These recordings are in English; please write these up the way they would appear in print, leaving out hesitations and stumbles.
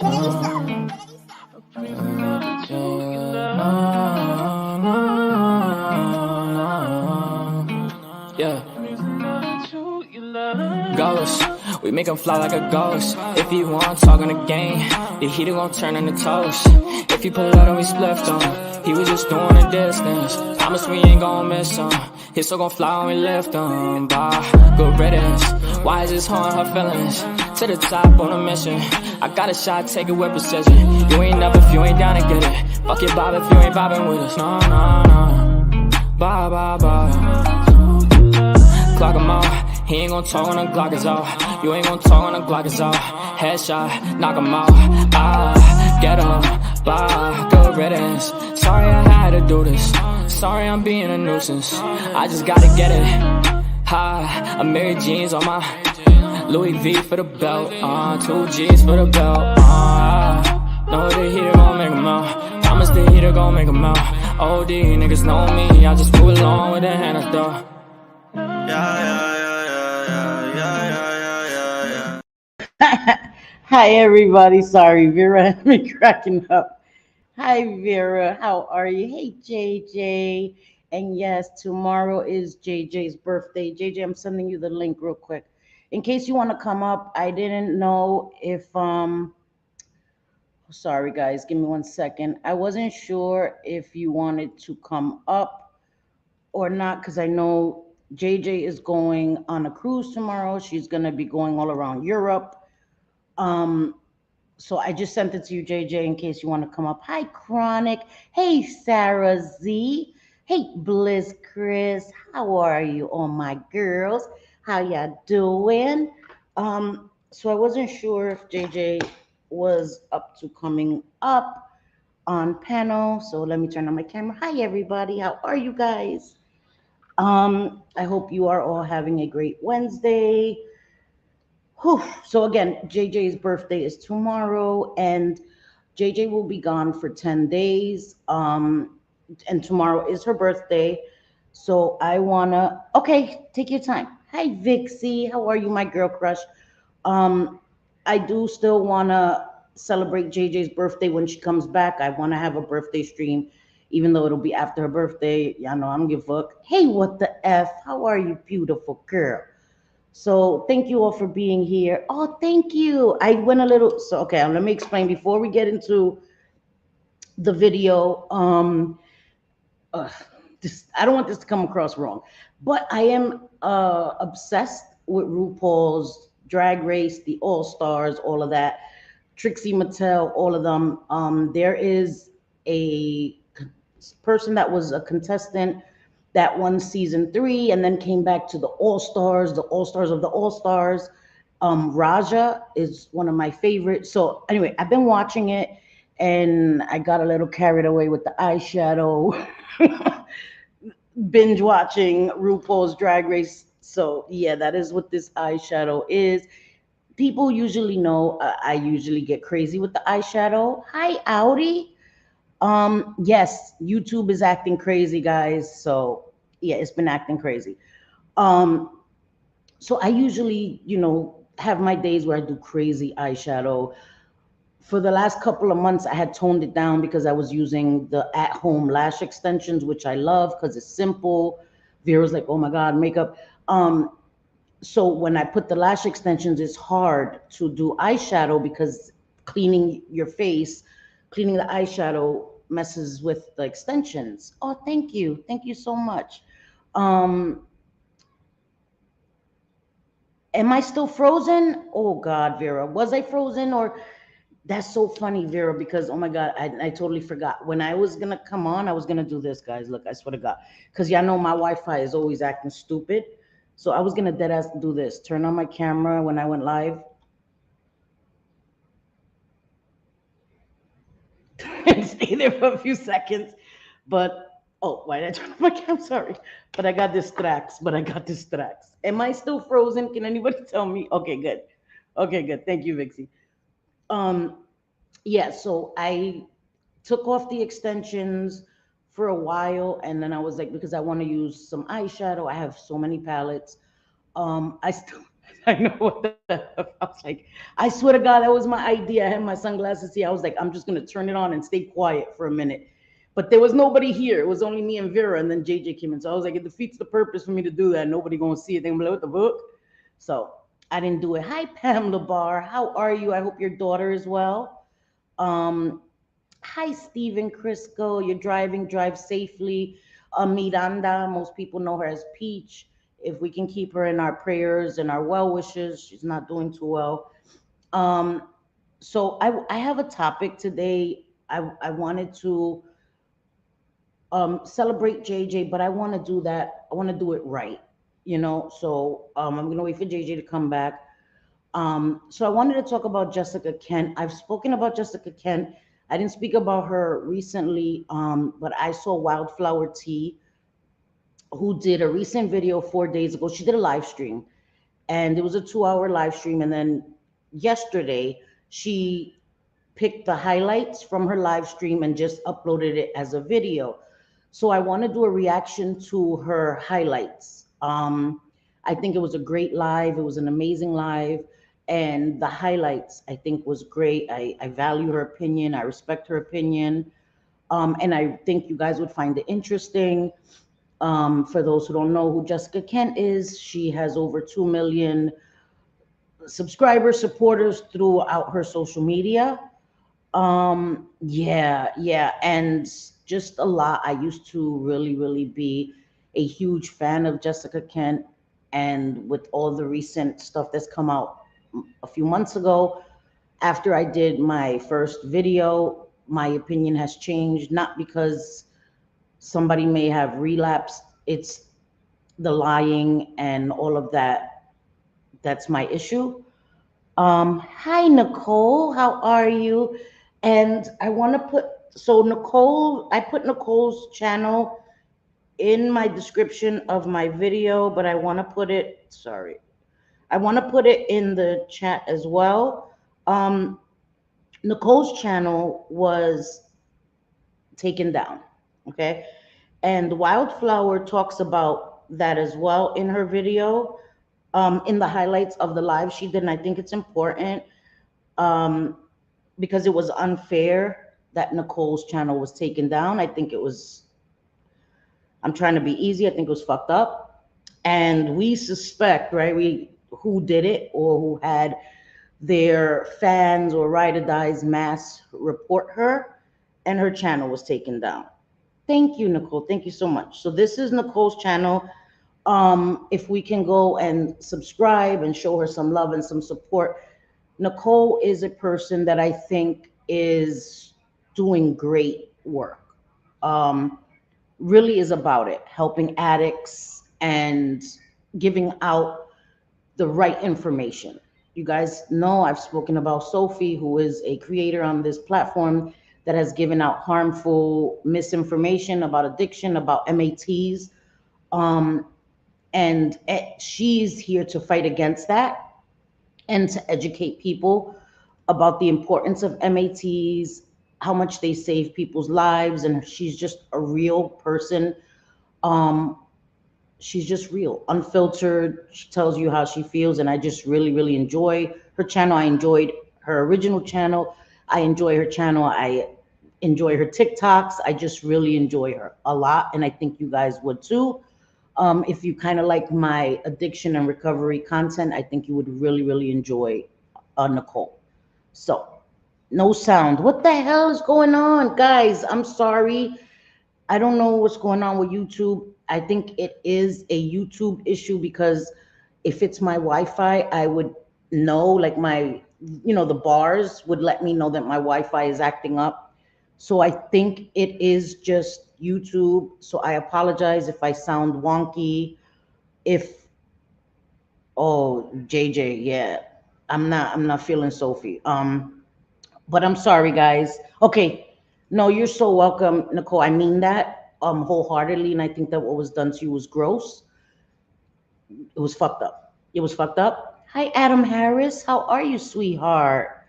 Yeah. Ghost, we make him fly like a ghost. If he want talk on the game, the heater gon' turn into toast. If he pull out and we split on, he was just doing a distance. Promise we ain't gon' miss him. His soul gon' fly when we lift him. Bye, good riddance. Why is this harm her feelings? To the top on a mission. I got a shot, take it with precision. You ain't up if you ain't down to get it. Fuck your vibe if you ain't vibing with us. No, no, no. Bye, bye, bye. Clock him out. He ain't gon' talk when the Glock is out. You ain't gon' talk when the Glock is out. Headshot, knock him out. Ah, get him. Bye, good riddance. Sorry I had to do this. Sorry I'm being a nuisance. I just gotta get it. Hi, I'm Mary Jeans on my Louis V for the belt. 2 G's for the belt. Know the heater gon' make 'em out. Promise the heater gon' make 'em out. OD niggas know me. I just move along with the hand of though. Hi everybody, sorry Vera had me cracking up. Hi Vera, how are you? Hey JJ, and yes, tomorrow is JJ's birthday. JJ, I'm sending you the link real quick in case you want to come up. I didn't know if sorry guys, give me 1 second. I wasn't sure if you wanted to come up or not because I know JJ is going on a cruise tomorrow. She's gonna be going all around Europe. So I just sent it to you, JJ, in case you want to come up. Hi, Chronic. Hey, Sarah Z. Hey, Bliss Chris. How are you, all my girls? How y'all doing? So I wasn't sure if JJ was up to coming up on panel. So let me turn on my camera. Hi, everybody. How are you guys? I hope you are all having a great Wednesday. Whew. So again, JJ's birthday is tomorrow, and JJ will be gone for 10 days. And tomorrow is her birthday. So I wanna, okay, take your time. Hi, Vixie. How are you, my girl crush? I do still wanna celebrate JJ's birthday when she comes back. I wanna have a birthday stream, even though it'll be after her birthday. Y'all know I don't give a fuck. Hey, what the F? How are you, beautiful girl? So thank you all for being here. Oh, thank you. I went a little, so okay, let me explain before we get into the video. I don't want this to come across wrong, but I am obsessed with RuPaul's Drag Race, the All Stars, all of that. Trixie Mattel, all of them. There is a person that was a contestant that won season 3 and then came back to the All Stars of the All Stars. Raja is one of my favorites. So anyway, I've been watching it and I got a little carried away with the eyeshadow, binge watching RuPaul's Drag Race. So yeah, that is what this eyeshadow is. People usually know I usually get crazy with the eyeshadow. Hi, Audi. Yes, YouTube is acting crazy, guys. So yeah, it's been acting crazy. So I usually, have my days where I do crazy eyeshadow. For the last couple of months, I had toned it down because I was using the at-home lash extensions, which I love because it's simple. Vera's like, oh my God, makeup. So when I put the lash extensions, it's hard to do eyeshadow because cleaning your face, cleaning the eyeshadow messes with the extensions. Oh, thank you. Thank you so much. Am I still frozen? Oh God, Vera, was I frozen or that's so funny, Vera, because oh my God, I totally forgot. When I was gonna come on, I was gonna do this, guys. Look, I swear to God. Because y'all know my Wi-Fi is always acting stupid. So I was gonna dead ass do this. Turn on my camera when I went live. And stay there for a few seconds. But oh, why did I turn on my camera? Sorry. But I got distracts. Am I still frozen? Can anybody tell me? Okay, good. Okay, good. Thank you, Vixie. Yeah, so I took off the extensions for a while and then I was like, because I want to use some eyeshadow. I have so many palettes. I still I know what the F I was like, I swear to God, that was my idea. I had my sunglasses here. I was like, I'm just gonna turn it on and stay quiet for a minute. But there was nobody here. It was only me and Vera, and then JJ came in. So I was like, it defeats the purpose for me to do that. Nobody gonna see it. They're gonna be like, what the book? So I didn't do it. Hi, Pamela Barr. How are you? I hope your daughter is well. Um, Hi, Stephen Crisco. You're driving, drive safely. Miranda, most people know her as Peach. If we can keep her in our prayers and our well wishes, she's not doing too well. Um, so I have a topic today. I wanted to celebrate JJ, but I want to do that. I want to do it right, you know. So I'm gonna wait for JJ to come back. So I wanted to talk about Jessica Kent. I've spoken about Jessica Kent. I didn't speak about her recently, but I saw Wildflower Tea, who did a recent video 4 days ago. She did a live stream, and it was a 2 hour live stream. And then yesterday, she picked the highlights from her live stream and just uploaded it as a video. So I want to do a reaction to her highlights. I think it was a great live. It was an amazing live. And the highlights, I think, was great. I value her opinion. I respect her opinion. And I think you guys would find it interesting. For those who don't know who Jessica Kent is, she has over 2 million subscribers, supporters throughout her social media. Yeah, and just a lot. I used to really be a huge fan of Jessica Kent, and with all the recent stuff that's come out a few months ago, after I did my first video, my opinion has changed, not because somebody may have relapsed. It's the lying and all of that. That's my issue. Hi, Nicole. How are you? And I want to put, so Nicole, I put Nicole's channel in my description of my video, but I want to put it, sorry, I want to put it in the chat as well. Um, Nicole's channel was taken down. Okay. And Wildflower talks about that as well in her video, in the highlights of the live she did. And I think it's important, um, because it was unfair that Nicole's channel was taken down. I think it was, I'm trying to be easy. I think it was fucked up. And we suspect, right, we who did it or who had their fans or ride or dies mass report her, and her channel was taken down. Thank you, Nicole. Thank you so much. So this is Nicole's channel. If we can go and subscribe and show her some love and some support. Nicole is a person that I think is doing great work. Um, really is about it, helping addicts and giving out the right information. You guys know I've spoken about Sophie, who is a creator on this platform that has given out harmful misinformation about addiction, about MATs. Um, and she's here to fight against that and to educate people about the importance of MATs, how much they save people's lives. And she's just a real person. Um, she's just real, unfiltered. She tells you how she feels, and I just really enjoy her channel. I enjoyed her original channel. I enjoy her channel. I enjoy her TikToks. I just really enjoy her a lot, and I think you guys would too. If you kind of like my addiction and recovery content, I think you would really enjoy Nicole. So, no sound. What the hell is going on, guys? I'm sorry. I don't know what's going on with YouTube. I think it is a YouTube issue because if it's my Wi-Fi, I would know, like my, the bars would let me know that my Wi-Fi is acting up. So I think it is just YouTube. So I apologize if I sound wonky. If, oh, JJ, yeah, I'm not feeling Sophie. But I'm sorry, guys. Okay, no, you're so welcome, Nicole. I mean that wholeheartedly, and I think that what was done to you was gross. It was fucked up. It was fucked up. Hi, Adam Harris. How are you, sweetheart?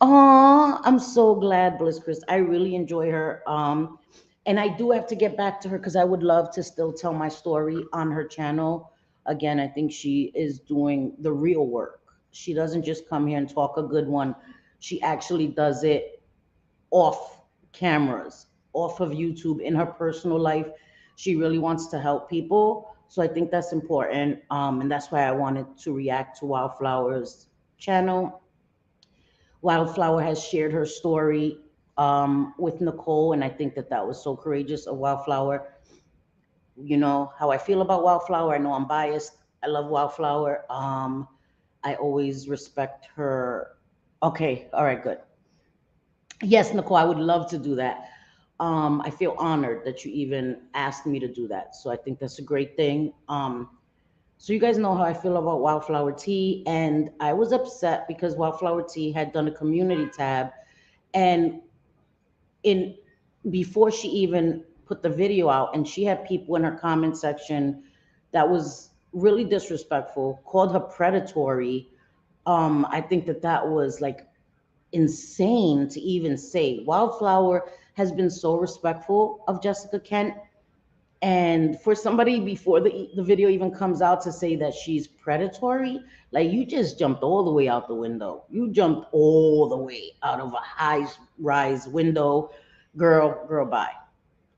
Oh, I'm so glad, Bliss Chris. I really enjoy her. And I do have to get back to her because I would love to still tell my story on her channel. Again, I think she is doing the real work. She doesn't just come here and talk a good one. She actually does it off cameras, off of YouTube, in her personal life. She really wants to help people. So I think that's important. And that's why I wanted to react to Wildflower's channel. Wildflower has shared her story with Nicole, and I think that that was so courageous of Wildflower. You know how I feel about Wildflower. I know I'm biased. I love Wildflower. I always respect her. Okay, all right, good. Yes, Nicole, I would love to do that. I feel honored that you even asked me to do that. So I think that's a great thing. So you guys know how I feel about Wildflower Tea, and I was upset because Wildflower Tea had done a community tab, and in before she even put the video out, and she had people in her comment section that was really disrespectful, called her predatory. I think that that was like insane to even say. Wildflower has been so respectful of Jessica Kent, and for somebody before the video even comes out to say that she's predatory, like you just jumped all the way out the window. You jumped all the way out of a high rise window, girl, bye.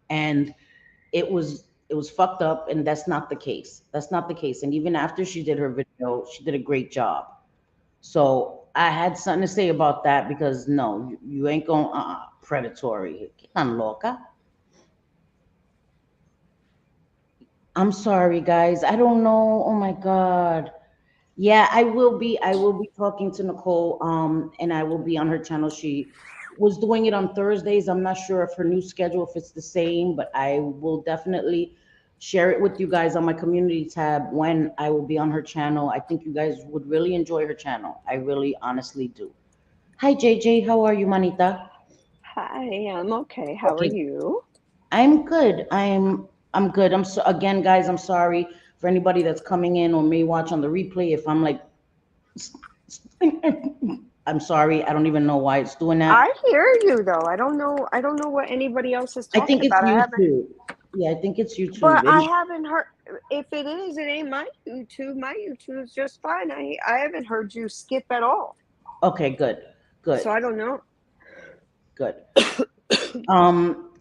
And it was fucked up, and that's not the case. That's not the case. And even after she did her video, she did a great job. So I had something to say about that because no, you ain't going predatory. Que tan loca. I'm sorry, guys. I don't know. Oh my God. Yeah, I will be talking to Nicole, and I will be on her channel. She was doing it on Thursdays. I'm not sure if her new schedule, if it's the same, but I will definitely share it with you guys on my community tab when I will be on her channel. I think you guys would really enjoy her channel. I really honestly do. Hi JJ, how are you, Manita? Hi, I'm okay. How are Okay, you? I'm good. I'm good. I'm so again, guys. I'm sorry for anybody that's coming in or may watch on the replay. If I'm like, I'm sorry. I don't even know why it's doing that. I hear you though. I don't know what anybody else is I think talking it's about. I haven't YouTube. Yeah, I think it's YouTube. but I haven't heard if it is, it ain't my YouTube. My YouTube's just fine. I haven't heard you skip at all. Okay, good, good, So I don't know. good.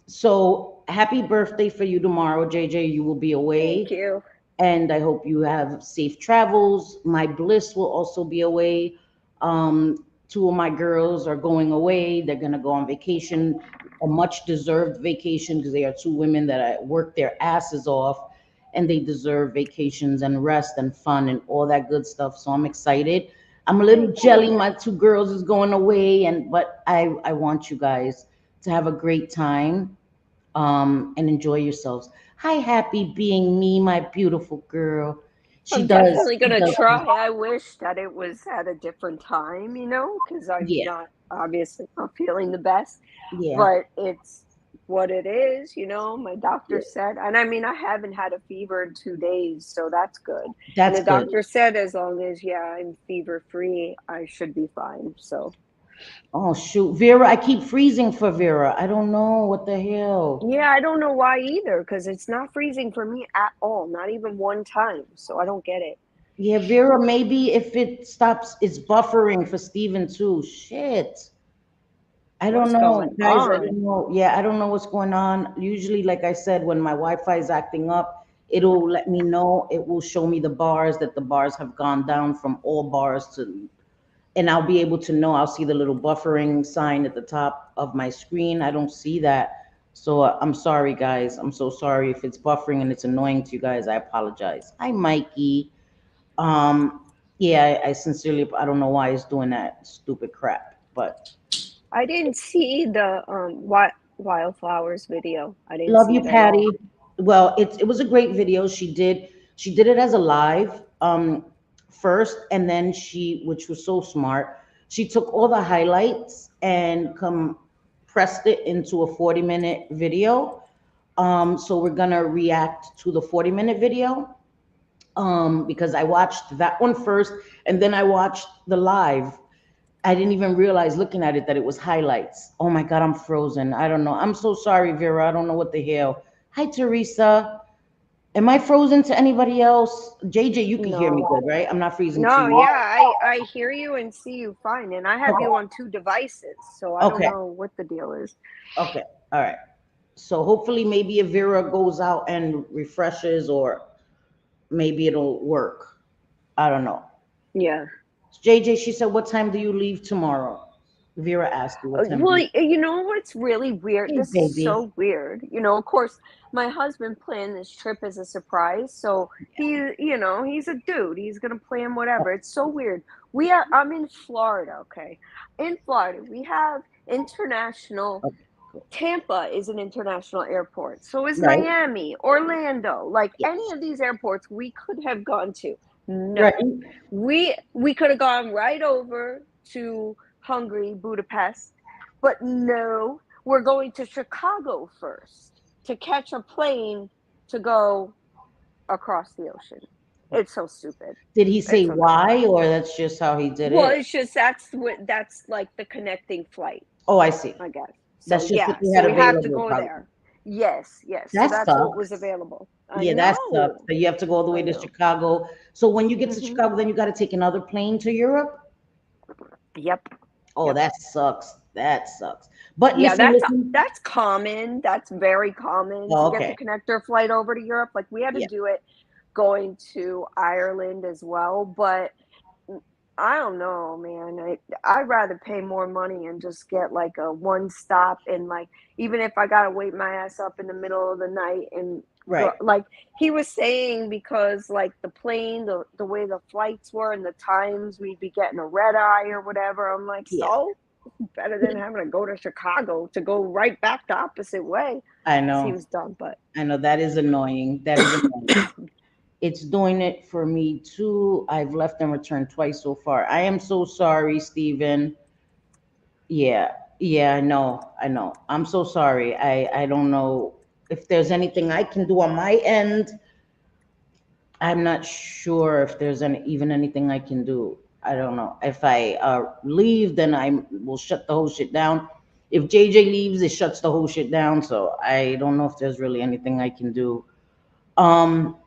So happy birthday for you tomorrow, JJ. You will be Thank away, you. and I hope you have safe travels. My Bliss will also be away. Two of my girls are going away. They're gonna go on vacation, a much deserved vacation because they are two women that work their asses off, and they deserve vacations and rest and fun and all that good stuff. So I'm excited. I'm a little Thank you. jelly. My two girls is going away, and but I want you guys to have a great time, and enjoy yourselves. Hi, happy being me, my beautiful girl. She I'm does. definitely She gonna does. try. I wish that it was at a different time, because I'm Yeah, not obviously not feeling the best. yeah, But it's what it is. My doctor yeah. said, and I mean, I haven't had a fever in 2 days, so that's good. And That's the good. doctor said as long as, yeah, I'm fever free, I should be fine. So Oh shoot, Vera, I keep freezing for Vera. I don't know what the hell. yeah, I don't know why either, because it's not freezing for me at all, not even one time. So I don't get it. Yeah, Vera, maybe if it stops, it's buffering for Steven too. Shit. I don't What's know, going guys. I on? don't know. Yeah, I don't know what's going on. Usually, like I said, when my Wi-Fi is acting up, it'll let me know. It will show me the bars that the bars have gone down from all bars to, and I'll be able to know. I'll see the little buffering sign at the top of my screen. I don't see that. So I'm sorry, guys. I'm so sorry if it's buffering and it's annoying to you guys. I apologize. Hi, Mikey. Um, yeah, I sincerely, I don't know why it's doing that stupid crap, but I didn't see the wildflowers video. I didn't love see you, it at Patty. all. Well, it was a great video. She did it as a live first, and then which was so smart, she took all the highlights and compressed it into a 40-minute video. So we're gonna react to the 40-minute video, because I watched that one first, and then I watched the live. I didn't even realize looking at it that it was highlights. Oh my God, I'm frozen. I don't know. I'm so sorry, Vera. I don't know what the hell. Hi, Teresa. Am I frozen to anybody else? JJ, you can hear me No. good, right? I'm not freezing to No, you. yeah, I hear you and see you fine, and I have Okay. you on two devices, so I don't Okay. know what the deal is. Okay. All right. So hopefully maybe if Vera goes out and refreshes or maybe it'll work. I don't know. Yeah. JJ, she said, what time do you leave tomorrow? Vera asked you what time do Well, you you know what's really weird? Hey This is baby. so weird. Of course, my husband planned this trip as a surprise, so he's a dude. He's gonna plan whatever. It's so weird. I'm in Florida, okay? In Florida, we have international. Okay, cool. Tampa is an international airport. So is Right. Miami, Orlando, like any Yes. of these airports we could have gone to. Right. No. We could have gone right over to Hungary, Budapest, but no, we're going to Chicago first to catch a plane to go across the ocean. It's so stupid. Did he say It's so dumb. why or that's just how he did Well, it? it's just that's like the connecting flight, Oh, I see. I guess. So That's just what yeah, they so had we have to available, go probably. there. Yes, yes. So That that's what was sucks. available. I Yeah, that sucks. know. So you have to go all the way I to know. Chicago. So when you get to Hmm. Chicago, then you got to take another plane to Europe. Yep. Oh, Yep. that sucks. That sucks. But Yeah, listen, listen. that's common. That's very common to Oh, get the okay. connector flight over to Europe. Like we had to Yeah. do it going to Ireland as well, but I don't know, man. I'd rather pay more money and just get like a one stop, and like even if I gotta wait my ass up in the middle of the night and go, Right. like he was saying, because like the plane, the way the flights were and the times we'd be getting a red eye or whatever. I'm like, Yeah. so better than having to go to Chicago to go right back the opposite way. I know. Seems dumb, but I know that is annoying. That is annoying. It's doing it for me too. I've left and returned twice so far. I am so sorry, Stephen. Yeah, yeah, I know, I know. I'm so sorry. I don't know if there's anything I can do on my end. I'm not sure if there's even anything I can do. I don't know. If I leave, then I will shut the whole shit down. If JJ leaves, it shuts the whole shit down. So I don't know if there's really anything I can do. Um,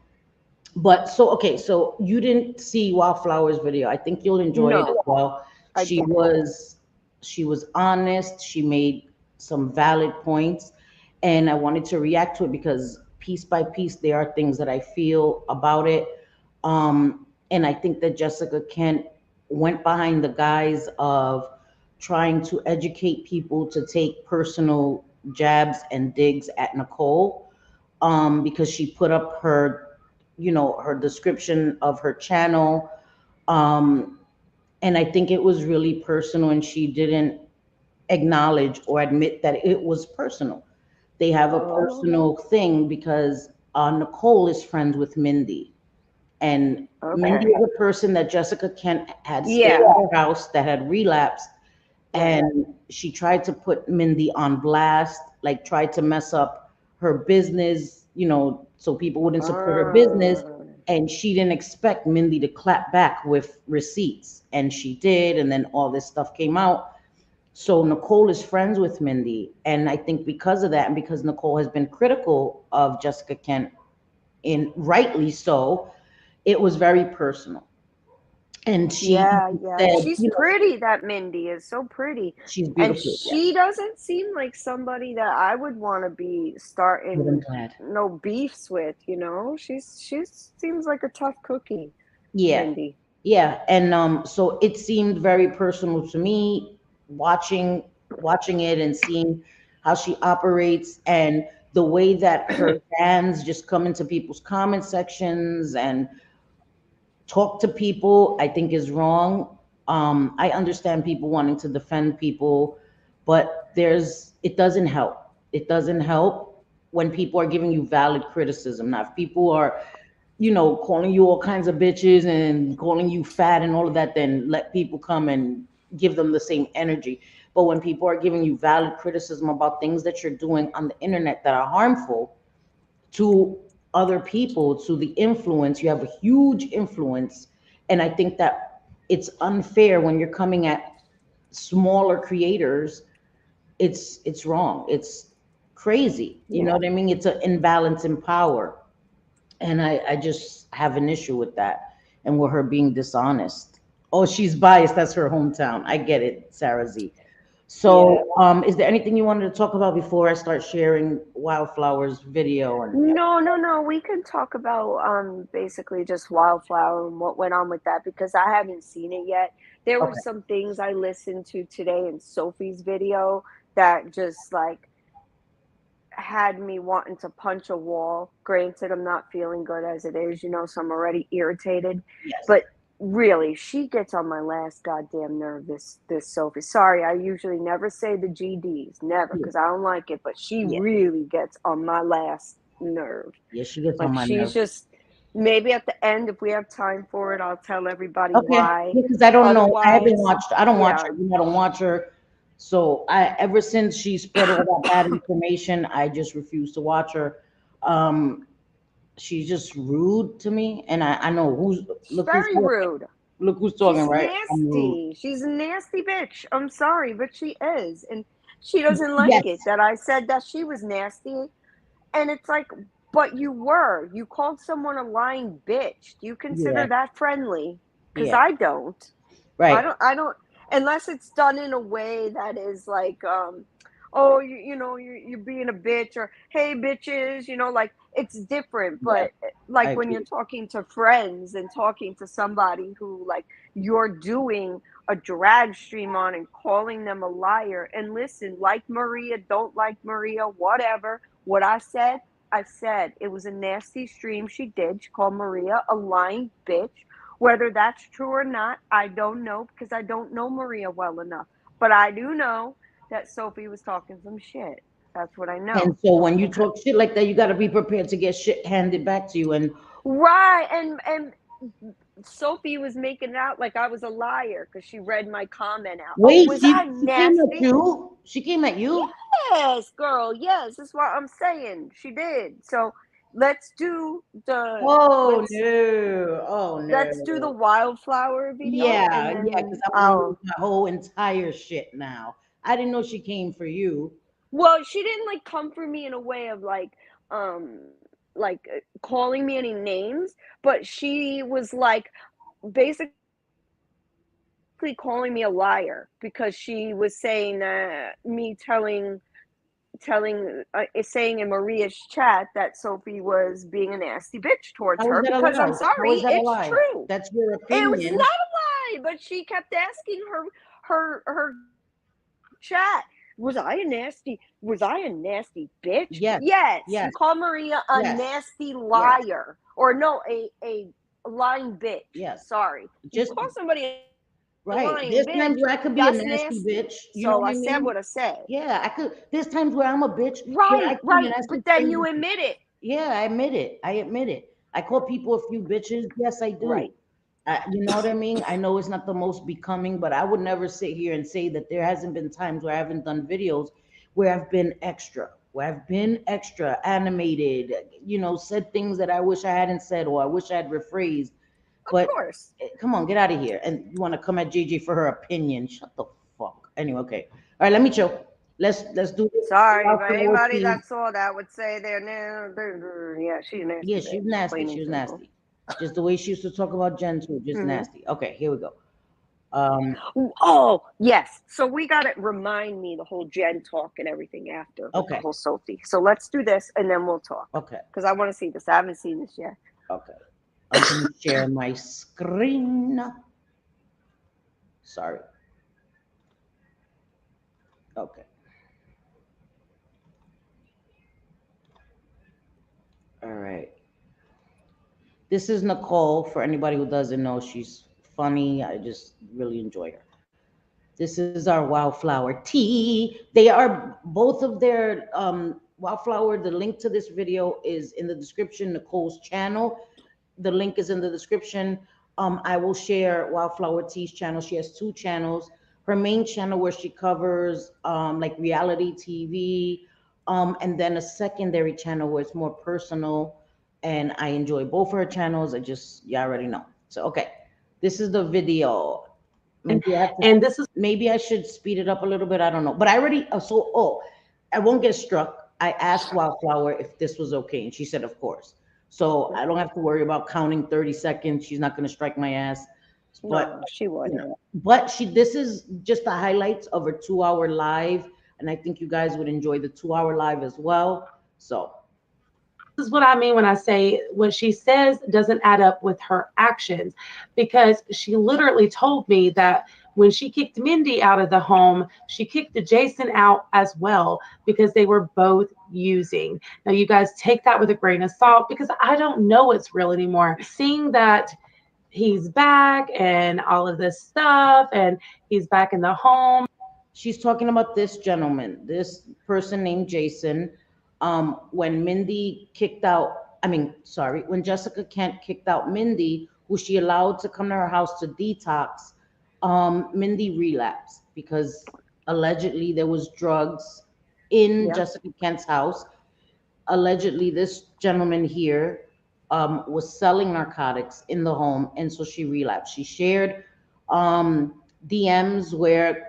but so okay, so you didn't see Wildflower's video. I think you'll enjoy it as no, well. I She didn't. was she was honest. She made some valid points, and I wanted to react to it because piece by piece there are things that I feel about it. And I think that Jessica Kent went behind the guise of trying to educate people to take personal jabs and digs at Nicole, because she put up her description of her channel, um, and I think it was really personal, and she didn't acknowledge or admit that it was personal. They have a Oh, personal thing because Nicole is friends with Mindy, and Mindy okay. is a person that Jessica Kent had stayed Yeah, at her house that had relapsed, right. and she tried to put Mindy on blast, like tried to mess up her business, so people wouldn't support her business. Uh, And she didn't expect Mindy to clap back with receipts, and she did. And then all this stuff came out. So Nicole is friends with Mindy, and I think because of that, and because Nicole has been critical of Jessica Kent, and rightly so, it was very personal. And she yeah, yeah. said, She's pretty. That Mindy is so pretty, she's and beautiful. Yeah, she doesn't seem like somebody that I would want to be but I'm starting glad. no beefs with. She's seems like a tough cookie, Yeah, Mindy. yeah, and so it seemed very personal to me watching it and seeing how she operates and the way that her fans just come into people's comment sections and talk to people, I think is wrong. I understand people wanting to defend people, but it doesn't help. It doesn't help when people are giving you valid criticism. Now, if people are, calling you all kinds of bitches and calling you fat and all of that, then let people come and give them the same energy. But when people are giving you valid criticism about things that you're doing on the internet that are harmful to other people, to the influence, you have a huge influence. And I think that it's unfair when you're coming at smaller creators. It's wrong. It's crazy. You know Yeah. what I mean? It's an imbalance in power. And I just have an issue with that and with her being dishonest. Oh, she's biased. That's her hometown. I get it, Sarah Z. Yeah. So, is there anything you wanted to talk about before I start sharing Wildflower's video and No, no, no. We can talk about basically just Wildflower and what went on with that because I haven't seen it yet. There were okay, some things I listened to today in Sophie's video that just like had me wanting to punch a wall. Granted, I'm not feeling good as it is, so I'm already irritated. yes, But really, she gets on my last goddamn nerve. This Sophie. Sorry, I usually never say the GDs, never, yeah, because I don't like it. But she yeah, really gets on my last nerve. yeah, she gets on Like my she's nerves. just maybe at the end, if we have time for it, I'll tell everybody Okay, why. because I don't know. I haven't Otherwise, watched. I don't watch yeah, her. I don't watch her. So I, ever since she spread all that bad information, I just refuse to watch her. Um, she's just rude to me, and I know who's she's look who's very talking. rude. Look who's talking, She's right? I'm rude. nasty. She's a nasty bitch. I'm sorry, but she is. And she doesn't like Yes. it that I said that she was nasty. And it's like, but you were. You called someone a lying bitch. Do you Yeah. consider that friendly? Because Yeah. I don't. Right. I don't unless it's done in a way that is like oh you're being a bitch or hey bitches, like it's different. Right. But I like when you're agree. talking to friends and talking to somebody who like you're doing a drag stream on and calling them a liar, and listen, like Maria, don't like Maria, whatever, what I said it was a nasty stream she did. She called Maria a lying bitch. Whether that's true or not, I don't know because I don't know Maria well enough. But I do know that Sophie was talking some shit. That's what I And know. so when you Okay. talk shit like that, you got to be prepared to get shit handed back to you. And Right. And Sophie was making it out like I was a liar because she read my comment out. Oh, wait, was I she came at nasty? you. She came at you. Yes, girl. Yes, that's what I'm saying. She did. So let's do the Oh let's no. Oh let's do the no. wildflower video Yeah, and yeah, because then I'm gonna lose I'll my whole entire shit now. I didn't know she came for you. Well, she didn't like come for me in a way of calling me any names, but she was like basically calling me a liar because she was saying that me saying in Maria's chat that Sophie was being a nasty bitch towards How is her that a because I'm lie? How is sorry, that a it's lie? true. That's your It was not opinion. a lie, but she kept asking her chat. Was I a nasty bitch? Yes, Yes. You yes, call Maria a yes, nasty yes, liar. Or no, a lying bitch. yes. Sorry. You Just call somebody a lying bitch, right. There's times where I that's could be a nasty. nasty bitch. So You I know what I said what I mean? said. Yeah, I could. There's times where I'm a bitch where I Right, can and right. I But say then you crazy. admit it. Yeah, I admit it. I admit it. I call people a few bitches. Yes, I do. Right. You know what I mean? I know it's not the most becoming, but I would never sit here and say that there hasn't been times where I haven't done videos where I've been extra, where I've been extra animated, said things that I wish I hadn't said or I wish I had rephrased. Of But course. come on, get out of here. And you want to come at JJ for her opinion? Shut the fuck. Anyway, okay. All right, let me chill. Let's do this. Sorry, but Wildflower anybody tea. that saw that would say they're now. Yeah, she's a nasty Yeah, she's bitch, nasty. plain She and was simple. nasty. Just the way she used to talk about Jen too, just Hmm. nasty. Okay, here we go. Um, Oh, yes. So we got to remind me the whole Jen talk and everything after with the okay, whole Sophie. So let's do this and then we'll talk okay, because I want to see this. I haven't seen this yet. okay. I'm gonna share my screen. Sorry. Okay. All right. This is Nicole. For anybody who doesn't know, she's funny. I just really enjoy her. This is our Wildflower tea. They are both of their Wildflower. The link to this video is in the description. Nicole's channel. The link is in the description. I will share Wildflower Tea's channel. She has two channels. Her main channel where she covers like reality TV, and then a secondary channel where it's more personal. And I enjoy both of her channels. You already know. So okay, this is the video. Maybe I have to, maybe I should speed it up a little bit. I don't know. But I already I won't get struck. I asked Wildflower if this was okay, and she said of course. So I don't have to worry about counting 30 seconds. She's not going to strike my ass. But, No, she wouldn't. but this is just the highlights of her 2 hour live. And I think you guys would enjoy the 2 hour live as well. So this is what I mean when I say what she says doesn't add up with her actions, because she literally told me that when she kicked Mindy out of the home, she kicked Jason out as well because they were both using. Now, you guys take that with a grain of salt because I don't know what's real anymore. Seeing that he's back and all of this stuff, and he's back in the home. she's talking about this gentleman, this person named Jason. When Mindy kicked out, I mean, sorry, when Jessica Kent kicked out Mindy, who she allowed to come to her house to detox, Mindy relapsed because allegedly there was drugs in Yeah. Jessica Kent's house. Allegedly, this gentleman here was selling narcotics in the home, and so she relapsed. She shared DMs where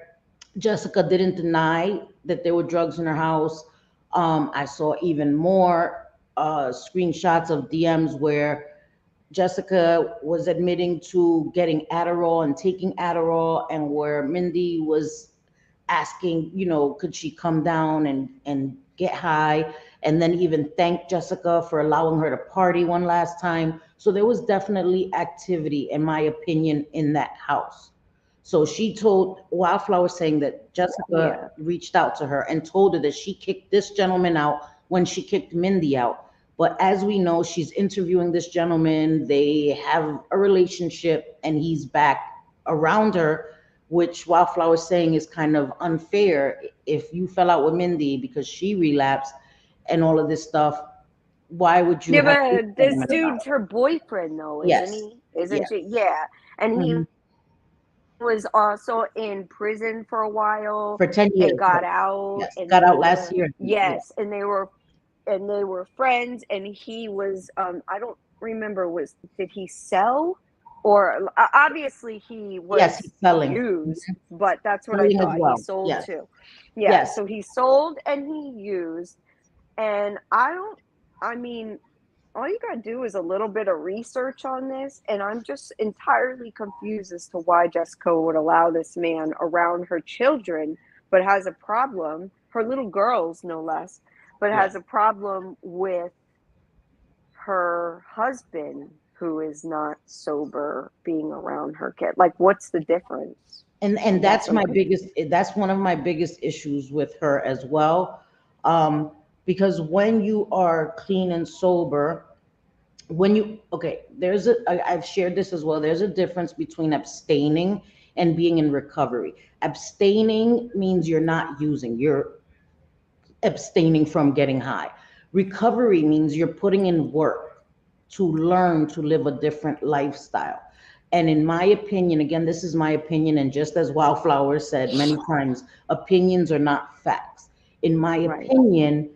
Jessica didn't deny that there were drugs in her house. I saw even more screenshots of DMs where Jessica was admitting to getting Adderall and taking Adderall, and where Mindy was asking, could she come down and get high, and then even thank Jessica for allowing her to party one last time. So there was definitely activity, in my opinion, in that house. So she told Wildflower, saying that Yeah. Jessica reached out to her and told her that she kicked this gentleman out when she kicked Mindy out. But as we know, she's interviewing this gentleman. They have a relationship and he's back around her, which Wildflower is saying is kind of unfair. If you fell out with Mindy because she relapsed and all of this stuff, why would you Yeah, have this but this gentleman around? dude's her boyfriend, though, isn't Yes. he? Isn't Yes. she? Yeah. And he Mhm. was also in prison for a while For 10 and years. got Yes. out, Yes. and Got they out last were, year. Yeah. yes, and they were friends, and he was, I don't remember, did he sell, or obviously he Yes, he's was selling. used, but that's what I Selling as thought. He well. sold Yes. too. Yeah, Yes. so he sold and he used, and I mean, all you gotta do is a little bit of research on this, and I'm just entirely confused as to why Jessica would allow this man around her children, but has a problem, her little girls no less, but Yeah. has a problem with her husband who is not sober being around her kid. Like, what's the difference? And That's what I'm that's one of my biggest issues with her as well. Um, because when you are clean and sober, okay, I've shared this as well. There's a difference between abstaining and being in recovery. Abstaining means you're not using, you're abstaining from getting high. Recovery means you're putting in work to learn to live a different lifestyle. And in my opinion, again, this is my opinion, and just as Wildflower said many times, opinions are not facts. In my right. opinion,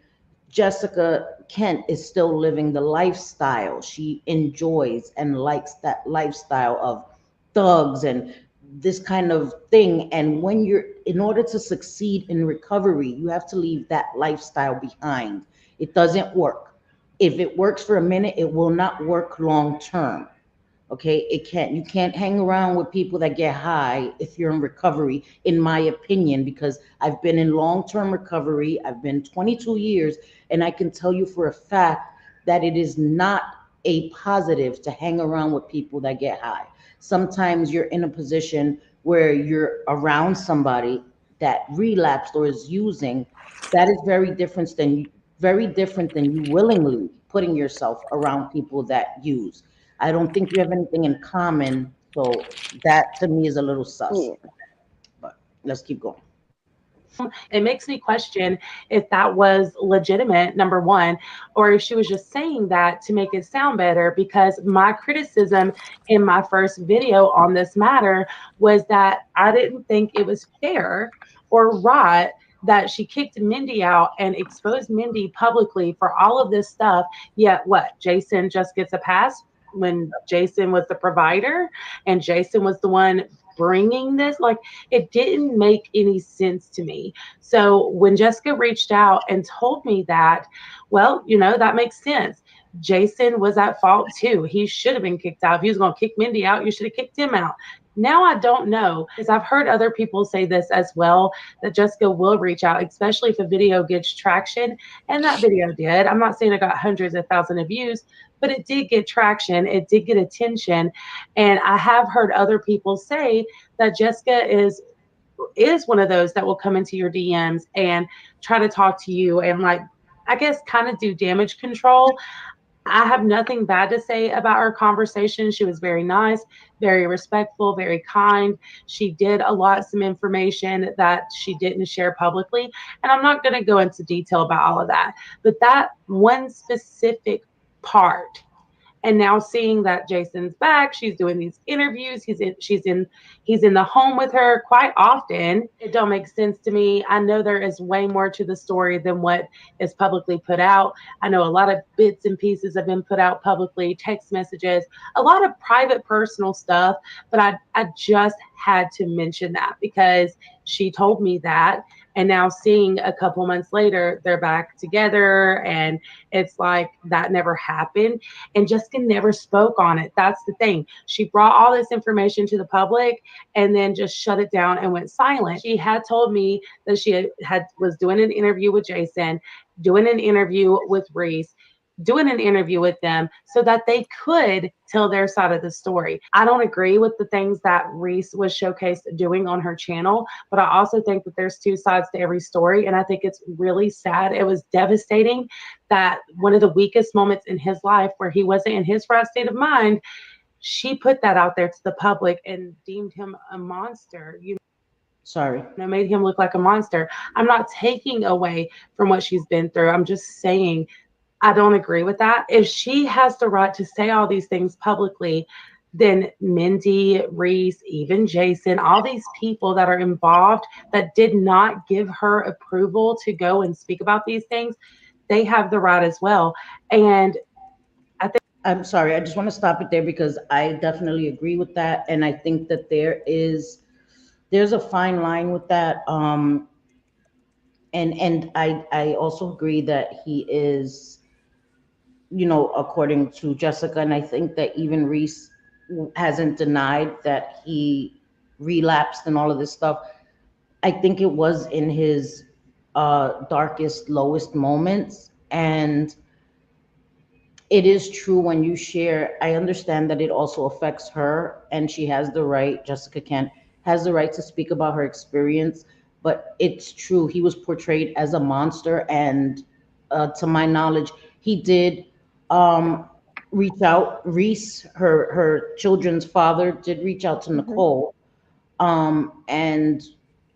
Jessica Kent is still living the lifestyle. She enjoys and likes that lifestyle of thugs and this kind of thing. And when in order to succeed in recovery, you have to leave that lifestyle behind. It doesn't work. If it works for a minute, it will not work long term. Okay, you can't hang around with people that get high if you're in recovery, in my opinion, because I've been in long-term recovery. I've been 22 years, and I can tell you for a fact that it is not a positive to hang around with people that get high. Sometimes you're in a position where you're around somebody that relapsed or is using. That is very different than you willingly putting yourself around people that use. I don't think you have anything in common. So that to me is a little sus. Yeah. But let's keep going. It makes me question if that was legitimate, number one, or if she was just saying that to make it sound better. Because my criticism in my first video on this matter was that I didn't think it was fair or right that she kicked Mindy out and exposed Mindy publicly for all of this stuff. Yet what? Jason just gets a pass when Jason was the provider and Jason was the one bringing this. Like, it didn't make any sense to me. So when Jessica reached out and told me that, well, that makes sense. Jason was at fault too. He should have been kicked out. If he was going to kick Mindy out, you should have kicked him out. Now I don't know, because I've heard other people say this as well, that Jessica will reach out, especially if a video gets traction. And that video did. I'm not saying it got hundreds of thousands of views, but it did get traction. It did get attention. And I have heard other people say that Jessica is one of those that will come into your DMs and try to talk to you and, like, I guess, kind of do damage control. I have nothing bad to say about our conversation. She was very nice, very respectful, very kind. She did allot some information that she didn't share publicly. And I'm not going to go into detail about all of that. But that one specific part, and now seeing that Jason's back, she's doing these interviews, he's in the home with her quite often. It don't make sense to me. I know there is way more to the story than what is publicly put out. I know a lot of bits and pieces have been put out publicly, text messages, a lot of private personal stuff, but I just had to mention that because she told me that. And now seeing a couple months later, they're back together, and it's like that never happened. And Jessica never spoke on it. That's the thing. She brought all this information to the public and then just shut it down and went silent. She had told me that she was doing an interview with Jason, doing an interview with Reese, doing an interview with them so that they could tell their side of the story. I don't agree with the things that Reese was showcased doing on her channel, but I also think that there's two sides to every story. And I think it's really sad. It was devastating that one of the weakest moments in his life, where he wasn't in his right state of mind, she put that out there to the public and deemed him a monster. Sorry. Made him look like a monster. I'm not taking away from what she's been through. I'm just saying I don't agree with that. If she has the right to say all these things publicly, then Mindy, Reese, even Jason, all these people that are involved that did not give her approval to go and speak about these things, they have the right as well. And I'm sorry, I just want to stop it there because I definitely agree with that. And I think that there's a fine line with that. And I also agree that he is, according to Jessica, and I think that even Reese hasn't denied that he relapsed and all of this stuff. I think it was in his darkest, lowest moments. And it is true when you share, I understand that it also affects her, and she has the right, Jessica Kent has the right to speak about her experience, but it's true. He was portrayed as a monster, and to my knowledge, he did reach out. Reese, her children's father, did reach out to Nicole, and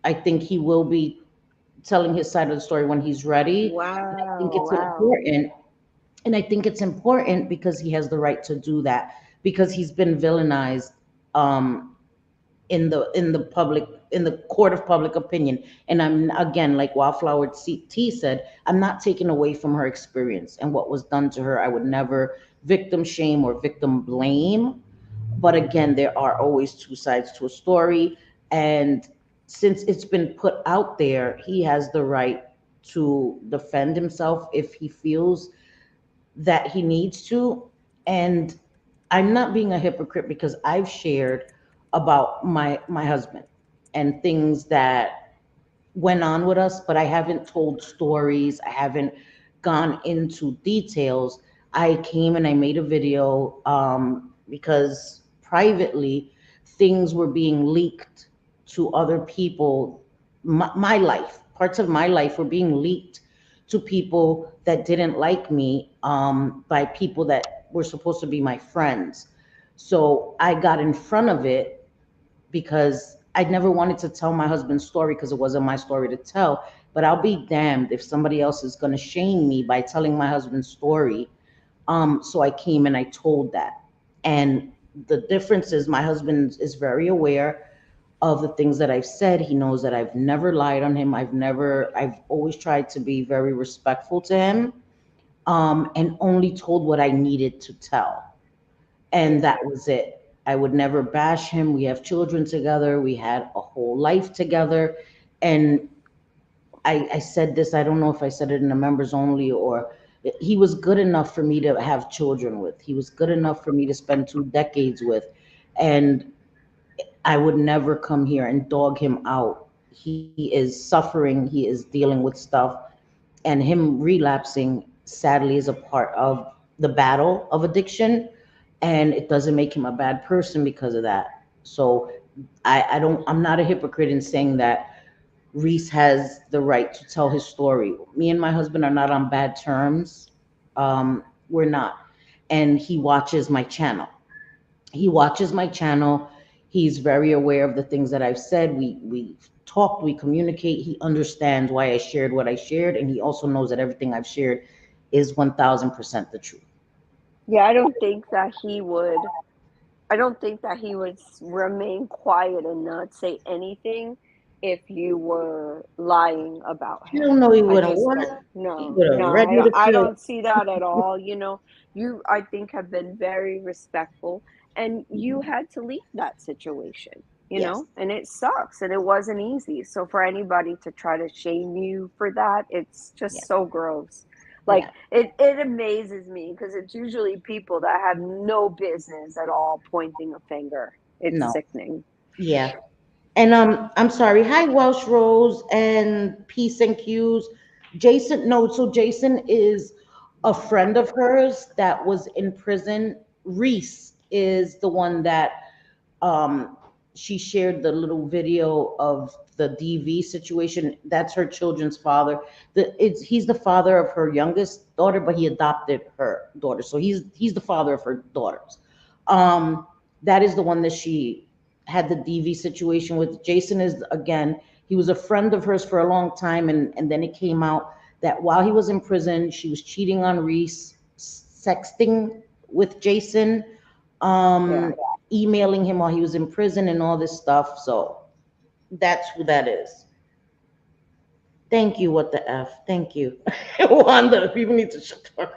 I think he will be telling his side of the story when he's ready. And I think it's important. And I think it's important because he has the right to do that, because he's been villainized in the court of public opinion. And I'm, again, like WildFlower Tea said, I'm not taking away from her experience and what was done to her. I would never victim shame or victim blame. But again, there are always two sides to a story. And since it's been put out there, he has the right to defend himself if he feels that he needs to. And I'm not being a hypocrite because I've shared about my husband and things that went on with us, but I haven't told stories. I haven't gone into details. I came and I made a video because privately things were being leaked to other people. My life, parts of my life were being leaked to people that didn't like me, by people that were supposed to be my friends. So I got in front of it because I never wanted to tell my husband's story because it wasn't my story to tell. But I'll be damned if somebody else is going to shame me by telling my husband's story. So I came and I told that. And the difference is my husband is very aware of the things that I've said. He knows that I've never lied on him. I've always tried to be very respectful to him, and only told what I needed to tell. And that was it. I would never bash him. We have children together. We had a whole life together. And I said this, I don't know if I said it in the members only or He was good enough for me to have children with. He was good enough for me to spend 2 decades with. And I would never come here and dog him out. He is suffering, he is dealing with stuff, and him relapsing sadly is a part of the battle of addiction, and it doesn't make him a bad person because of that. So I don't, I'm not a hypocrite in saying that Reese has the right to tell his story. Me and my husband are not on bad terms. We're not. And he watches my channel. He watches my channel. He's very aware of the things that I've said. We talked, we communicate. He understands why I shared what I shared, and he also knows that everything I've shared is 1000% the truth. Yeah, I don't think that he would remain quiet and not say anything if you were lying about You don't him. know he I wouldn't just what? don't. He No, would have no, read you to I kill. don't see that at all. You know, you, I think, have been very respectful, and you had to leave that situation, you Yes. know, and it sucks and it wasn't easy. So for anybody to try to shame you for that, it's Yeah. just so gross. Like Yeah. it amazes me because it's usually people that have no business at all pointing a finger. It's No. sickening. Yeah. And I'm sorry. Hi, Welsh Rose and Peace and Cues. Jason, no, so Jason is a friend of hers that was in prison. Reese is the one that um she shared the little video of the DV situation. That's her children's father. He's the father of her youngest daughter, but he adopted her daughter. So he's the father of her daughters. That is the one that she had the DV situation with. Jason is, again, he was a friend of hers for a long time, and then it came out that while he was in prison, she was cheating on Reese, sexting with Jason, Yeah. emailing him while he was in prison and all this stuff. So that's who that is. Thank you. What the F? Thank you. Wanda, people need to shut up.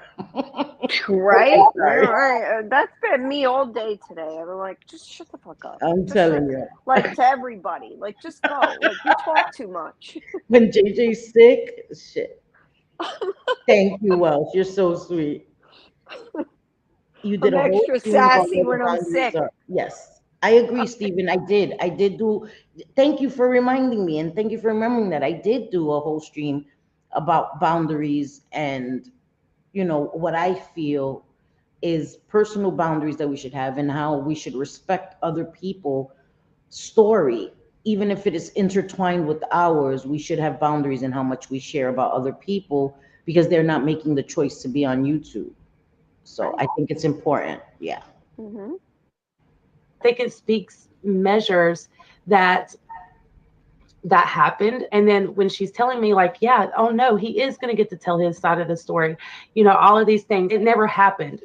Right? Sorry. Right. That's been me all day today. I'm like, just shut the fuck up. I'm Just shut, telling you. like, to everybody. Like, just go. Like, you talk too much. When JJ's sick, shit. Thank you, Welsh. You're so sweet. You did I'm a whole extra stream about sassy where the when I'm boundaries sick. are. Yes, I agree, Stephen. I did. I did do. Thank you for reminding me, and thank you for remembering that I did do a whole stream about boundaries and what I feel is personal boundaries that we should have and how we should respect other people' story, even if it is intertwined with ours. We should have boundaries in how much we share about other people because they're not making the choice to be on YouTube. So Right. I think it's important. Yeah. Mm-hmm. I think it speaks measures that that happened. And then when she's telling me, like, yeah, oh no, he is going to get to tell his side of the story, all of these things, it never happened.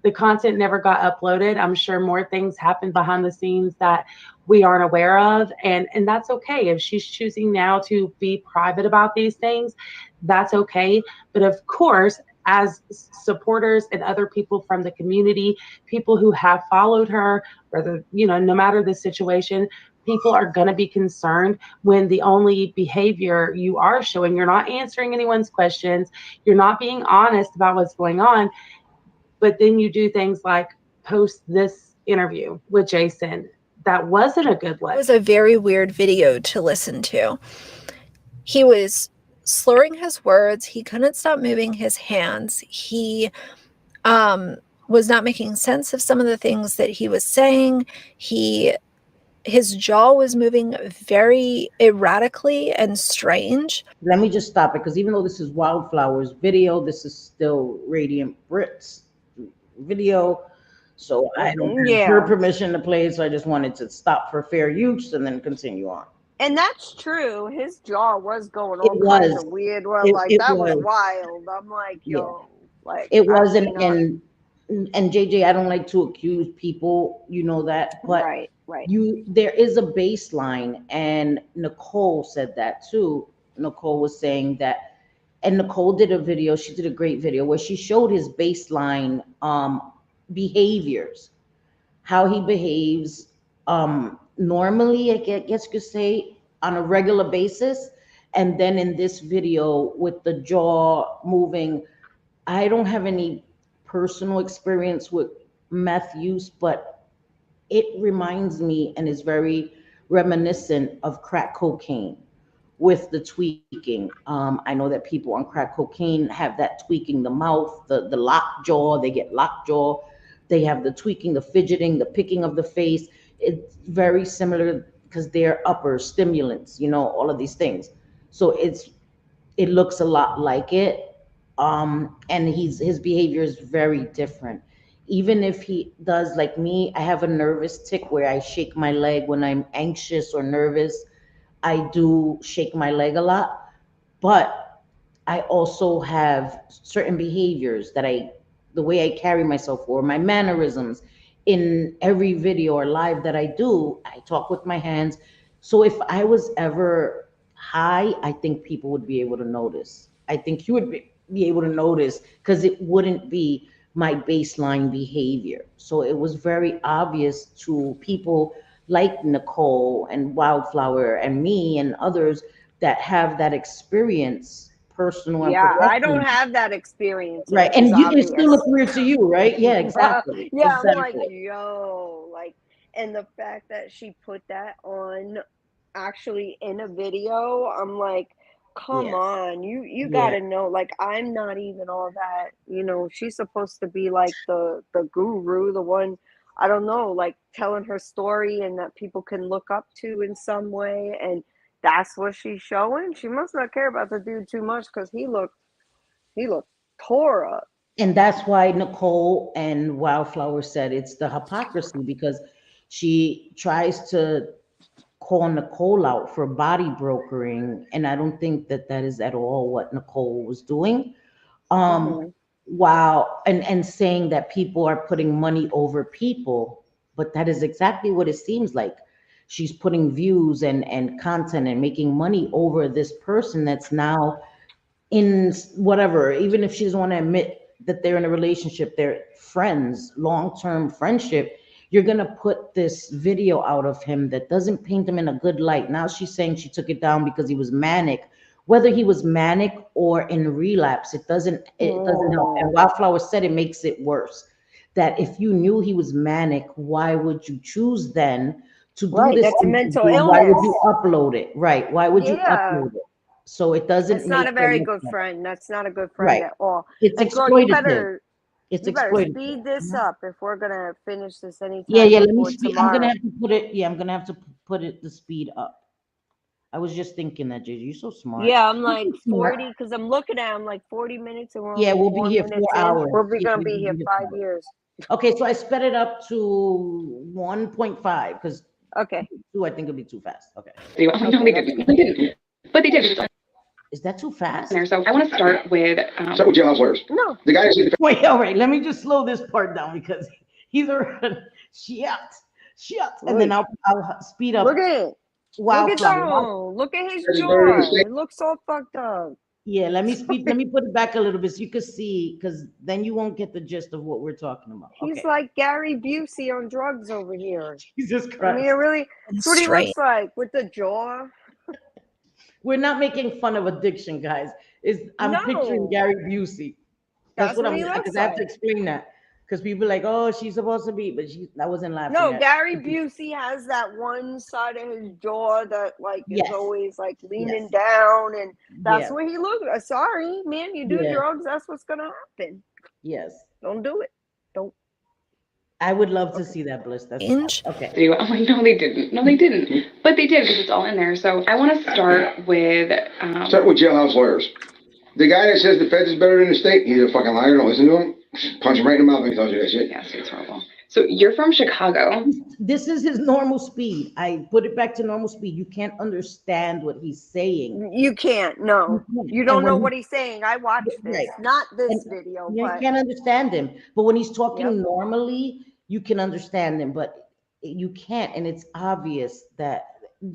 The content never got uploaded. I'm sure more things happened behind the scenes that we aren't aware of. And that's okay. If she's choosing now to be private about these things, that's okay. But of course, as supporters and other people from the community, people who have followed her, whether, no matter the situation, people are going to be concerned when the only behavior you are showing, you're not answering anyone's questions, you're not being honest about what's going on, but then you do things like post this interview with Jason. That wasn't a good look. It was a very weird video to listen to. He was slurring his words. He couldn't stop moving his hands. He was not making sense of some of the things that he was saying. His jaw was moving very erratically and strange. Let me just stop it because even though this is Wildflower's video, this is still Radiant Brit's video. So I don't have her Yeah. permission to play it. So I just wanted to stop for fair use and then continue on. And that's true. His jaw was going It all kinds was. of weird. Well, It, like, it that was was. wild. I'm like, Yeah. yo, like, It I wasn't. cannot. And JJ, I don't like to accuse people, you know that, but Right, right. there is a baseline, and Nicole said that too. Nicole was saying that, and Nicole did a video, she did a great video where she showed his baseline behaviors, how he behaves normally, I guess you could say, on a regular basis. And then in this video with the jaw moving, I don't have any personal experience with meth use, but it reminds me and is very reminiscent of crack cocaine with the tweaking. I know that people on crack cocaine have that tweaking the mouth, the locked jaw, they get locked jaw, they have the tweaking, the fidgeting, the picking of the face. It's very similar because they're upper stimulants, all of these things. So it looks a lot like it. And his behavior is very different. Even if he does like me, I have a nervous tick where I shake my leg when I'm anxious or nervous. I do shake my leg a lot, but I also have certain behaviors the way I carry myself or my mannerisms in every video or live that I do, I talk with my hands. So if I was ever high, I think people would be able to notice. I think you would be able to notice because it wouldn't be my baseline behavior. So it was very obvious to people like Nicole and Wildflower and me and others that have that experience, personal and Yeah, I don't professional. have that experience, and Right. it was And it still obvious. look weird to you, right? Yeah, exactly. Yeah, I'm like, Exactly. yo, like, and the fact that she put that on actually in a video, I'm like, come Yeah. on, you Yeah. gotta know, like, I'm not even all that, she's supposed to be like the guru, the one, I don't know, like telling her story and that people can look up to in some way, and that's what she's showing. She must not care about the dude too much because he looked tore up. And that's why Nicole and Wildflower said it's the hypocrisy because she tries to call Nicole out for body brokering. And I don't think that that is at all what Nicole was doing. Um, Hmm. while and saying that people are putting money over people, but that is exactly what it seems like. She's putting views and content and making money over this person that's now in whatever, even if she doesn't want to admit that they're in a relationship, they're friends, long-term friendship, you're going to put this video out of him that doesn't paint him in a good light. Now she's saying she took it down because he was manic. Whether he was manic or in relapse, it doesn't help. And Mm. Wildflower said it makes it worse. That if you knew he was manic, why would you choose then to do Right, this that's a mental interview? And why would you illness. upload it? Right. Why would you Yeah, upload it? So it doesn't that's not make a it very look good right. friend. That's not a good friend Right. at all. It's And girl, you exploitative. better It's you better exploitative. speed this Mhm. up if we're gonna finish this Yeah, anytime yeah. Let me before speed. I'm gonna tomorrow. have to put it. Yeah, I'm gonna have to put it the speed up. I was just thinking that, JJ. You're so smart. Yeah, I'm You're like so smart. 40 because I'm looking at I'm like 40 minutes and we're Yeah, only we'll be four here four minutes in. hours. We're Yeah, gonna we'll be be here here 5 4 hours. years. Okay, so I sped it up to 1.5 because Okay, two, I think it'll be too fast. Okay. okay, No, they that's didn't. good. No, they didn't. But they did. It's Is that too on there. fast? So I want to start with. Start with jailhouse lawyers. No, The guy who Wait, all right. Let me just slow this part down because he's a shit, shit, and then look, I'll speed look up at it. Look at Wildflower. Joe. Look at his is murdered in the jaw. state. It looks all fucked up. Yeah, let me speed. Let me put it back a little bit so you can see, because then you won't get the gist of what we're talking about. He's Okay. like Gary Busey on drugs over here. Jesus I mean, Christ. that's what he Straight. looks like with the jaw. We're not making fun of addiction, guys. I'm picturing No, Gary Busey. That's that's what what I'm he because looks I have to like. explain that. Because people are like, oh, she's supposed to be, but I wasn't laughing No, at. Gary Busey has that one side of his jaw that like is Yes, always like leaning yes, down, and that's yeah, what he looks. Sorry, man, you do yeah, drugs, that's what's gonna happen. yes. Don't do it. Don't. I would love to Okay. see that, Bliss. That's Inch. okay. do. I'm like, no, they didn't. No, they didn't. But they did because it's all in there. So I want to start with. Start with jailhouse lawyers. The guy that says the feds is better than the state, he's a fucking liar. Don't listen to him. Punch him right in the mouth when he tells you that shit. Yeah, so it's horrible. So you're from Chicago. This is his normal speed. I put it back to normal speed. You can't understand what he's saying. You can't. You No, can't. you And don't know what he's saying. I watched right, this, not and this video, you but can't understand him. But when he's yep. talking normally, you can understand him. But you can't, and it's obvious that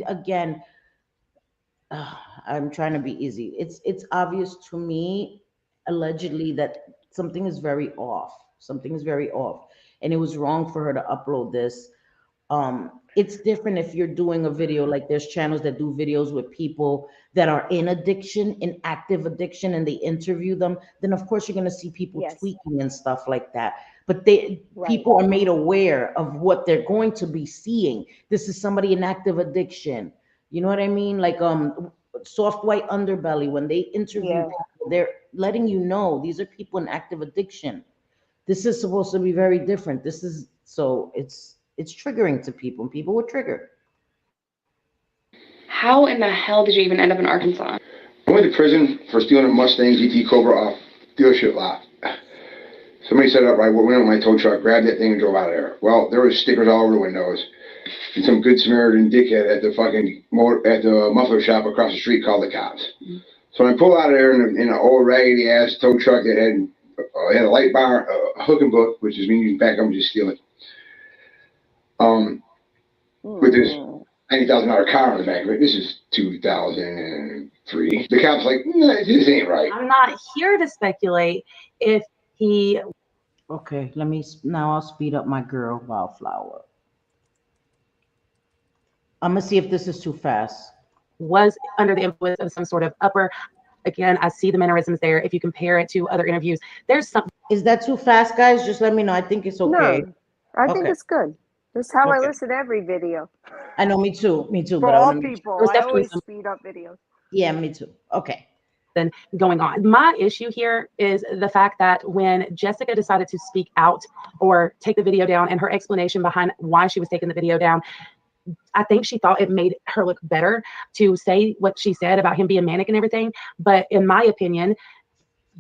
again. uh, I'm trying to be easy. It's obvious to me, allegedly, that something is very off. Something is very off, and it was wrong for her to upload this. Um, it's different if you're doing a video, like there's channels that do videos with people that are in addiction, in active addiction, and they interview them, then of course you're going to see people Yes. tweaking and stuff like that. But Right. people are made aware of what they're going to be seeing. This is somebody in active addiction. You know what I mean? Like soft white underbelly, when they interview Yeah. people, they're letting you know these are people in active addiction. This is supposed to be very different. This is so it's triggering to people, and people were triggered. How in the hell did you even end up in Arkansas? I went to prison for stealing a Mustang GT Cobra off dealership lot. Somebody set it up right, went on my tow truck, grabbed that thing and drove out of there. Well, there was stickers all over the windows. And some good Samaritan dickhead at the muffler shop across the street called the cops. So when I pulled out of there in an old raggedy ass tow truck that had a light bar, a hook and book, which is mean you can back up and just steal it. With this $90,000 car on the back of it. This is 2003. The cop's like, nah, this ain't right. I'm not here to speculate if he Okay, now I'll speed up my girl, Wildflower. I'm gonna see if this is too fast. was under the influence of some sort of upper. Again, I see the mannerisms there. If you compare it to other interviews, there's some. Is that too fast, guys? Just let me know. I think it's okay. No, I think Okay. it's good. This is how I Okay. listen to every video. I know, me too. For But I all want to people, There's I definitely always some- speed up videos. Yeah, me too. Okay. Going on. My issue here is the fact that when Jessica decided to speak out or take the video down, and her explanation behind why she was taking the video down, I think she thought it made her look better to say what she said about him being manic and everything. But in my opinion,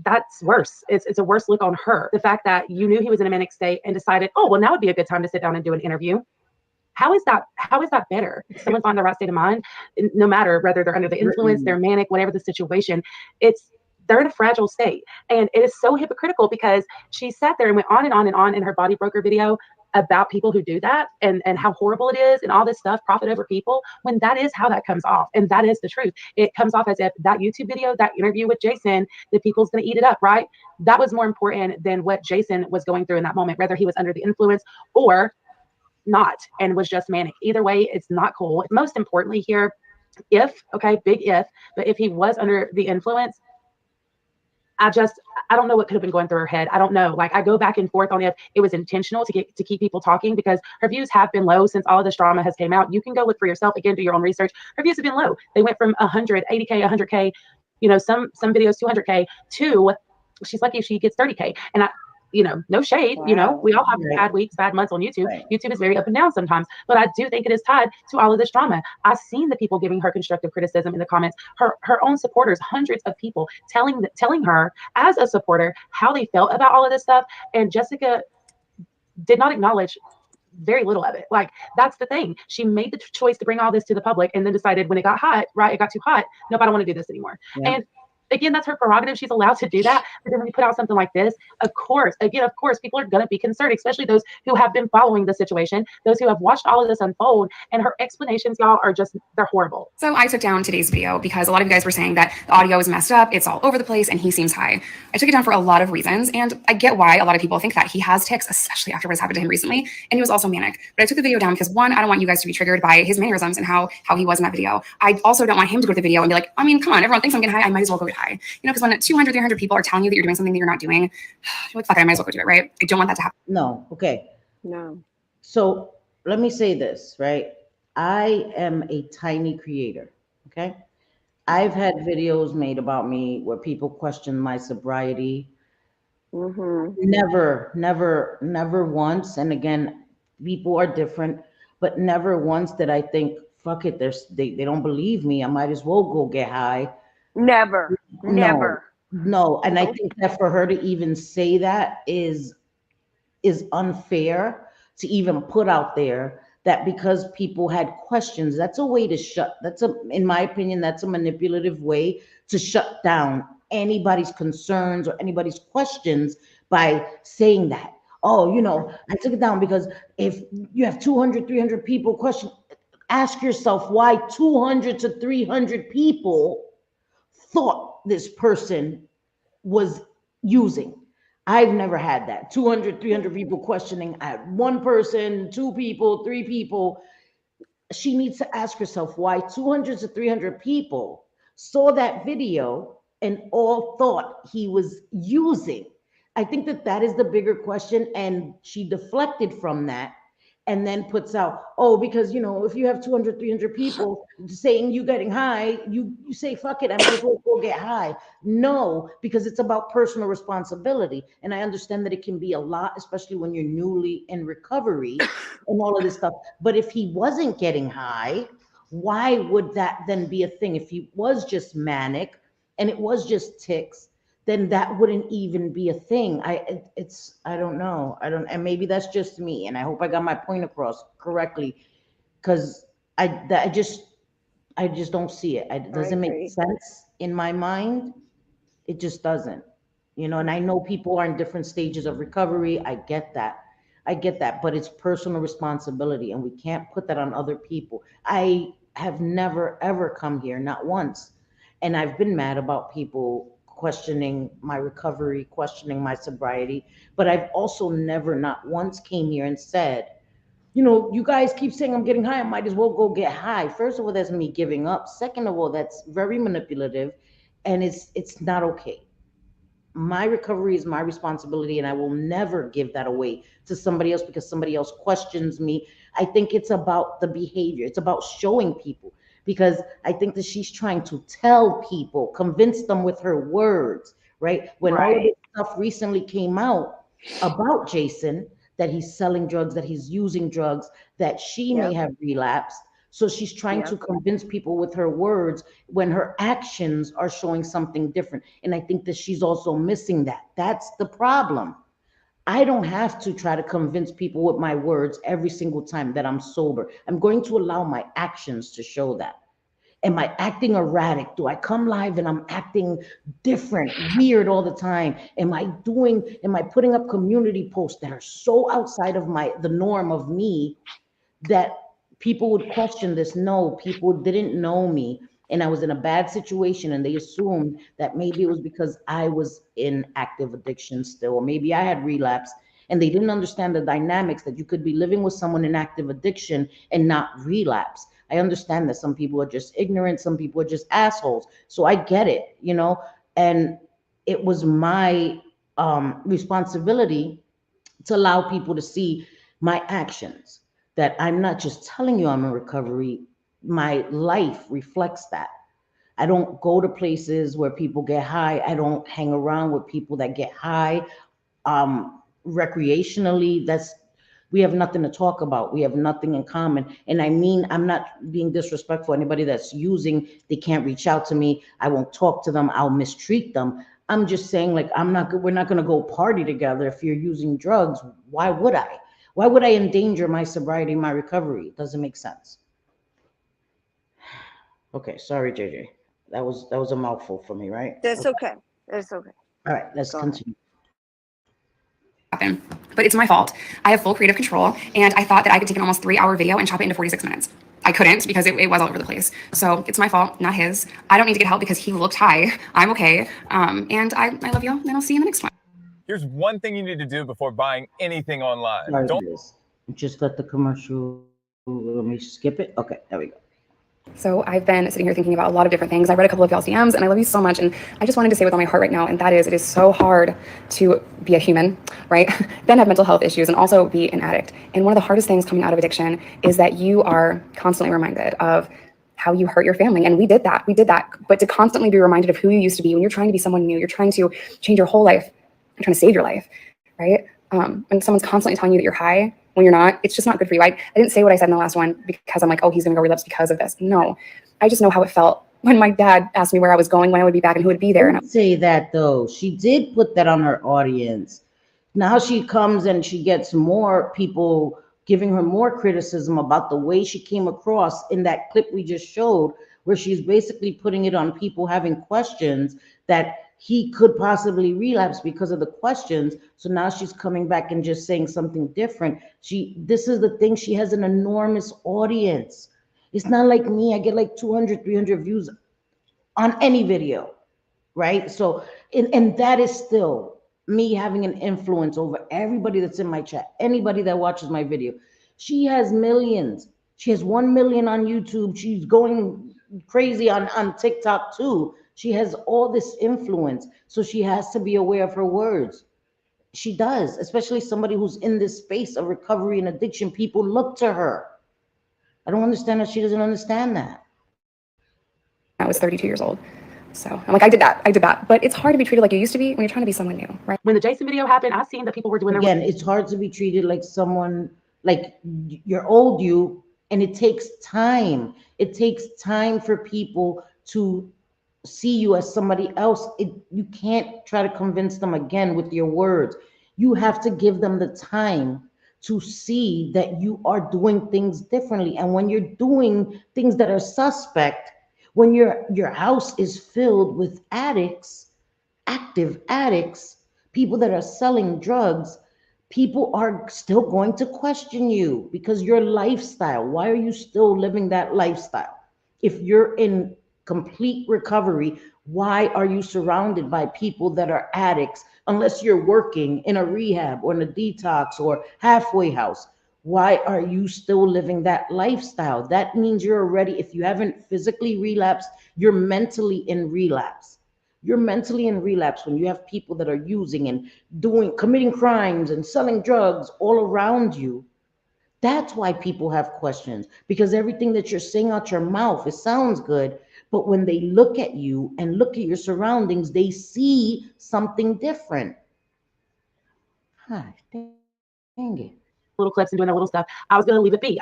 that's worse. It's a worse look on her. The fact that you knew he was in a manic state and decided, oh, well, now would be a good time to sit down and do an interview. How is that better? Someone's on the right state of mind, no matter whether they're under the influence, they're manic, whatever the situation, they're in a fragile state. And it is so hypocritical because she sat there and went on and on and on in her body broker video about people who do that and how horrible it is and all this stuff, profit over people, when that is how that comes off. And that is the truth. It comes off as if that YouTube video, that interview with Jason, the people's going to eat it up, right? That was more important than what Jason was going through in that moment, whether he was under the influence or not and was just manic. Either way, it's not cool. Most importantly here, big if, but if he was under the influence, I don't know what could have been going through her head. I don't know. Like, I go back and forth on if it was intentional to keep people talking, because her views have been low since all of this drama has came out. You can go look for yourself. Again, do your own research. Her views have been low. They went from 100, 80K, 100K, some videos 200K to she's lucky if she gets 30K. And no shade, Wow. we all have Right. bad weeks, bad months on YouTube. Right. YouTube is very up and down sometimes, but I do think it is tied to all of this drama. I've seen the people giving her constructive criticism in the comments, her own supporters, hundreds of people telling her as a supporter how they felt about all of this stuff. And Jessica did not acknowledge very little of it. Like, that's the thing. She made the choice to bring all this to the public and then decided when it got hot, right? It got too hot. Nope, I don't want to do this anymore. Yeah. And again, that's her prerogative. She's allowed to do that. But then when you put out something like this, of course, people are going to be concerned, especially those who have been following the situation, those who have watched all of this unfold. And her explanations, y'all, they're horrible. So I took down today's video because a lot of you guys were saying that the audio is messed up, it's all over the place, and he seems high. I took it down for a lot of reasons, and I get why a lot of people think that. He has tics, especially after what's happened to him recently, and he was also manic. But I took the video down because, one, I don't want you guys to be triggered by his mannerisms and how he was in that video. I also don't want him to go to the video and be like, I mean, come on, everyone thinks I'm getting high, I might as well go get high. Because when 200, 300 people are telling you that you're doing something that you're not doing, you're like, fuck it, I might as well go do it, right? I don't want that to happen. No. Okay. No. So let me say this, right? I am a tiny creator. Okay. I've had videos made about me where people question my sobriety. Mm-hmm. Never once. And again, people are different, but never once did I think, fuck it, they don't believe me, I might as well go get high. Never. No. And I think that for her to even say that is unfair to even put out there, that because people had questions, that's a way in my opinion, that's a manipulative way to shut down anybody's concerns or anybody's questions by saying that. Oh, I took it down because if you have 200, 300 people question, ask yourself why 200 to 300 people thought this person was using. I've never had that. 200, 300 people questioning at one person, two people, three people. she needs to ask herself why 200 to 300 people saw that video and all thought he was using. I think that that is the bigger question. And she deflected from that and then puts out, oh, because, if you have 200, 300 people saying you getting high, you say, fuck it, I might as well go get high. No, because it's about personal responsibility. And I understand that it can be a lot, especially when you're newly in recovery and all of this stuff. But if he wasn't getting high, why would that then be a thing? If he was just manic and it was just tics, then that wouldn't even be a thing. I don't know. And maybe that's just me. And I hope I got my point across correctly, because I just don't see it. It doesn't make sense in my mind. It just doesn't, and I know people are in different stages of recovery. I get that. But it's personal responsibility and we can't put that on other people. I have never, ever come here, not once. And I've been mad about people questioning my recovery, questioning my sobriety. But I've also never, not once came here and said, you guys keep saying I'm getting high, I might as well go get high. First of all, that's me giving up. Second of all, that's very manipulative and it's not okay. My recovery is my responsibility and I will never give that away to somebody else because somebody else questions me. I think it's about the behavior. It's about showing people, because I think that she's trying to tell people, convince them with her words, right? When all of this stuff recently came out about Jason, that he's selling drugs, that he's using drugs, that she may have relapsed. So she's trying to convince people with her words when her actions are showing something different. And I think that she's also missing that. That's the problem. I don't have to try to convince people with my words every single time that I'm sober. I'm going to allow my actions to show that. Am I acting erratic? Do I come live and I'm acting different, weird all the time? Am I putting up community posts that are so outside of the norm of me that people would question this? No, people didn't know me and I was in a bad situation and they assumed that maybe it was because I was in active addiction still, or maybe I had relapsed, and they didn't understand the dynamics that you could be living with someone in active addiction and not relapse. I understand that some people are just ignorant, some people are just assholes. So I get it, and it was my responsibility to allow people to see my actions, that I'm not just telling you I'm in recovery. My life reflects that. I don't go to places where people get high. I don't hang around with people that get high. Recreationally, we have nothing to talk about. We have nothing in common. And I mean, I'm not being disrespectful. Anybody that's using, they can't reach out to me. I won't talk to them. I'll mistreat them. I'm just saying, like, we're not going to go party together if you're using drugs. Why would I? Why would I endanger my sobriety, my recovery? It doesn't make sense. Okay, sorry, JJ. That was a mouthful for me, right? That's okay. That's okay. All right, let's continue. Happen. But it's my fault. I have full creative control, and I thought that I could take an almost 3-hour video and chop it into 46 minutes. I couldn't because it was all over the place. So it's my fault, not his. I don't need to get help because he looked high. I'm okay. And I love y'all, and I'll see you in the next one. Here's one thing you need to do before buying anything online. Sorry, just let the commercial, let me skip it. Okay, there we go. So I've been sitting here thinking about a lot of different things. I read a couple of y'all's DMs and I love you so much. And I just wanted to say what's on my heart right now. And that is, it is so hard to be a human, right? Then have mental health issues and also be an addict. And one of the hardest things coming out of addiction is that you are constantly reminded of how you hurt your family. And we did that. But to constantly be reminded of who you used to be when you're trying to be someone new, you're trying to change your whole life, you're trying to save your life, right? When someone's constantly telling you that you're high when you're not, it's just not good for you. I didn't say what I said in the last one because I'm like, oh, he's going to go relapse because of this. No, I just know how it felt when my dad asked me where I was going, when I would be back, and who would be there. And I say that though. She did put that on her audience. Now she comes and she gets more people giving her more criticism about the way she came across in that clip we just showed, where she's basically putting it on people having questions that he could possibly relapse because of the questions. So now she's coming back and just saying something different. This is the thing. She has an enormous audience. It's not like me. I get like 200, 300 views on any video, right? So, and that is still me having an influence over everybody that's in my chat, anybody that watches my video. She has millions. She has 1 million on YouTube. She's going crazy on TikTok too. She has all this influence. So she has to be aware of her words. She does, especially somebody who's in this space of recovery and addiction. People look to her. I don't understand that she doesn't understand that. I was 32 years old. So I'm like, I did that. But it's hard to be treated like you used to be when you're trying to be someone new, right? When the Jason video happened, I seen that people were doing Again, it's hard to be treated like someone, like your old you, and it takes time. It takes time for people to see you as somebody else. You can't try to convince them again with your words. You have to give them the time to see that you are doing things differently. And when you're doing things that are suspect, when your house is filled with addicts, active addicts, people that are selling drugs, people are still going to question you because your lifestyle, why are you still living that lifestyle? If you're in complete recovery, why are you surrounded by people that are addicts unless you're working in a rehab or in a detox or halfway house? Why are you still living that lifestyle? That means you're already, if you haven't physically relapsed, you're mentally in relapse. You're mentally in relapse when you have people that are using and committing crimes and selling drugs all around you. That's why people have questions, because everything that you're saying out your mouth, it sounds good, but when they look at you and look at your surroundings, they see something different. Hi, dang it. little clips and doing their little stuff. I was going to leave it be.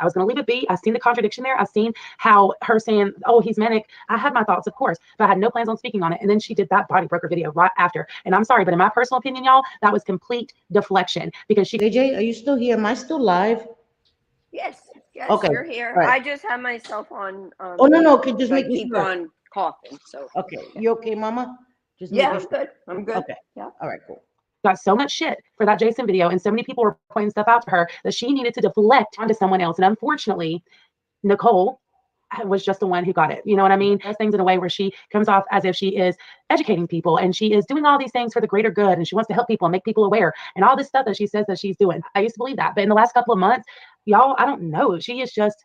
I seen the contradiction there. I seen how her saying, oh, he's manic. I had my thoughts, of course, but I had no plans on speaking on it. And then she did that body broker video right after. And I'm sorry, but in my personal opinion, y'all, that was complete deflection because she. JJ, are you still here? Am I still live? Yes, Okay. you're here. All right. I just have myself on. Oh, no, okay, just make me keep sure. on coughing. So Okay, you okay, Mama? Just yeah, making I'm sure. good. I'm good. Okay. Yeah. All right, cool. Got so much shit for that Jason video, and so many people were pointing stuff out to her that she needed to deflect onto someone else. And unfortunately, Nicole was just the one who got it. You know what I mean? Does things in a way where she comes off as if she is educating people and she is doing all these things for the greater good and she wants to help people and make people aware and all this stuff that she says that she's doing. I used to believe that, but in the last couple of months, y'all, I don't know. She is just.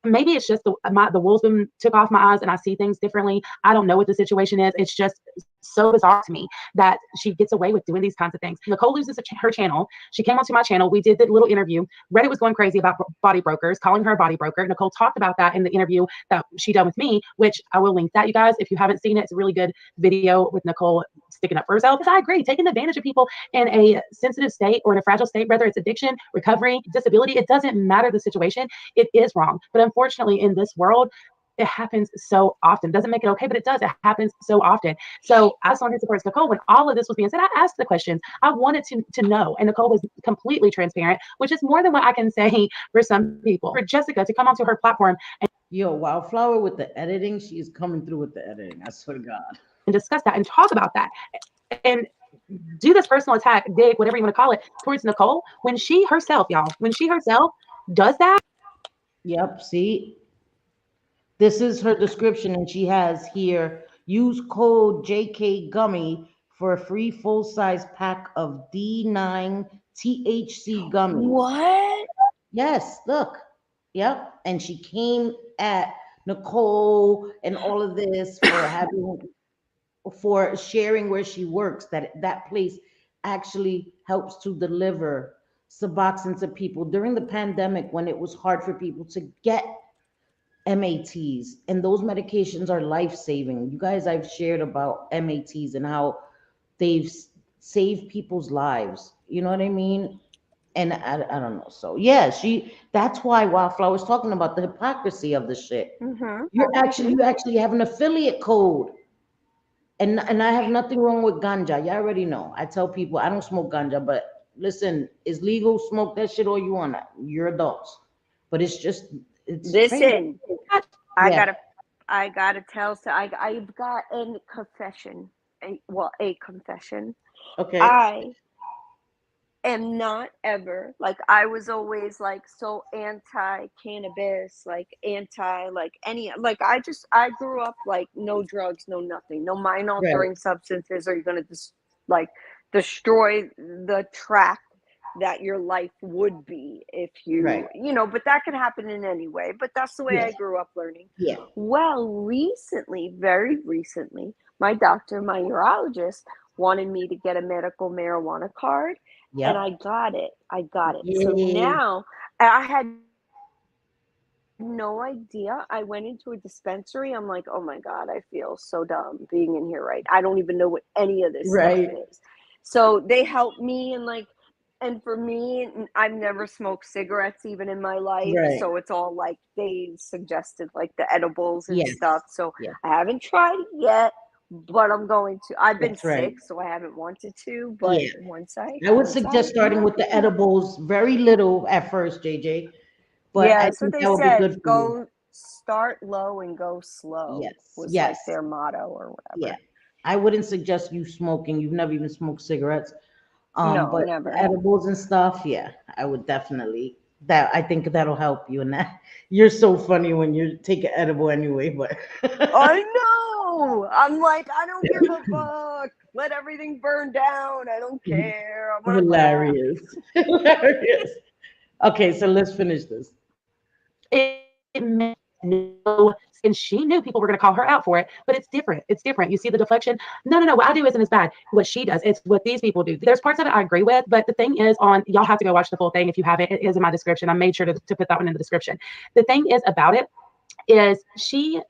Maybe it's just the wolves been took off my eyes and I see things differently. I don't know what the situation is. It's just so bizarre to me that she gets away with doing these kinds of things. Nicole loses her channel. She came onto my channel. We did the little interview. Reddit was going crazy about body brokers, calling her a body broker. Nicole talked about that in the interview that she done with me, which I will link that, you guys. If you haven't seen it, it's a really good video with Nicole sticking up for herself. Because I agree, taking advantage of people in a sensitive state or in a fragile state, whether it's addiction, recovery, disability, it doesn't matter the situation. It is wrong. But unfortunately, in this world, it happens so often. Doesn't make it okay, but it does. It happens so often. So I saw his support Nicole when all of this was being said. I asked the questions. I wanted to know, and Nicole was completely transparent, which is more than what I can say for some people. For Jessica to come onto her platform and WildFlower with the editing, she is coming through with the editing. I swear to God. And discuss that and talk about that and do this personal attack, dig, whatever you want to call it, towards Nicole when she herself, y'all, does that. Yep. See, this is her description, and she has here, use code JK Gummy for a free full-size pack of D9 THC gummies. What? Yes, look. Yep. And she came at Nicole and all of this for sharing where she works, that place actually helps to deliver Suboxone to people during the pandemic when it was hard for people to get MATs, and those medications are life-saving. You guys, I've shared about MATs and how they've saved people's lives. You know what I mean? And I don't know. So yeah, that's why WildFlower was talking about the hypocrisy of the shit. Mm-hmm. You actually have an affiliate code. And I have nothing wrong with ganja. You already know. I tell people I don't smoke ganja, but listen, it's legal. Smoke that shit all you want. You're adults. But it's Listen, crazy. I gotta tell. So I've got a confession. A confession. Okay. I am not ever, like, I was always like so anti-cannabis, like anti, like any, like I grew up like no drugs, no nothing, no mind altering substances, or you're gonna just like destroy the track that your life would be if you, Right. you know, but that could happen in any way. But that's the way I Yeah. grew up learning. Yeah. Well, recently, very recently, my doctor, my urologist, wanted me to get a medical marijuana card, and Yep. I got it. I got it. So Yay. now I had no idea. I went into a dispensary. I'm like, oh my God, I feel so dumb being in here, right? I don't even know what any of this stuff Right. is. So they helped me, and like, and for me, I've never smoked cigarettes even in my life. Right. So it's all like they suggested like the edibles and Yes. stuff. So Yeah. I haven't tried it yet, but I'm going to. I've been That's right. sick, so I haven't wanted to. But Yeah. once I would I'm suggest starting with the edibles, very little at first, JJ, but yeah, I that's what think they that would be said. good for you. Go start low and go slow Yes. was like Yes. their motto or Yeah. whatever. I wouldn't suggest you smoking. You've never even smoked cigarettes. No, But never. edibles and stuff, yeah, I would definitely that I think that'll help you. And that you're so funny when you take an edible anyway, but I know. I'm like, I don't give a fuck. Let everything burn down. I don't care. I'm gonna laugh. hilarious. Hilarious. Okay, so let's finish this. It made no, and she knew people were going to call her out for it, but it's different. It's different. You see the deflection? No. What I do isn't as bad. What she does, it's what these people do. There's parts of it I agree with, but the thing is, y'all have to go watch the full thing if you haven't. It is in my description. I made sure to put that one in the description. The thing is about it is she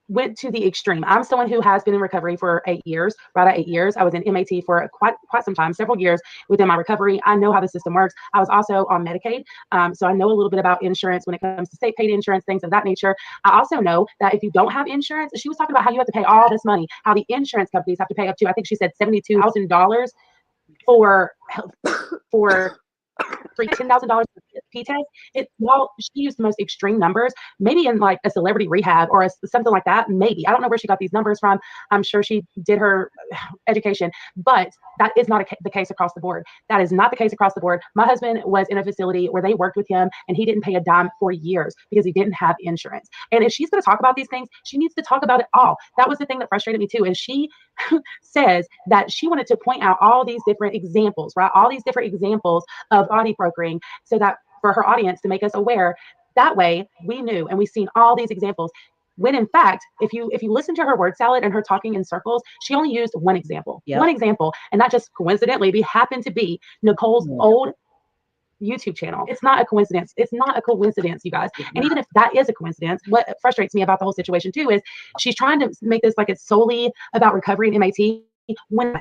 went to the extreme. I'm someone who has been in recovery for 8 years, right at 8 years. I was in MAT for quite some time, several years within my recovery. I know how the system works. I was also on Medicaid, so I know a little bit about insurance when it comes to state paid insurance, things of that nature. I also know that if you don't have insurance, she was talking about how you have to pay all this money, how the insurance companies have to pay up to, I think she said $72,000 for $10,000 P test. Well, she used the most extreme numbers, maybe in like a celebrity rehab or something like that. Maybe I don't know where she got these numbers from. I'm sure she did her education, but that is not the case across the board. That is not the case across the board. My husband was in a facility where they worked with him, and he didn't pay a dime for years because he didn't have insurance. And if she's going to talk about these things, she needs to talk about it all. That was the thing that frustrated me too. And she says that she wanted to point out all these different examples, right? All these different examples of body brokering, so that for her audience to make us aware. That way we knew, and we've seen all these examples, when in fact, if you listen to her word salad and her talking in circles, she only used one example. Yep. One example, and that just coincidentally happened to be Nicole's old YouTube channel. It's not a coincidence. It's not a coincidence, you guys. And even if that is a coincidence, what frustrates me about the whole situation too is she's trying to make this like it's solely about recovery and MAT, when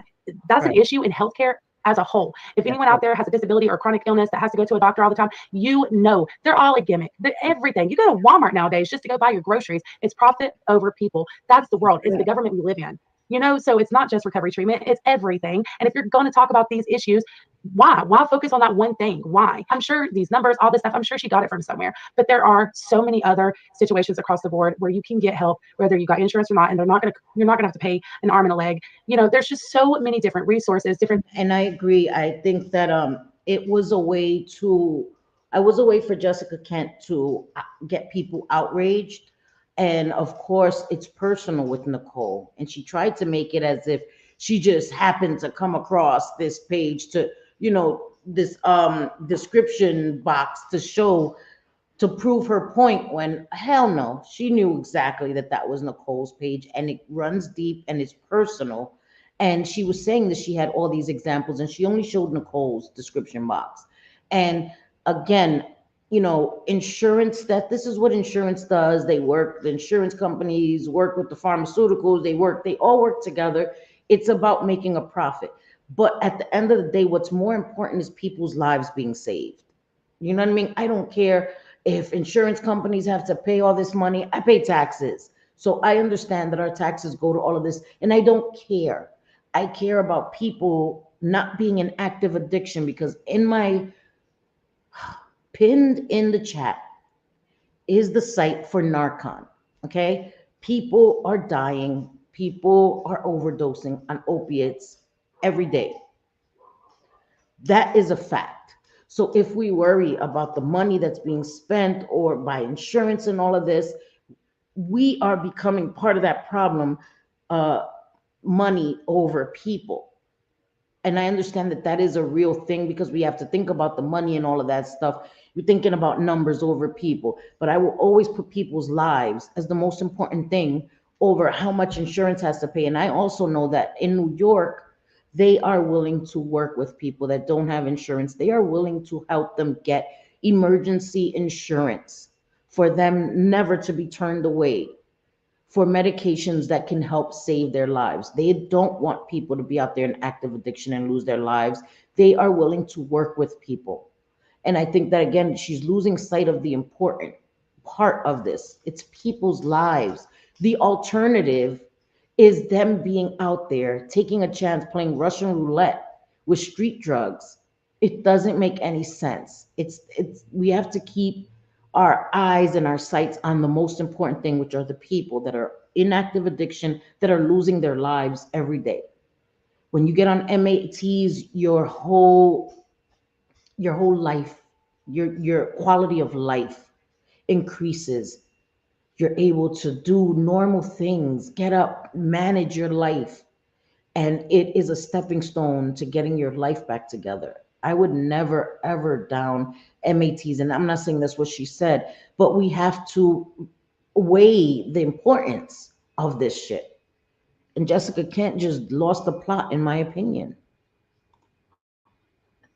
that's an issue in healthcare as a whole. If anyone out there has a disability or chronic illness that has to go to a doctor all the time, you know they're all a gimmick. Everything. You go to Walmart nowadays just to go buy your groceries. It's profit over people. That's the world. It's the government we live in. You know, so it's not just recovery treatment, it's everything. And if you're going to talk about these issues, why focus on that one thing? Why? I'm sure these numbers, all this stuff, I'm sure she got it from somewhere, but there are so many other situations across the board where you can get help, whether you got insurance or not, and you're not gonna have to pay an arm and a leg. You know, there's just so many different resources, And I agree. I think that it was a way for Jessica Kent to get people outraged. And of course, it's personal with Nicole. And she tried to make it as if she just happened to come across this page to, this description box to prove her point, when hell no, she knew exactly that was Nicole's page, and it runs deep and it's personal. And she was saying that she had all these examples and she only showed Nicole's description box. And again, insurance, that this is what insurance does. The insurance companies work with the pharmaceuticals, they all work together. It's about making a profit. But at the end of the day, what's more important is people's lives being saved. You know what I mean? I don't care if insurance companies have to pay all this money. I pay taxes. So I understand that our taxes go to all of this, and I don't care. I care about people not being in active addiction, because pinned in the chat is the site for Narcan. Okay. People are dying. People are overdosing on opiates every day. That is a fact. So if we worry about the money that's being spent or by insurance and all of this, we are becoming part of that problem, money over people. And I understand that that is a real thing because we have to think about the money and all of that stuff. You're thinking about numbers over people, but I will always put people's lives as the most important thing over how much insurance has to pay. And I also know that in New York, they are willing to work with people that don't have insurance. They are willing to help them get emergency insurance for them never to be turned away for medications that can help save their lives. They don't want people to be out there in active addiction and lose their lives. They are willing to work with people. And I think that again, she's losing sight of the important part of this. It's people's lives. The alternative is them being out there taking a chance playing Russian roulette with street drugs. It doesn't make any sense. It's we have to keep our eyes and our sights on the most important thing, which are the people that are in active addiction that are losing their lives every day. When you get on MATs, your whole life, your quality of life increases. You're able to do normal things, get up, manage your life, and it is a stepping stone to getting your life back together. I would never ever down MATs, and I'm not saying that's what she said, but we have to weigh the importance of this shit. And Jessica Kent just lost the plot, in my opinion.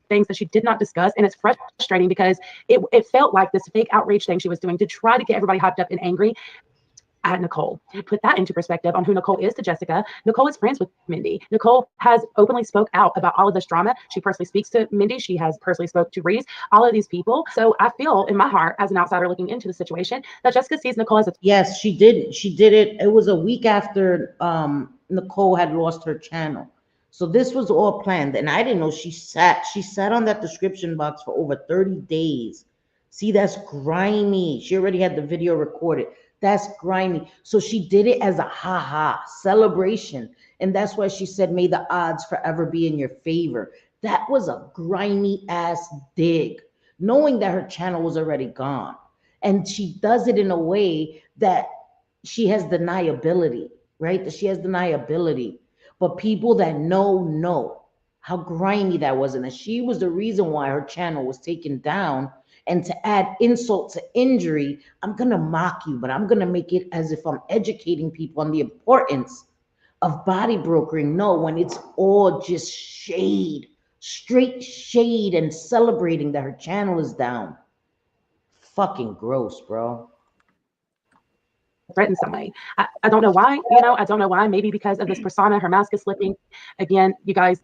Things that she did not discuss, and it's frustrating because it felt like this fake outrage thing she was doing to try to get everybody hyped up and angry at Nicole. You put that into perspective on who Nicole is to Jessica. Nicole is friends with Mindy. Nicole has openly spoke out about all of this drama. She personally speaks to Mindy. She has personally spoke to Reese, all of these people. So I feel in my heart as an outsider looking into the situation that Jessica sees Nicole as a Yes, she did. She did it. It was a week after Nicole had lost her channel. So this was all planned. And I didn't know she sat on that description box for over 30 days. See, that's grimy. She already had the video recorded. That's grimy. So she did it as a ha-ha celebration. And that's why she said, may the odds forever be in your favor. That was a grimy ass dig, knowing that her channel was already gone. And she does it in a way that she has deniability, right? That she has deniability. But people that know how grimy that was, and that she was the reason why her channel was taken down. And to add insult to injury, I'm gonna mock you, but I'm gonna make it as if I'm educating people on the importance of body brokering. No, when it's all just shade, straight shade, and celebrating that her channel is down. Fucking gross, bro. threat in some way. I don't know why, I don't know why. Maybe because of this persona, her mask is slipping. Again, you guys,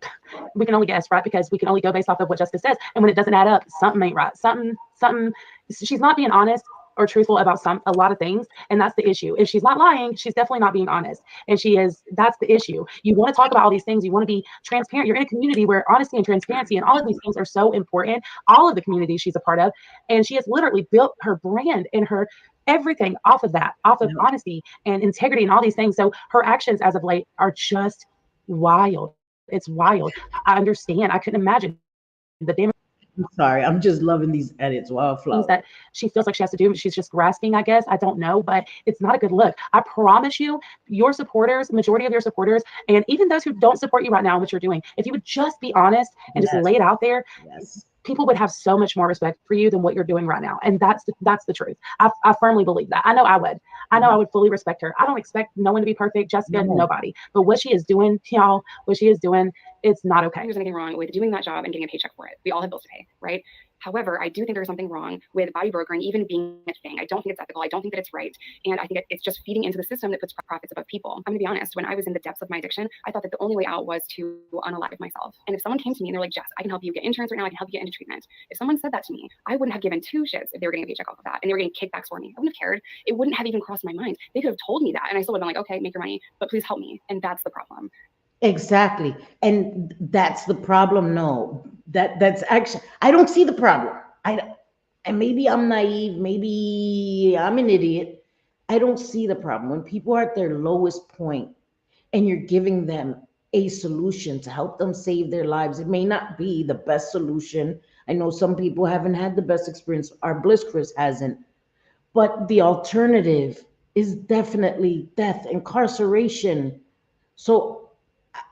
we can only guess, right? Because we can only go based off of what Jessica says. And when it doesn't add up, something ain't right. Something, she's not being honest or truthful about a lot of things. And that's the issue. If she's not lying, she's definitely not being honest. And that's the issue. You want to talk about all these things. You want to be transparent. You're in a community where honesty and transparency and all of these things are so important. All of the communities she's a part of. And she has literally built her brand and her everything off of that, off of honesty and integrity and all these things. So her actions as of late are just wild. It's wild. I understand. I couldn't imagine the damage. I'm sorry. I'm just loving these edits. WildFlower. That she feels like she has to do. She's just grasping, I guess. I don't know, but it's not a good look. I promise you, your supporters, majority of your supporters, and even those who don't support you right now, what you're doing, if you would just be honest and just lay it out there, people would have so much more respect for you than what you're doing right now. And that's the truth. I firmly believe that. I know I would. I know I would fully respect her. I don't expect no one to be perfect, Jessica, nobody. But what she is doing, y'all, it's not okay. There's anything wrong with doing that job and getting a paycheck for it. We all have bills to pay, right? However, I do think there's something wrong with body brokering even being a thing. I don't think it's ethical. I don't think that it's right. And I think it's just feeding into the system that puts profits above people. I'm gonna be honest, when I was in the depths of my addiction, I thought that the only way out was to unalive myself. And if someone came to me and they're like, Jess, I can help you get insurance right now, I can help you get into treatment. If someone said that to me, I wouldn't have given two shits if they were getting a paycheck off of that and they were getting kickbacks for me. I wouldn't have cared. It wouldn't have even crossed my mind. They could have told me that and I still would have been like, okay, make your money, but please help me. And that's the problem. Exactly. And that's the problem. No, that's actually, I don't see the problem. And maybe I'm naive, maybe I'm an idiot. I don't see the problem. When people are at their lowest point and you're giving them a solution to help them save their lives, it may not be the best solution. I know some people haven't had the best experience. Our Bliss Chris hasn't. But the alternative is definitely death, incarceration. So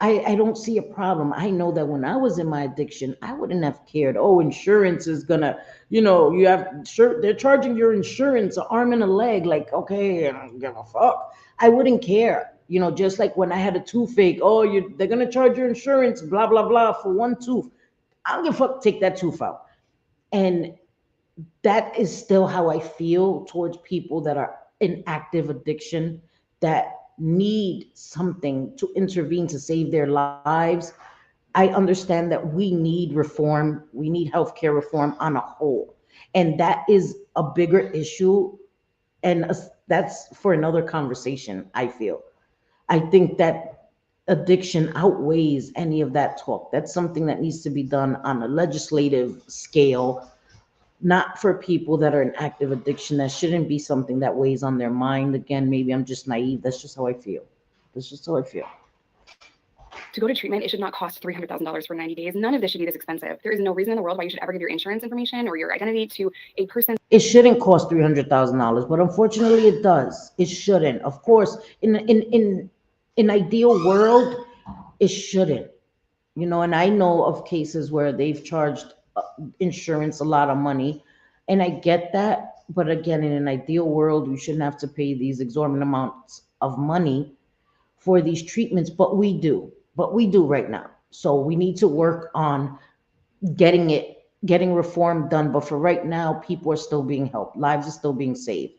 I don't see a problem. I know that when I was in my addiction, I wouldn't have cared. Oh, insurance is gonna, you have sure they're charging your insurance an arm and a leg. Like, okay, I don't give a fuck. I wouldn't care. Just like when I had a toothache, oh, they're gonna charge your insurance, blah blah blah, for one tooth. I don't give a fuck. Take that tooth out. And that is still how I feel towards people that are in active addiction, that need something to intervene to save their lives. I understand that we need reform. We need healthcare reform on a whole. And that is a bigger issue. And that's for another conversation, I feel. I think that addiction outweighs any of that talk. That's something that needs to be done on a legislative scale, not for people that are in active addiction. That shouldn't be something that weighs on their mind. Again, maybe I'm just naive. That's just how I feel. That's just how I feel. To go to treatment, it should not cost $300,000 for 90 days. None of this should be this expensive. There is no reason in the world why you should ever give your insurance information or your identity to a person. It shouldn't cost $300,000, but unfortunately it does. It shouldn't. Of course, in ideal world, it shouldn't. And I know of cases where they've charged insurance a lot of money, and I get that. But again, in an ideal world, we shouldn't have to pay these exorbitant amounts of money for these treatments, but we do. But we do right now. So we need to work on getting reform done. But for right now, people are still being helped. Lives are still being saved.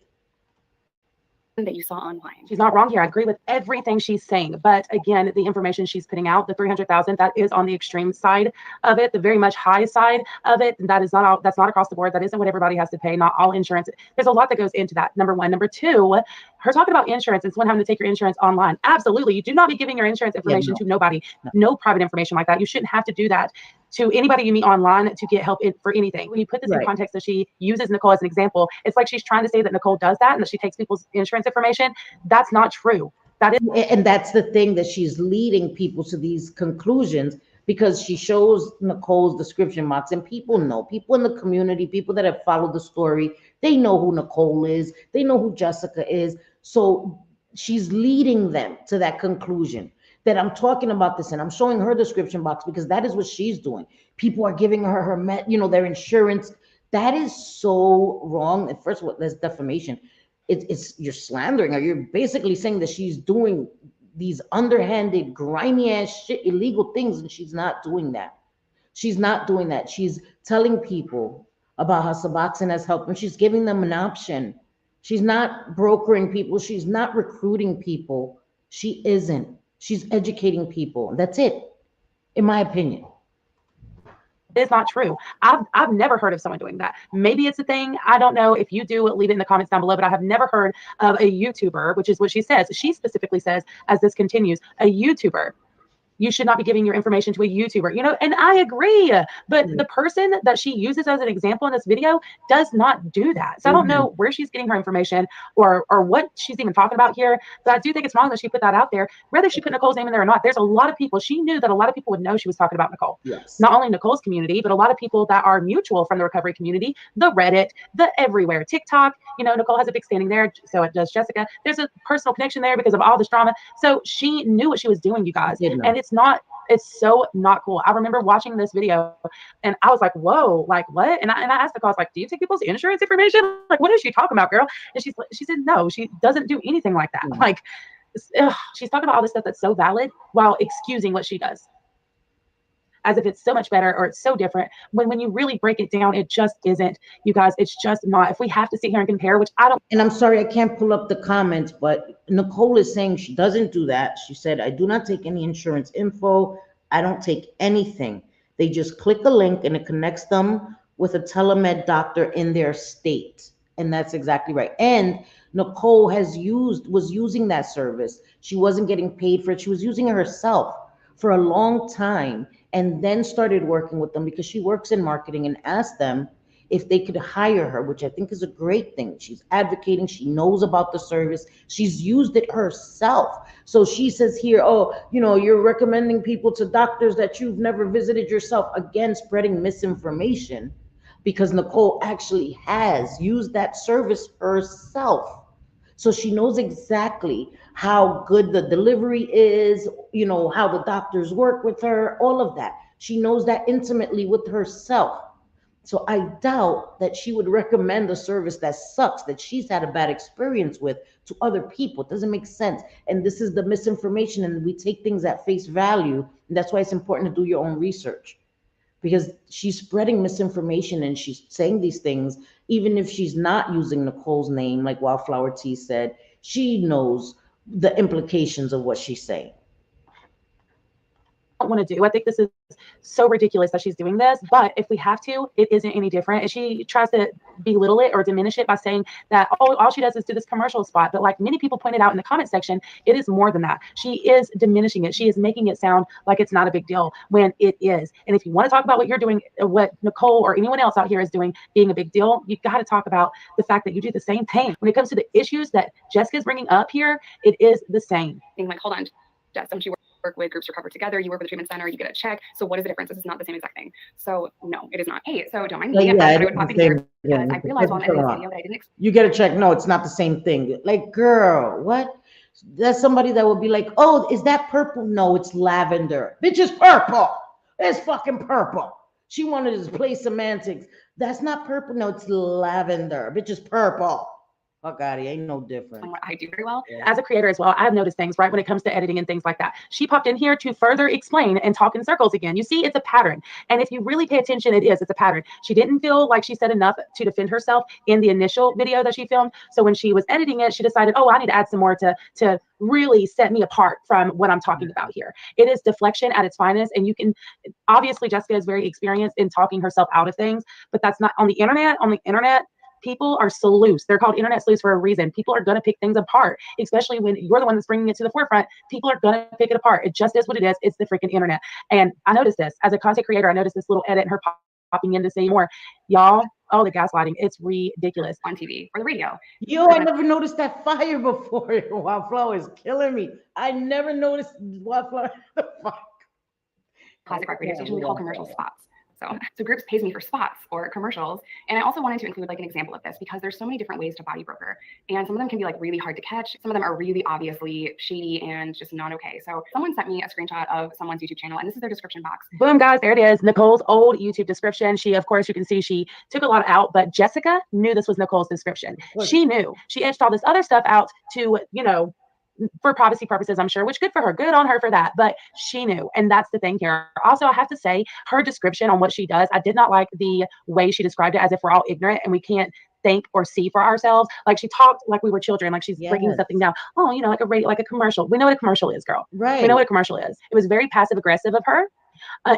That you saw online. She's not wrong here. I agree with everything she's saying. But again, the information she's putting out, the 300,000, that is on the extreme side of it, the very much high side of it. That is not all, that's not across the board. That isn't what everybody has to pay. Not all insurance. There's a lot that goes into that. Number one. Number two, her talking about insurance and someone having to take your insurance online. Absolutely. You do not be giving your insurance information to nobody. No private information like that. You shouldn't have to do that to anybody you meet online to get help for anything. When you put this in context that she uses Nicole as an example, it's like she's trying to say that Nicole does that and that she takes people's insurance information. That's not true. That is, and that's the thing, that she's leading people to these conclusions because she shows Nicole's description box, and people know, people in the community, people that have followed the story, they know who Nicole is, they know who Jessica is. So she's leading them to that conclusion that I'm talking about this, and I'm showing her description box because that is what she's doing. People are giving her their insurance. That is so wrong. And first of all, that's defamation. It's you're slandering her. You're basically saying that she's doing these underhanded, grimy ass shit, illegal things, and she's not doing that. She's not doing that. She's telling people about how Suboxone has helped, and she's giving them an option. She's not brokering people. She's not recruiting people. She isn't. She's educating people. That's it, in my opinion. It's not true. I've never heard of someone doing that. Maybe it's a thing. I don't know. If you do, leave it in the comments down below. But I have never heard of a YouTuber, which is what she says. She specifically says, as this continues, a YouTuber. You should not be giving your information to a YouTuber, and I agree. But the person that she uses as an example in this video does not do that. So I don't know where she's getting her information or what she's even talking about here. But I do think it's wrong that she put that out there. Whether she put Nicole's name in there or not, there's a lot of people. She knew that a lot of people would know she was talking about Nicole. Yes. Not only Nicole's community, but a lot of people that are mutual from the recovery community, the Reddit, the everywhere, TikTok. Nicole has a big standing there. So does Jessica. There's a personal connection there because of all this drama. So she knew what she was doing, you guys. And it's so not cool. I remember watching this video and I was like, whoa, like what? And I asked Nicole, I was like, do you take people's insurance information? Like, what is she talking about, girl? And she said, no, she doesn't do anything like that. Like, she's talking about all this stuff that's so valid while excusing what she does, as if it's so much better or it's so different. When you really break it down, it just isn't, you guys. It's just not. If we have to sit here and compare, which I don't. And I'm sorry, I can't pull up the comments, but Nicole is saying she doesn't do that. She said, I do not take any insurance info. I don't take anything. They just click a link and it connects them with a telemed doctor in their state. And that's exactly right. And Nicole was using that service. She wasn't getting paid for it. She was using it herself for a long time, and then started working with them because she works in marketing, and asked them if they could hire her, which I think is a great thing. She's advocating. She knows about the service. She's used it herself. So she says here, oh, you're recommending people to doctors that you've never visited yourself. Again, spreading misinformation, because Nicole actually has used that service herself. So she knows exactly how good the delivery is, how the doctors work with her, all of that. She knows that intimately with herself. So I doubt that she would recommend a service that sucks, that she's had a bad experience with, to other people. It doesn't make sense. And this is the misinformation, and we take things at face value. And that's why it's important to do your own research, because she's spreading misinformation and she's saying these things, even if she's not using Nicole's name, like Wildflower Tea said, she knows the implications of what she's saying. Want to do. I think this is so ridiculous that she's doing this, but if we have to, it isn't any different. And she tries to belittle it or diminish it by saying that, oh, all she does is do this commercial spot. But like many people pointed out in the comment section, it is more than that. She is diminishing it. She is making it sound like it's not a big deal when it is. And if you want to talk about what you're doing, what Nicole or anyone else out here is doing being a big deal, you got to talk about the fact that you do the same thing. When it comes to the issues that Jessica's bringing up here, it is the same. Being like, hold on, Jess, don't you work with Groups Recover Together? You work with the treatment center, you get a check. So what is the difference? This is not the same exact thing. So no, it is not. Hey, so don't mind me. I would pop in here because I realized on the video that I didn't. You get a check. No, it's not the same thing. Like, girl, what? There's somebody that will be like, oh, is that purple? No, it's lavender. Bitch, it's purple. It's fucking purple. She wanted to play semantics. That's not purple. No, it's lavender. Bitch, it's purple. Fuck out of here, ain't no different. What I do very well. As a creator as well, I've noticed things, right, when it comes to editing and things like that. She popped in here to further explain and talk in circles again. You see, it's a pattern. And if you really pay attention, it's a pattern. She didn't feel like she said enough to defend herself in the initial video that she filmed. So when she was editing it, she decided, oh, I need to add some more to really set me apart from what I'm talking about here. It is deflection at its finest. And you can, obviously, Jessica is very experienced in talking herself out of things, but that's not on the internet. On the internet, people are sleuths. They're called internet sleuths for a reason. People are going to pick things apart, especially when you're the one that's bringing it to the forefront. People are going to pick it apart. It just is what it is. It's the freaking internet. And I noticed this as a content creator. I noticed this little edit in her popping in to say more. Y'all, oh, the gaslighting. It's ridiculous. On TV or the radio. Yo, I never noticed that fire before. Wildflower is killing me. I never noticed Wildflower. Classic rock radio station, we call commercial spots. So Groups pays me for spots or commercials. And I also wanted to include like an example of this because there's so many different ways to body broker. And some of them can be like really hard to catch. Some of them are really obviously shady and just not okay. So someone sent me a screenshot of someone's YouTube channel and this is their description box. Boom, guys, there it is. Nicole's old YouTube description. She, of course, you can see she took a lot out, but Jessica knew this was Nicole's description. She knew. She edged all this other stuff out to, for privacy purposes, I'm sure, which good for her. Good on her for that. But she knew. And that's the thing here. Also, I have to say her description on what she does, I did not like the way she described it as if we're all ignorant and we can't think or see for ourselves. Like she talked like we were children, like she's breaking something down. Oh, like a radio, like a commercial. We know what a commercial is, girl. Right. We know what a commercial is. It was very passive aggressive of her.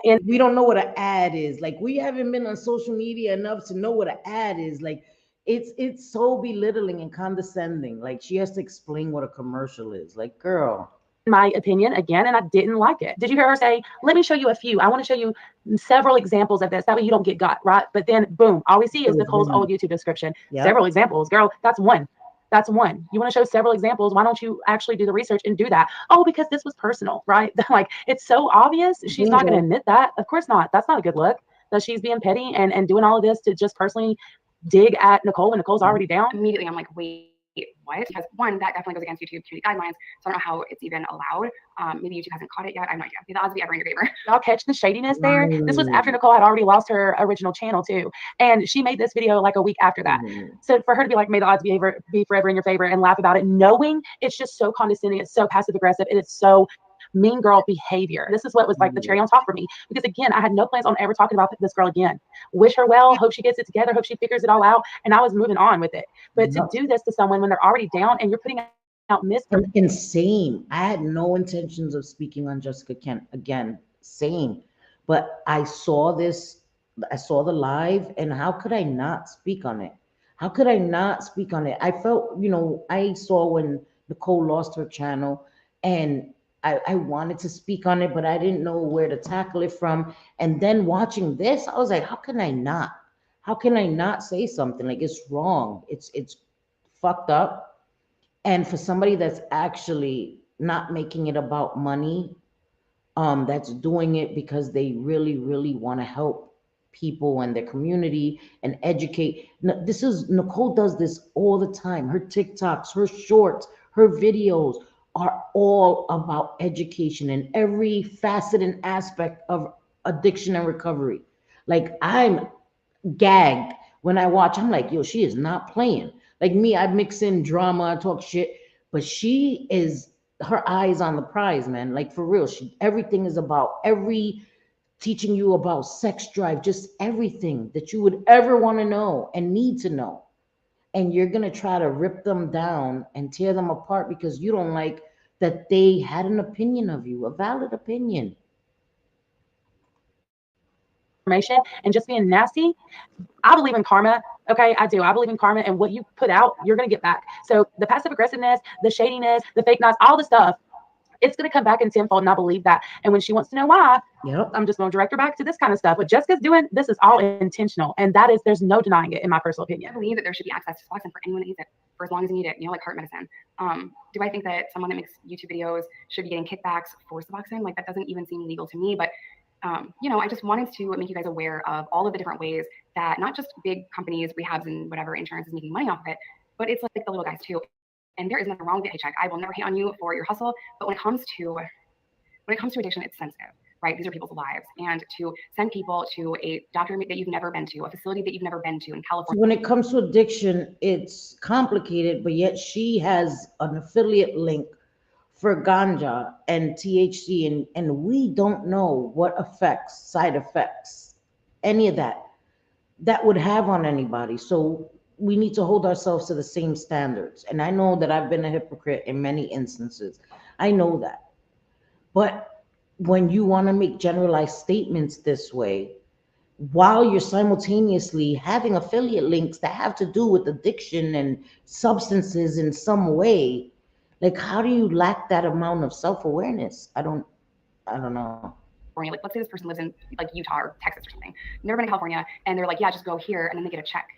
And we don't know what an ad is. Like we haven't been on social media enough to know what an ad is. Like it's so belittling and condescending. Like she has to explain what a commercial is. Like, girl. My opinion again, and I didn't like it. Did you hear her say, let me show you a few. I want to show you several examples of this. That way you don't get got, right? But then boom, all we see is Nicole's old YouTube description. Yep. Several examples. Girl, that's one. That's one. You want to show several examples. Why don't you actually do the research and do that? Oh, because this was personal, right? Like it's so obvious. She's not going to admit that. Of course not. That's not a good look. That she's being petty and doing all of this to just personally dig at Nicole when Nicole's already down. Immediately, I'm like, wait, what? Because one, that definitely goes against YouTube community guidelines. So I don't know how it's even allowed. Maybe YouTube hasn't caught it yet. I have no idea. The odds be ever in your favor. Y'all catch the shadiness there? This was after Nicole had already lost her original channel too. And she made this video like a week after that. So for her to be like, may the odds be forever in your favor and laugh about it, knowing it's just so condescending, it's so passive aggressive, and it's so mean girl behavior. This is what was like the cherry on top for me, because again, I had no plans on ever talking about this girl again. Wish her well, hope she gets it together, hope she figures it all out, and I was moving on with it. But to do this to someone when they're already down and you're putting out insane. I had no intentions of speaking on Jessica Kent again, same, but I saw this, I saw the live, and how could I not speak on it? How could I not speak on it? I felt, I saw when Nicole lost her channel, and I wanted to speak on it, but I didn't know where to tackle it from. And then watching this, I was like, how can I not? How can I not say something? Like, it's wrong. It's fucked up. And for somebody that's actually not making it about money, that's doing it because they really, really want to help people and their community and educate. This is Nicole does this all the time. Her TikToks, her shorts, her videos are all about education in every facet and aspect of addiction and recovery. Like I'm gagged when I watch. I'm like, yo, she is not playing. Like me, I mix in drama, I talk shit, but she is her eyes on the prize, man. Like for real, she everything is about every teaching you about sex drive, just everything that you would ever want to know and need to know. And you're gonna try to rip them down and tear them apart because you don't like that they had an opinion of you, a valid opinion. Information and just being nasty. I believe in karma. Okay, I do. I believe in karma, and what you put out, you're going to get back. So the passive aggressiveness, the shadiness, the fake notes, all the stuff, it's going to come back in tenfold. And I believe that. And when she wants to know why, Yep. I'm just going to direct her back to this kind of stuff. What Jessica's doing, this is all intentional. And that is, there's no denying it, in my personal opinion. I believe that there should be access to Suboxone for anyone that needs it for as long as you need it, like heart medicine. Do I think that someone that makes YouTube videos should be getting kickbacks for Suboxone? Like that doesn't even seem legal to me, but I just wanted to make you guys aware of all of the different ways that not just big companies, rehabs, and whatever insurance is making money off of it, but it's like the little guys too. And there is nothing wrong with a paycheck. I will never hate on you for your hustle, but when it comes to addiction, it's sensitive, right? These are people's lives, and to send people to a doctor that you've never been to, a facility that you've never been to in California. When it comes to addiction, it's complicated, but yet she has an affiliate link for ganja and THC, and we don't know what effects, side effects, any of that would have on anybody. So we need to hold ourselves to the same standards. And I know that I've been a hypocrite in many instances. I know that. But when you want to make generalized statements this way, while you're simultaneously having affiliate links that have to do with addiction and substances in some way, like how do you lack that amount of self-awareness? I don't know. Like, let's say this person lives in like Utah or Texas or something, never been to California, and they're like, yeah, just go here, and then they get a check,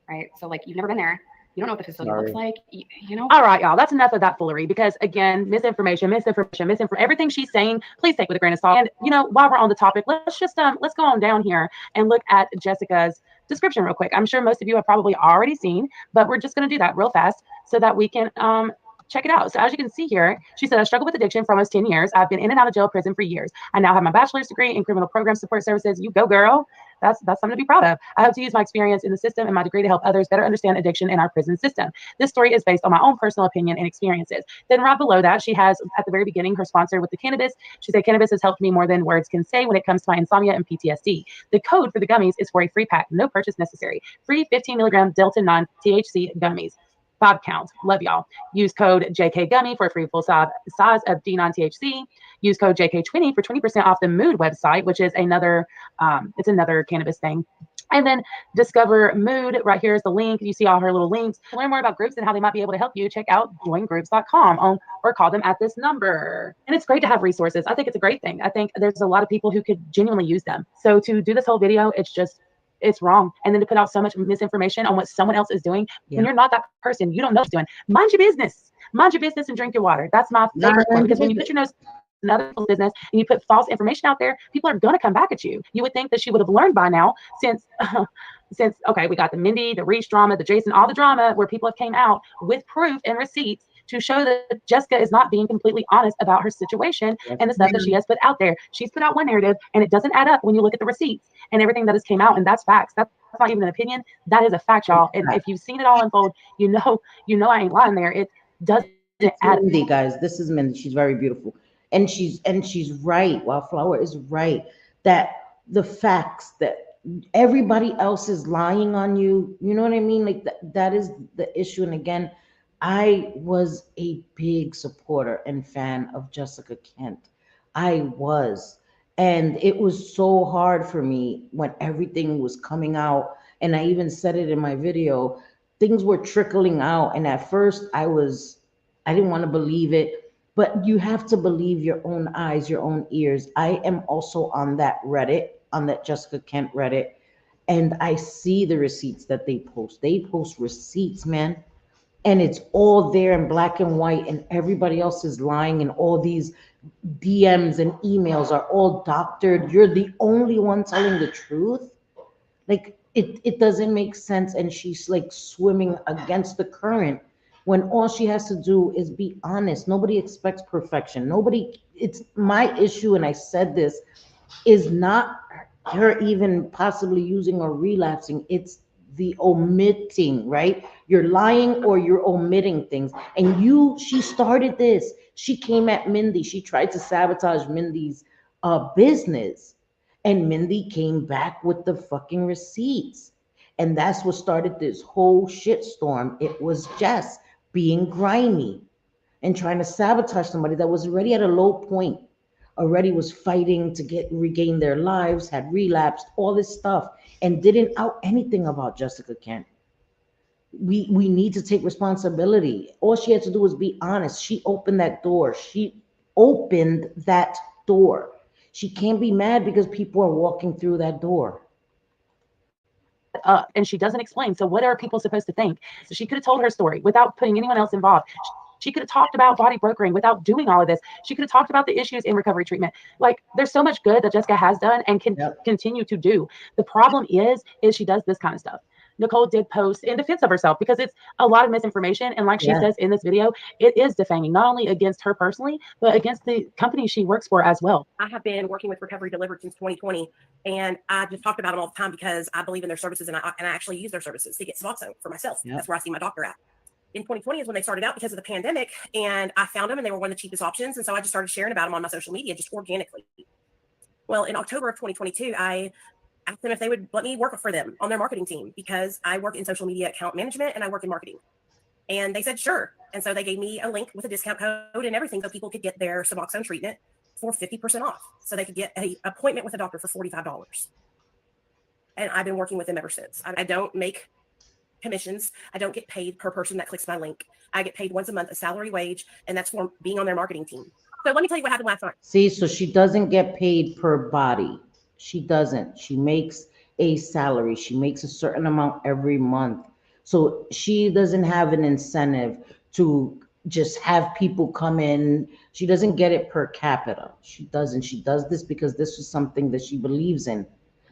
right? So like, you've never been there, you don't know what the facility looks like, All right, y'all, that's enough of that foolery, because again, misinformation, everything she's saying, please take with a grain of salt. And while we're on the topic, let's go on down here and look at Jessica's description real quick. I'm sure most of you have probably already seen, but we're just going to do that real fast so that we can check it out. So as you can see here, she said, I struggled with addiction for almost 10 years. I've been in and out of jail, prison for years. I now have my bachelor's degree in criminal program support services. You go, girl. That's something to be proud of. I hope to use my experience in the system and my degree to help others better understand addiction in our prison system. This story is based on my own personal opinion and experiences. Then right below that, she has at the very beginning her sponsor with the cannabis. She said, cannabis has helped me more than words can say when it comes to my insomnia and PTSD. The code for the gummies is for a free pack, no purchase necessary. Free 15 milligram Delta non-THC gummies. 5 counts. Love y'all. Use code JK Gummy for a free full size of D non-THC. Use code JK20 for 20% off the Mood website, which is another another cannabis thing. And then discover Mood. Right here is the link. You see all her little links. To learn more about groups and how they might be able to help you, check out joingroups.com or call them at this number. And it's great to have resources. I think it's a great thing. I think there's a lot of people who could genuinely use them. So to do this whole video, it's wrong. And then to put out so much misinformation on what someone else is doing, when you're not that person, you don't know what you're doing. Mind your business. Mind your business and drink your water. That's my favorite one, because when you put your nose in other people's business and you put false information out there, people are going to come back at you. You would think that she would have learned by now since okay, we got the Mindy, the Reese drama, the Jason, all the drama where people have came out with proof and receipts to show that Jessica is not being completely honest about her situation and the stuff that she has put out there. She's put out one narrative and it doesn't add up when you look at the receipts and everything that has came out, and that's facts. That's not even an opinion. That is a fact, y'all. And if you've seen it all unfold, you know I ain't lying there. It doesn't add. Mindy, guys, this is Mindy. She's very beautiful. And she's right. WildFlower is right that the facts that everybody else is lying on you. You know what I mean? Like that is the issue. And again, I was a big supporter and fan of Jessica Kent. I was. And it was so hard for me when everything was coming out. And I even said it in my video, things were trickling out. And at first I didn't want to believe it, but you have to believe your own eyes, your own ears. I am also on that Reddit, on that Jessica Kent Reddit. And I see the receipts that they post. They post receipts, man. And it's all there in black and white, and everybody else is lying, and all these DMs and emails are all doctored. You're the only one telling the truth. Like it doesn't make sense, and she's like swimming against the current when all she has to do is be honest. Nobody expects perfection. Nobody, it's my issue, and I said this, is not her even possibly using or relapsing. It's the omitting, right? You're lying or you're omitting things. And she started this. She came at Mindy. She tried to sabotage Mindy's business. And Mindy came back with the fucking receipts. And that's what started this whole shitstorm. It was Jess being grimy and trying to sabotage somebody that was already at a low point, already was fighting to regain their lives, had relapsed, all this stuff, and didn't out anything about Jessica Kent. We need to take responsibility. All she had to do was be honest. She opened that door. She opened that door. She can't be mad because people are walking through that door. And she doesn't explain. So what are people supposed to think? So she could have told her story without putting anyone else involved. She could have talked about body brokering without doing all of this. She could have talked about the issues in recovery treatment. Like, there's so much good that Jessica has done and can continue to do. The problem is she does this kind of stuff. Nicole did post in defense of herself because it's a lot of misinformation. And like she says in this video, it is defaming, not only against her personally, but against the company she works for as well. I have been working with Recovery Delivered since 2020, and I just talked about them all the time because I believe in their services, and I actually use their services to get Suboxone for myself. That's where I see my doctor at. In 2020 is when they started out because of the pandemic, and I found them and they were one of the cheapest options. And so I just started sharing about them on my social media just organically. Well, in October of 2022, I asked them if they would let me work for them on their marketing team because I work in social media account management and I work in marketing. And they said, sure. And so they gave me a link with a discount code and everything so people could get their Suboxone treatment for 50% off. So they could get an appointment with a doctor for $45. And I've been working with them ever since. I don't make commissions. I don't get paid per person that clicks my link. I get paid once a month, a salary wage, and that's for being on their marketing team. So let me tell you what happened last night. See, so she doesn't get paid per body. She doesn't. She makes a salary. She makes a certain amount every month. So she doesn't have an incentive to just have people come in. She doesn't get it per capita. She doesn't. She does this because this is something that she believes in.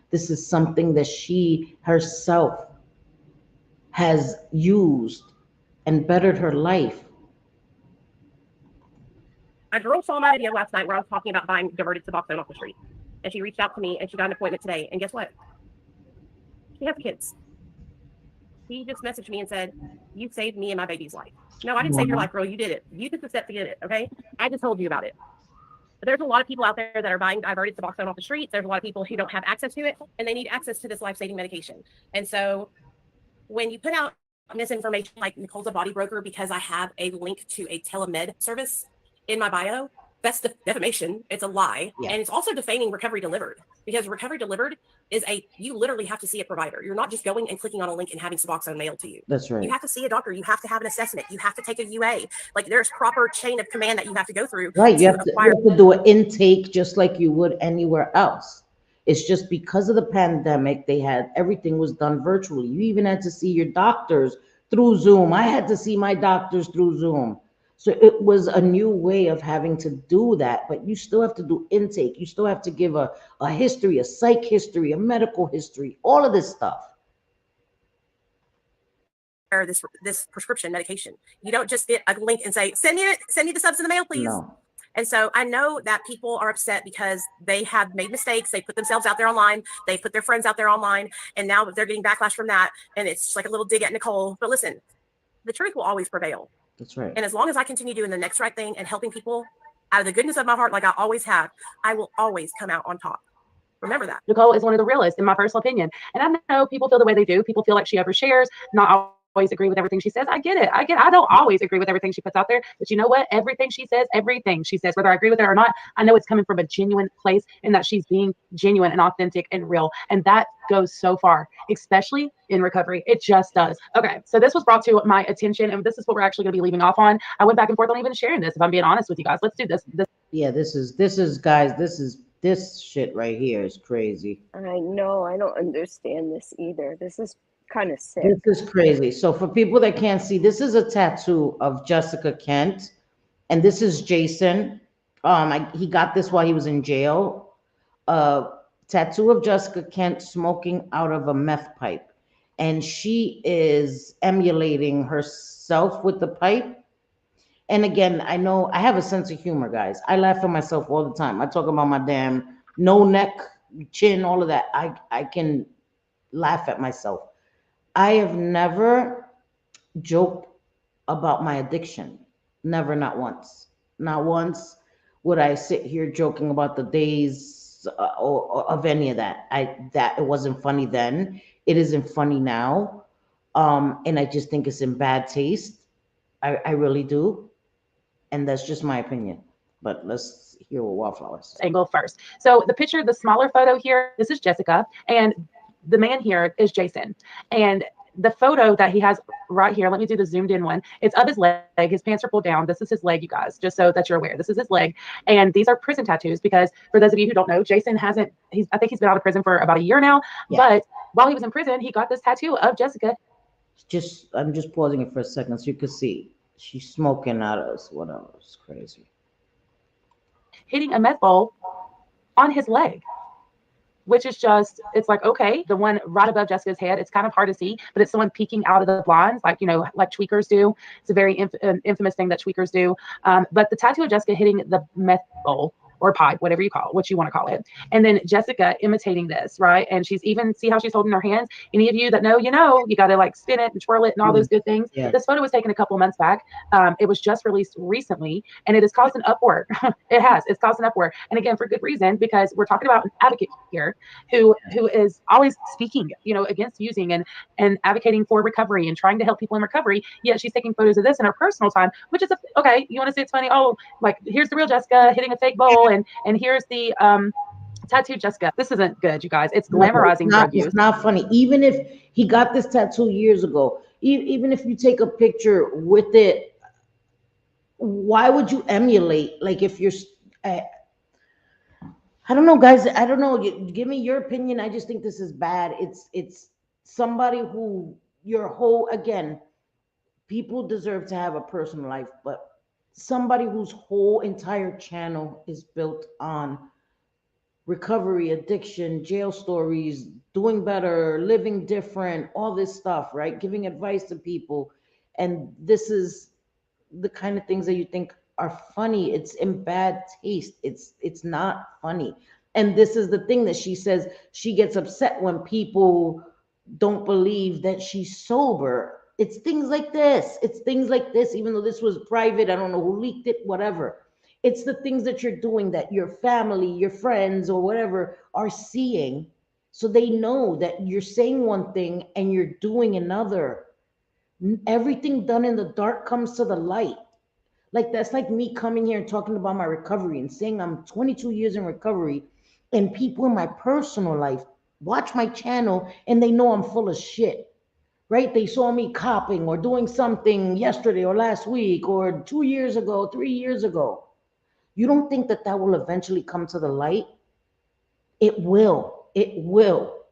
This is something that she herself has used and bettered her life. A girl saw my video last night where I was talking about buying diverted Suboxone off the street. And she reached out to me and she got an appointment today. And guess what? She has kids. He just messaged me and said, you saved me and my baby's life. No, I didn't save your life, girl. You did it. You took the step to get it, okay? I just told you about it. But there's a lot of people out there that are buying diverted Suboxone off the streets. There's a lot of people who don't have access to it, and they need access to this life-saving medication. And so when you put out misinformation like Nicole's a body broker because I have a link to a telemed service in my bio, that's defamation. It's a lie. Yeah. And it's also defaming Recovery Delivered because Recovery Delivered is you literally have to see a provider. You're not just going and clicking on a link and having Suboxone mailed to you. That's right. You have to see a doctor. You have to have an assessment. You have to take a UA. Like, there's proper chain of command that you have to go through. Right. You have to do an intake just like you would anywhere else. It's just because of the pandemic, everything was done virtually. You even had to see your doctors through Zoom. I had to see my doctors through Zoom. So it was a new way of having to do that, but you still have to do intake. You still have to give a history, a psych history, a medical history, all of this stuff. Or this prescription medication. You don't just get a link and say, send me the subs in the mail, please. No. And so I know that people are upset because they have made mistakes. They put themselves out there online. They put their friends out there online. And now they're getting backlash from that. And it's just like a little dig at Nicole. But listen, the truth will always prevail. That's right. And as long as I continue doing the next right thing and helping people out of the goodness of my heart, like I always have, I will always come out on top. Remember that. Nicole is one of the realest, in my personal opinion. And I know people feel the way they do. People feel like she overshares, not always agree with everything she says. I get it. I don't always agree with everything she puts out there. But you know what? Everything she says, whether I agree with it or not, I know it's coming from a genuine place and that she's being genuine and authentic and real. And that goes so far, especially in recovery. It just does. Okay, so this was brought to my attention, and this is what we're actually going to be leaving off on. I went back and forth on even sharing this, if I'm being honest with you guys. Let's do this. Yeah, this is guys, this shit right here is crazy. I know. I don't understand this either. This is kind of sick. This is crazy. So for people that can't see, this is a tattoo of Jessica Kent, and this is Jason. He got this while he was in jail. tattoo of Jessica Kent smoking out of a meth pipe. And she is emulating herself with the pipe. And again, I know I have a sense of humor, guys. I laugh at myself all the time. I talk about my damn no neck, chin, all of that. I can laugh at myself. I have never joked about my addiction. Never, not once. Not once would I sit here joking about the days or of any of that. That it wasn't funny then. It isn't funny now. And I just think it's in bad taste. I really do. And that's just my opinion. But let's hear what Wildflowers. Angle first. So the picture, the smaller photo here, this is Jessica, and the man here is Jason. And the photo that he has right here, let me do the zoomed in one. It's of his leg. His pants are pulled down. This is his leg, you guys, just so that you're aware. This is his leg. And these are prison tattoos because for those of you who don't know, Jason I think he's been out of prison for about a year now. Yeah. But while he was in prison, he got this tattoo of Jessica. I'm just pausing it for a second so you can see. She's smoking out of us. What else? Crazy. Hitting a meth bowl on his leg, which is just, it's like, okay, the one right above Jessica's head, it's kind of hard to see, but it's someone peeking out of the blinds, like, like tweakers do. It's a very infamous thing that tweakers do. But the tattoo of Jessica hitting the meth bowl or pipe, whatever you call it, what you want to call it. And then Jessica imitating this, right? And she's even, see how she's holding her hands? Any of you that know, you got to like spin it and twirl it and all those good things. Yeah. This photo was taken a couple of months back. It was just released recently, and it has caused an uproar. It's caused an uproar. And again, for good reason, because we're talking about an advocate here who is always speaking, against using and advocating for recovery and trying to help people in recovery. Yet she's taking photos of this in her personal time, which is, okay, you want to say it's funny? Oh, like here's the real Jessica hitting a fake bowl. And here's the tattoo Jessica. This isn't good, you guys. It's glamorizing drug use. It's not funny. Even if he got this tattoo years ago, even if you take a picture with it, why would you emulate? Like if you're, I don't know, guys. I don't know. Give me your opinion. I just think this is bad. It's somebody who again, people deserve to have a personal life, but somebody whose whole entire channel is built on recovery, addiction, jail stories, doing better, living different, all this stuff, right? Giving advice to people. And this is the kind of things that you think are funny. It's in bad taste. It's not funny. And this is the thing that she says, she gets upset when people don't believe that she's sober. It's things like this. It's things like this, even though this was private. I don't know who leaked it, whatever. It's the things that you're doing that your family, your friends, or whatever are seeing. So they know that you're saying one thing and you're doing another. Everything done in the dark comes to the light. Like that's like me coming here and talking about my recovery and saying I'm 22 years in recovery, and people in my personal life watch my channel and they know I'm full of shit. Right? They saw me copping or doing something yesterday or last week or 2 years ago, 3 years ago. You don't think that will eventually come to the light? It will. It will.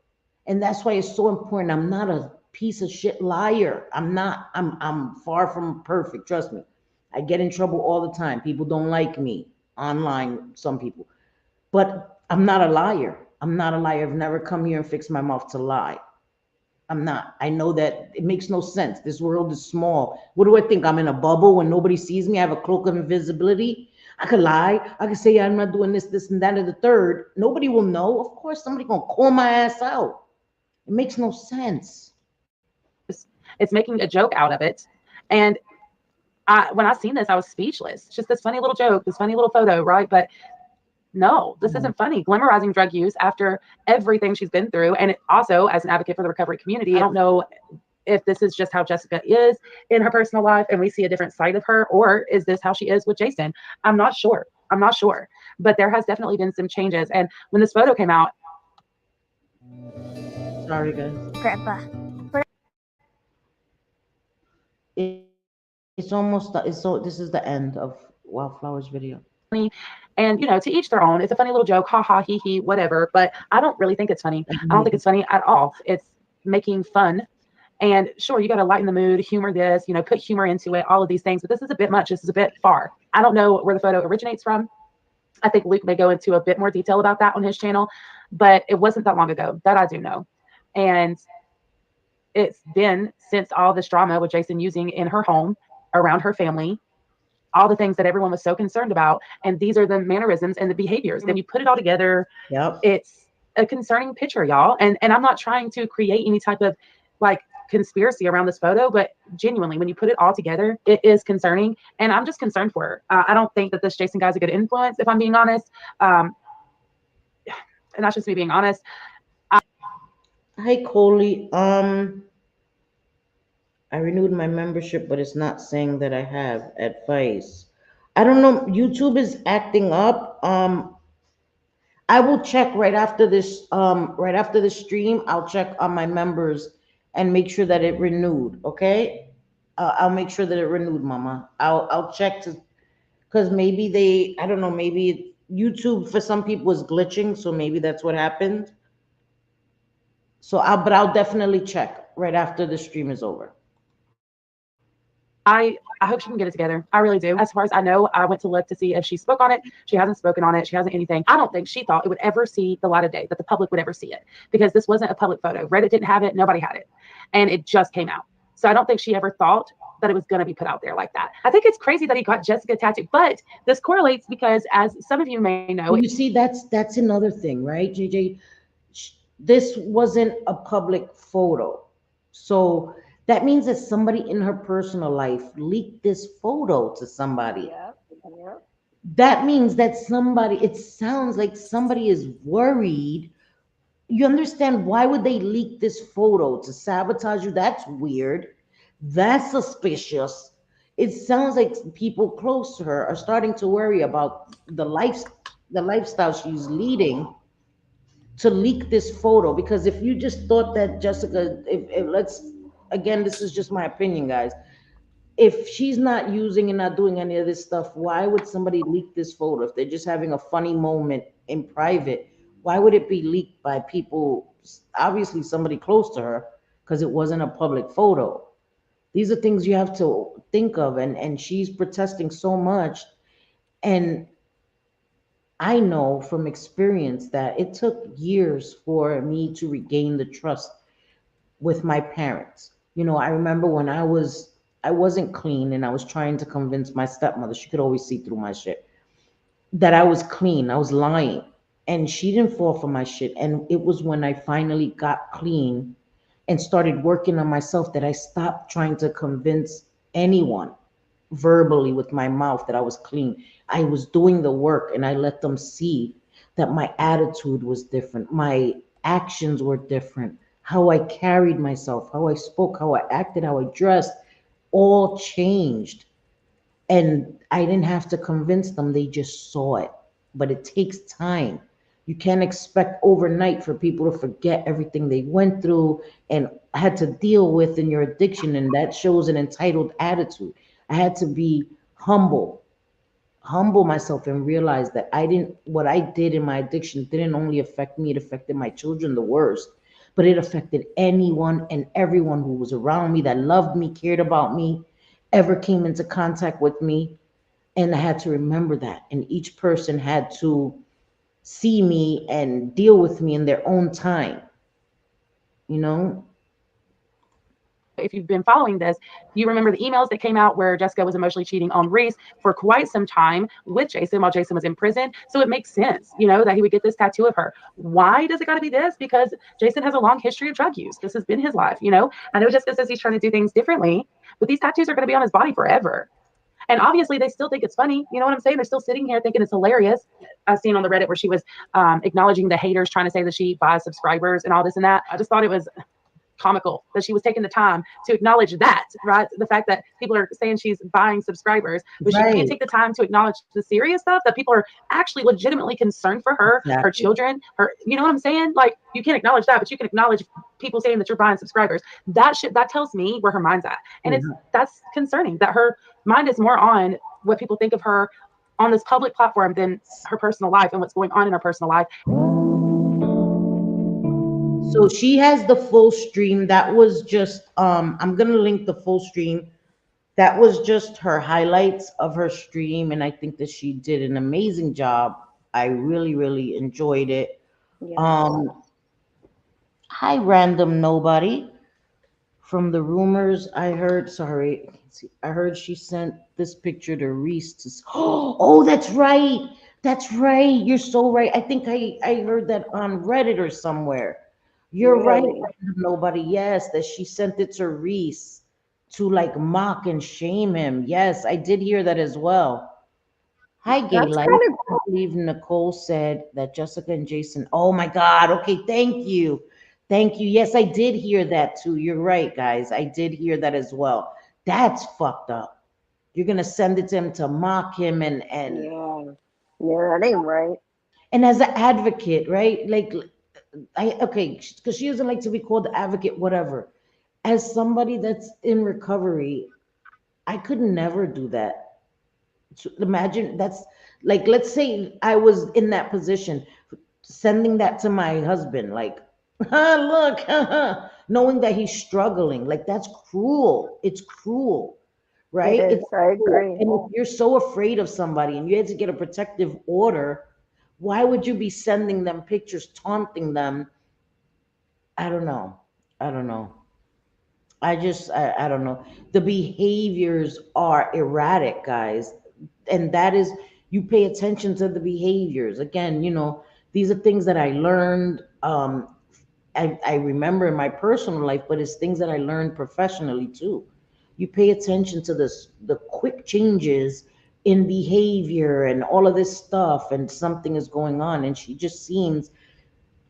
And that's why it's so important. I'm not a piece of shit liar. I'm far from perfect. Trust me. I get in trouble all the time. People don't like me online, some people. But I'm not a liar. I'm not a liar. I've never come here and fixed my mouth to lie. I'm not. I know that it makes no sense. This world is small. What do I think? I'm in a bubble when nobody sees me. I have a cloak of invisibility. I could lie. I could say I'm not doing this, and that, or the third. Nobody will know. Of course, somebody gonna call my ass out. It makes no sense. It's making a joke out of it. And when I seen this, I was speechless. It's just this funny little joke, this funny little photo, right? But no, this isn't funny. Glamorizing drug use after everything she's been through. And it also, as an advocate for the recovery community, I don't know if this is just how Jessica is in her personal life and we see a different side of her, or is this how she is with Jason? I'm not sure. But there has definitely been some changes. And when this photo came out. Sorry, guys. Grandpa. It's almost, this is the end of Wildflower's video. And, to each their own. It's a funny little joke, ha ha, he he, whatever. But I don't really think it's funny. I don't think it's funny at all. It's making fun. And sure, you got to lighten the mood, humor this, put humor into it, all of these things. But this is a bit much. This is a bit far. I don't know where the photo originates from. I think Luke may go into a bit more detail about that on his channel, but it wasn't that long ago, that I do know. And it's been since all this drama with Jason using in her home, around her family, all the things that everyone was so concerned about. And these are the mannerisms and the behaviors. Then you put it all together, Yep. it's a concerning picture, y'all. And I'm not trying to create any type of like conspiracy around this photo, but genuinely, when you put it all together, it is concerning. And I'm just concerned for her. I don't think that this Jason guy's a good influence, if I'm being honest. And that's just me being honest. Hi, Coley. I renewed my membership, but it's not saying that I have advice. I don't know. YouTube is acting up. I will check right after this. Right after the stream, I'll check on my members and make sure that it renewed. Okay. I'll make sure that it renewed, Mama. I'll check to, because maybe they. I don't know. Maybe YouTube for some people is glitching, so maybe that's what happened. So I'll definitely check right after the stream is over. I hope she can get it together. I really do. As far as I know, I went to look to see if she spoke on it. She hasn't spoken on it. She hasn't anything. I don't think she thought it would ever see the light of day, that the public would ever see it, because this wasn't a public photo. Reddit didn't have it. Nobody had it. And it just came out. So I don't think she ever thought that it was going to be put out there like that. I think it's crazy that he got Jessica tattooed, but this correlates because, as some of you may know, You see, that's another thing, right, JJ? This wasn't a public photo. So that means that somebody in her personal life leaked this photo to somebody. Yep. Yep. That means that somebody, it sounds like somebody is worried. You understand, why would they leak this photo? To sabotage you? That's weird. That's suspicious. It sounds like people close to her are starting to worry about the lifestyle she's leading, to leak this photo. Because if you just thought that Jessica, if let's, again, this is just my opinion, guys, if she's not using and not doing any of this stuff, why would somebody leak this photo? If they're just having a funny moment in private, why would it be leaked by people, obviously somebody close to her, because it wasn't a public photo? These are things you have to think of. And she's protesting so much. And I know from experience that it took years for me to regain the trust with my parents. I remember when I wasn't clean, and I was trying to convince my stepmother, she could always see through my shit, that I was clean. I was lying. And she didn't fall for my shit. And it was when I finally got clean and started working on myself that I stopped trying to convince anyone verbally with my mouth that I was clean. I was doing the work, and I let them see that my attitude was different. My actions were different. How I carried myself, how I spoke, how I acted, how I dressed, all changed. And I didn't have to convince them. They just saw it. But it takes time. You can't expect overnight for people to forget everything they went through and had to deal with in your addiction. And that shows an entitled attitude. I had to be humble myself, and realize that what I did in my addiction didn't only affect me, it affected my children the worst, but it affected anyone and everyone who was around me, that loved me, cared about me, ever came into contact with me. And I had to remember that. And each person had to see me and deal with me in their own time. If you've been following this, you remember the emails that came out where Jessica was emotionally cheating on Reese for quite some time with Jason while Jason was in prison. So it makes sense, that he would get this tattoo of her. Why does it got to be this? Because Jason has a long history of drug use. This has been his life. I know Jessica says he's trying to do things differently, but these tattoos are going to be on his body forever. And obviously they still think it's funny. You know what I'm saying? They're still sitting here thinking it's hilarious. I've seen on the Reddit where she was acknowledging the haters, trying to say that she buys subscribers and all this and that. I just thought it was comical that she was taking the time to acknowledge that, right? The fact that people are saying she's buying subscribers, but she can't take the time to acknowledge the serious stuff, that people are actually legitimately concerned for her, her children, you know what I'm saying? Like, you can't acknowledge that, but you can acknowledge people saying that you're buying subscribers. That tells me where her mind's at. And that's concerning, that her mind is more on what people think of her on this public platform than her personal life and what's going on in her personal life. So she has the full stream. That was just I'm gonna link the full stream That was just her highlights of her stream, and I think that she did an amazing job. I really, really enjoyed it. Yes. Hi, random nobody. From the rumors I heard, sorry, I can't see. I heard she sent this picture to Reese to. Oh, that's right. That's right. You're so right. I think I heard that on Reddit or somewhere. You're right, Really? random nobody. Yes, that she sent it to Reese to like mock and shame him. Yes, I did hear that as well. Hi, Gay That's Life. kind of I believe Nicole said that Jessica and Jason. Oh my God. Okay, thank you. Thank you. Yes, I did hear that too. You're right, guys. I did hear that as well. That's fucked up. You're gonna send it to him to mock him yeah. Yeah, that ain't right. and as an advocate, right? Like I okay, because she doesn't like to be called the advocate, whatever. As somebody that's in recovery, I could never do that. So imagine that's like, let's say I was in that position, sending that to my husband, like, look, knowing that he's struggling, like that's cruel. It's cruel, It right? It's is. I cruel. agree. And if you're so afraid of somebody and you had to get a protective order, why would you be sending them pictures, taunting them? I don't know. I don't know. I don't know. The behaviors are erratic, guys. And that is, you pay attention to the behaviors. Again, these are things that I learned. I remember in my personal life, but it's things that I learned professionally too. You pay attention to the quick changes in behavior and all of this stuff, and something is going on. And she just seems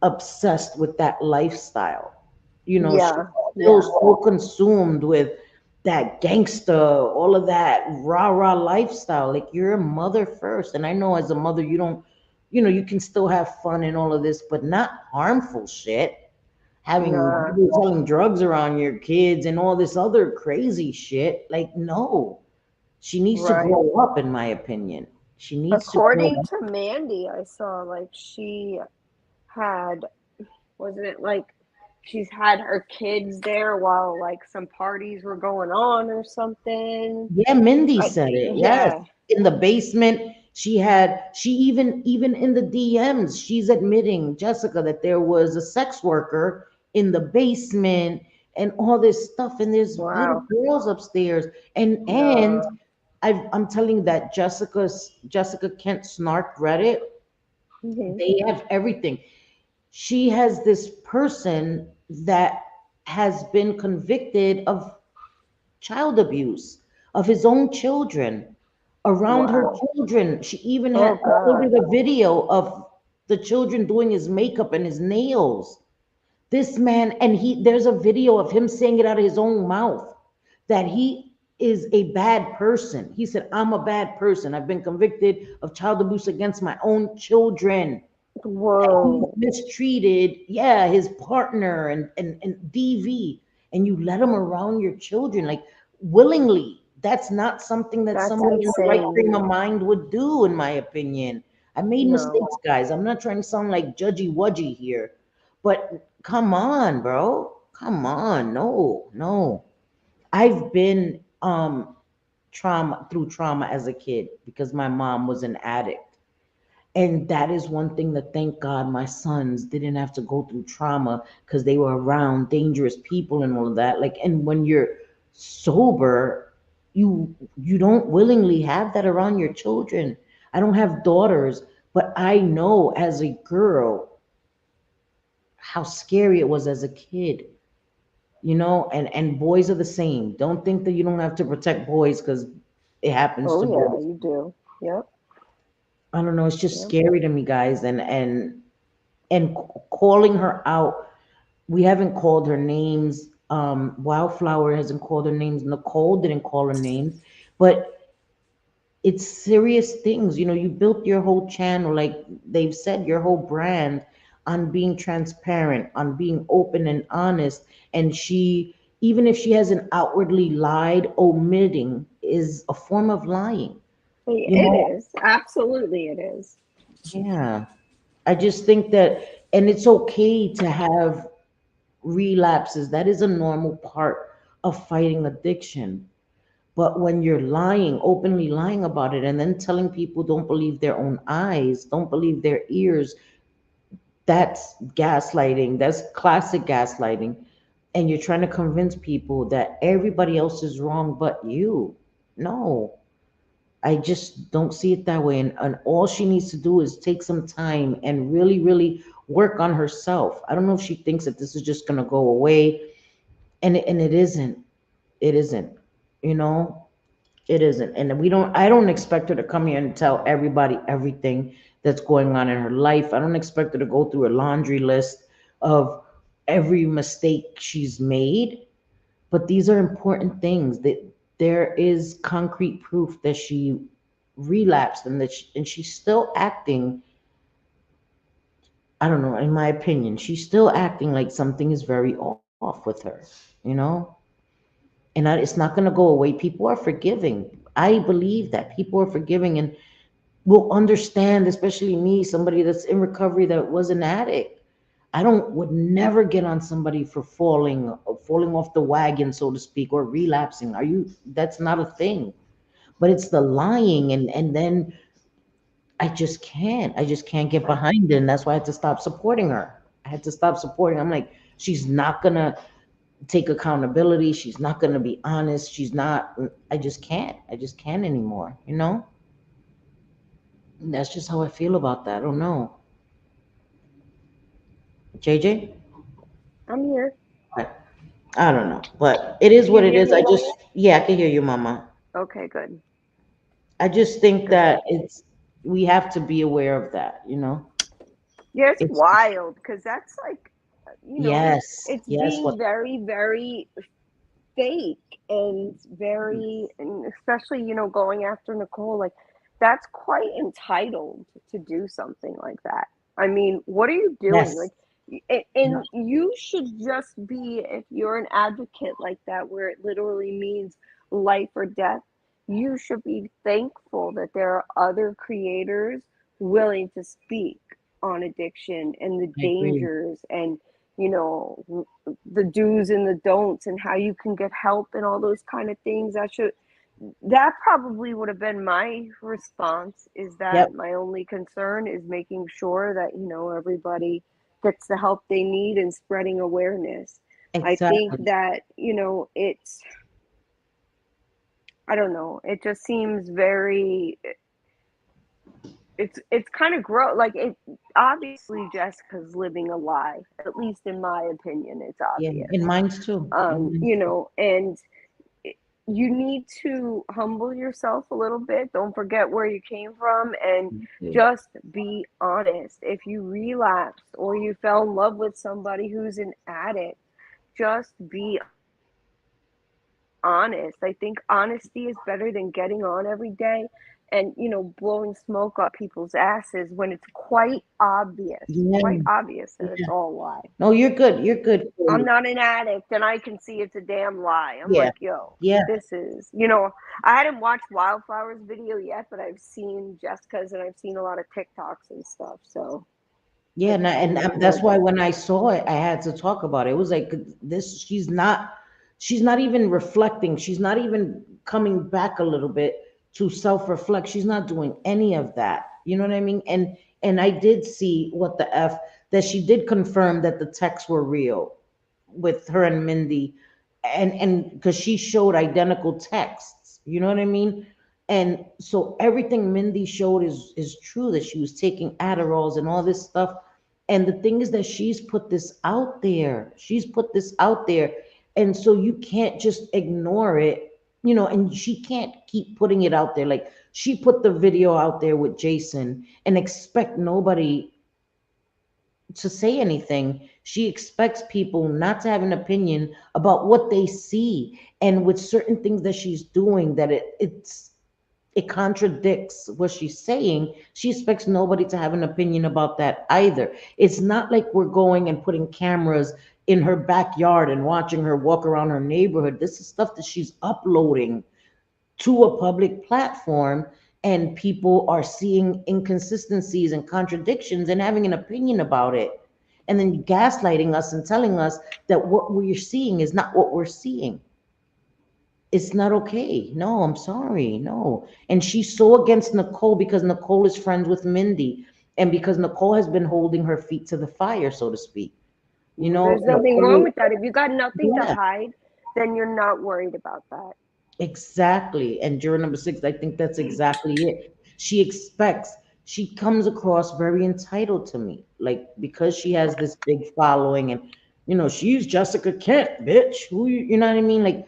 obsessed with that lifestyle. She's Yeah. still Yeah. so consumed with that gangster, all of that rah rah lifestyle. Like, you're a mother first. And I know as a mother, you don't, you can still have fun and all of this, but not harmful shit. Having Nah. people selling drugs around your kids and all this other crazy shit. Like, no, she needs to Right. grow up, in my opinion. She needs to grow According up. to Mandy, I saw like she had, wasn't it like she's had her kids there while like some parties were going on or something? Yeah, Mindy I, said it. Yes. yeah. In the basement, she even in the DMs, she's admitting, Jessica, that there was a sex worker in the basement and all this stuff. And there's little Wow. girls upstairs. And No. I'm telling you that Jessica Kent Snark Reddit, Hmm. they have everything. She has this person that has been convicted of child abuse of his own children, around her Wow. children. She even had Oh God. uploaded a video of the children doing his makeup and his nails. This man, and there's a video of him saying it out of his own mouth that he is a bad person. He said, I'm a bad person. I've been convicted of child abuse against my own children. He Whoa. mistreated, yeah, his partner and DV, and you let him around your children like willingly. That's not something that That's somebody in the right insane. frame of mind would do, in my opinion. I made No. mistakes, guys. I'm not trying to sound like judgy wudgy here, but come on, bro. Come on. No, no. I've been trauma as a kid because my mom was an addict. And that is one thing that, thank God, my sons didn't have to go through trauma because they were around dangerous people and all of that. Like, and when you're sober, you don't willingly have that around your children. I don't have daughters, but I know as a girl how scary it was as a kid. And boys are the same. Don't think that you don't have to protect boys because it happens Oh to yeah, boys. you do. Yep. I don't know. It's just Yep. scary to me, guys. And calling her out. We haven't called her names. Wildflower hasn't called her names. Nicole didn't call her names, but it's serious things. You built your whole channel, like they've said, your whole brand on being transparent, on being open and honest. And even if she hasn't outwardly lied, omitting is a form of lying. You It know, is. Absolutely it is. yeah. I just think that, and it's okay to have relapses. That is a normal part of fighting addiction. But when you're lying, openly lying about it, and then telling people don't believe their own eyes, don't believe their ears, that's gaslighting. That's classic gaslighting. And you're trying to convince people that everybody else is wrong but you. No, I just don't see it that way. And all she needs to do is take some time and really, really work on herself. I don't know if she thinks that this is just going to go away. And it isn't. It isn't. You know, it isn't. And I don't expect her to come here and tell everybody everything that's going on in her life. I don't expect her to go through a laundry list of every mistake she's made. But these are important things that there is concrete proof that she relapsed and and she's still acting, I don't know, in my opinion, she's still acting like something is very off with her, you know? It's not going to go away. People are forgiving. I believe that people are forgiving and will understand, especially me, somebody that's in recovery that was an addict. I don't would never get on somebody for falling off the wagon, so to speak, or relapsing. Are you That's not a thing. But it's the lying and then I just can't get behind it. And that's why I had to stop supporting her. I had to stop supporting. I'm like, she's not gonna take accountability. She's not gonna be honest. She's not I just can't. I just can't anymore, you know? And that's just how I feel about that. I don't know. JJ? I'm here. I don't know, but it is Can you what it hear is. me? Yeah, I can hear you, Mama. Okay, good. I just think Good. that we have to be aware of that, you know? Yeah, it's It's, wild because that's like, yes, it's yes, being what, very, very fake and very, and especially, going after Nicole, like that's quite entitled to do something like that. I mean, what are you doing? yes, Like, and you should just be, if you're an advocate like that, where it literally means life or death, you should be thankful that there are other creators willing to speak on addiction and the I agree. dangers and, the do's and the don'ts and how you can get help and all those kind of things. That probably would have been my response, is Yep, that my only concern is making sure that everybody gets the help they need and spreading awareness. I think exactly. that I don't know, it just seems very, it's kind of gross. Like, it obviously Jessica's living a lie, at least in my opinion. It's Yeah, obvious. in mine's too. In mine's too. And you need to humble yourself a little bit. Don't forget where you came from and Too. just be honest. If you relapsed or you fell in love with somebody who's an addict, just be honest. I think honesty is better than getting on every day and blowing smoke up people's asses when it's quite Yeah, obvious that it's yeah. all a lie. No, you're good. You're good. I'm Chloe. not an addict and I can see it's a damn lie. I'm Yeah, like, yo, yeah, this is, I hadn't watched Wildflower's video yet, but I've seen Jessica's and I've seen a lot of TikToks and stuff. So yeah. And it's that's why legit. when I saw it, I had to talk about it. It was like this. She's not even reflecting. She's not even coming back a little bit to self-reflect. She's not doing any of that. You know what I mean? And I did see what the F that she did confirm that the texts were real with her and Mindy, and because she showed identical texts, you know what I mean? And so everything Mindy showed is true, that she was taking Adderalls and all this stuff. And the thing is that she's put this out there. She's put this out there. And so you can't just ignore it, and she can't keep putting it out there. Like, she put the video out there with Jason and expect nobody to say anything. She expects people not to have an opinion about what they see. And with certain things that she's doing, that it contradicts what she's saying. She expects nobody to have an opinion about that either. It's not like we're going and putting cameras in her backyard and watching her walk around her neighborhood. This is stuff that she's uploading to a public platform, and people are seeing inconsistencies and contradictions and having an opinion about it, and then gaslighting us and telling us that what we're seeing is not what we're seeing. It's not okay. No, I'm sorry. No. And she's so against Nicole because Nicole is friends with Mindy. And because Nicole has been holding her feet to the fire, so to speak. You know, There's nothing wrong Nicole, with that. If you got nothing to yeah, hide, then you're not worried about that. exactly. And juror number six, I think that's exactly it. She expects, she comes across very entitled to me. Like, because she has this big following and, she's Jessica Kent, bitch. Who you know what I mean? Like,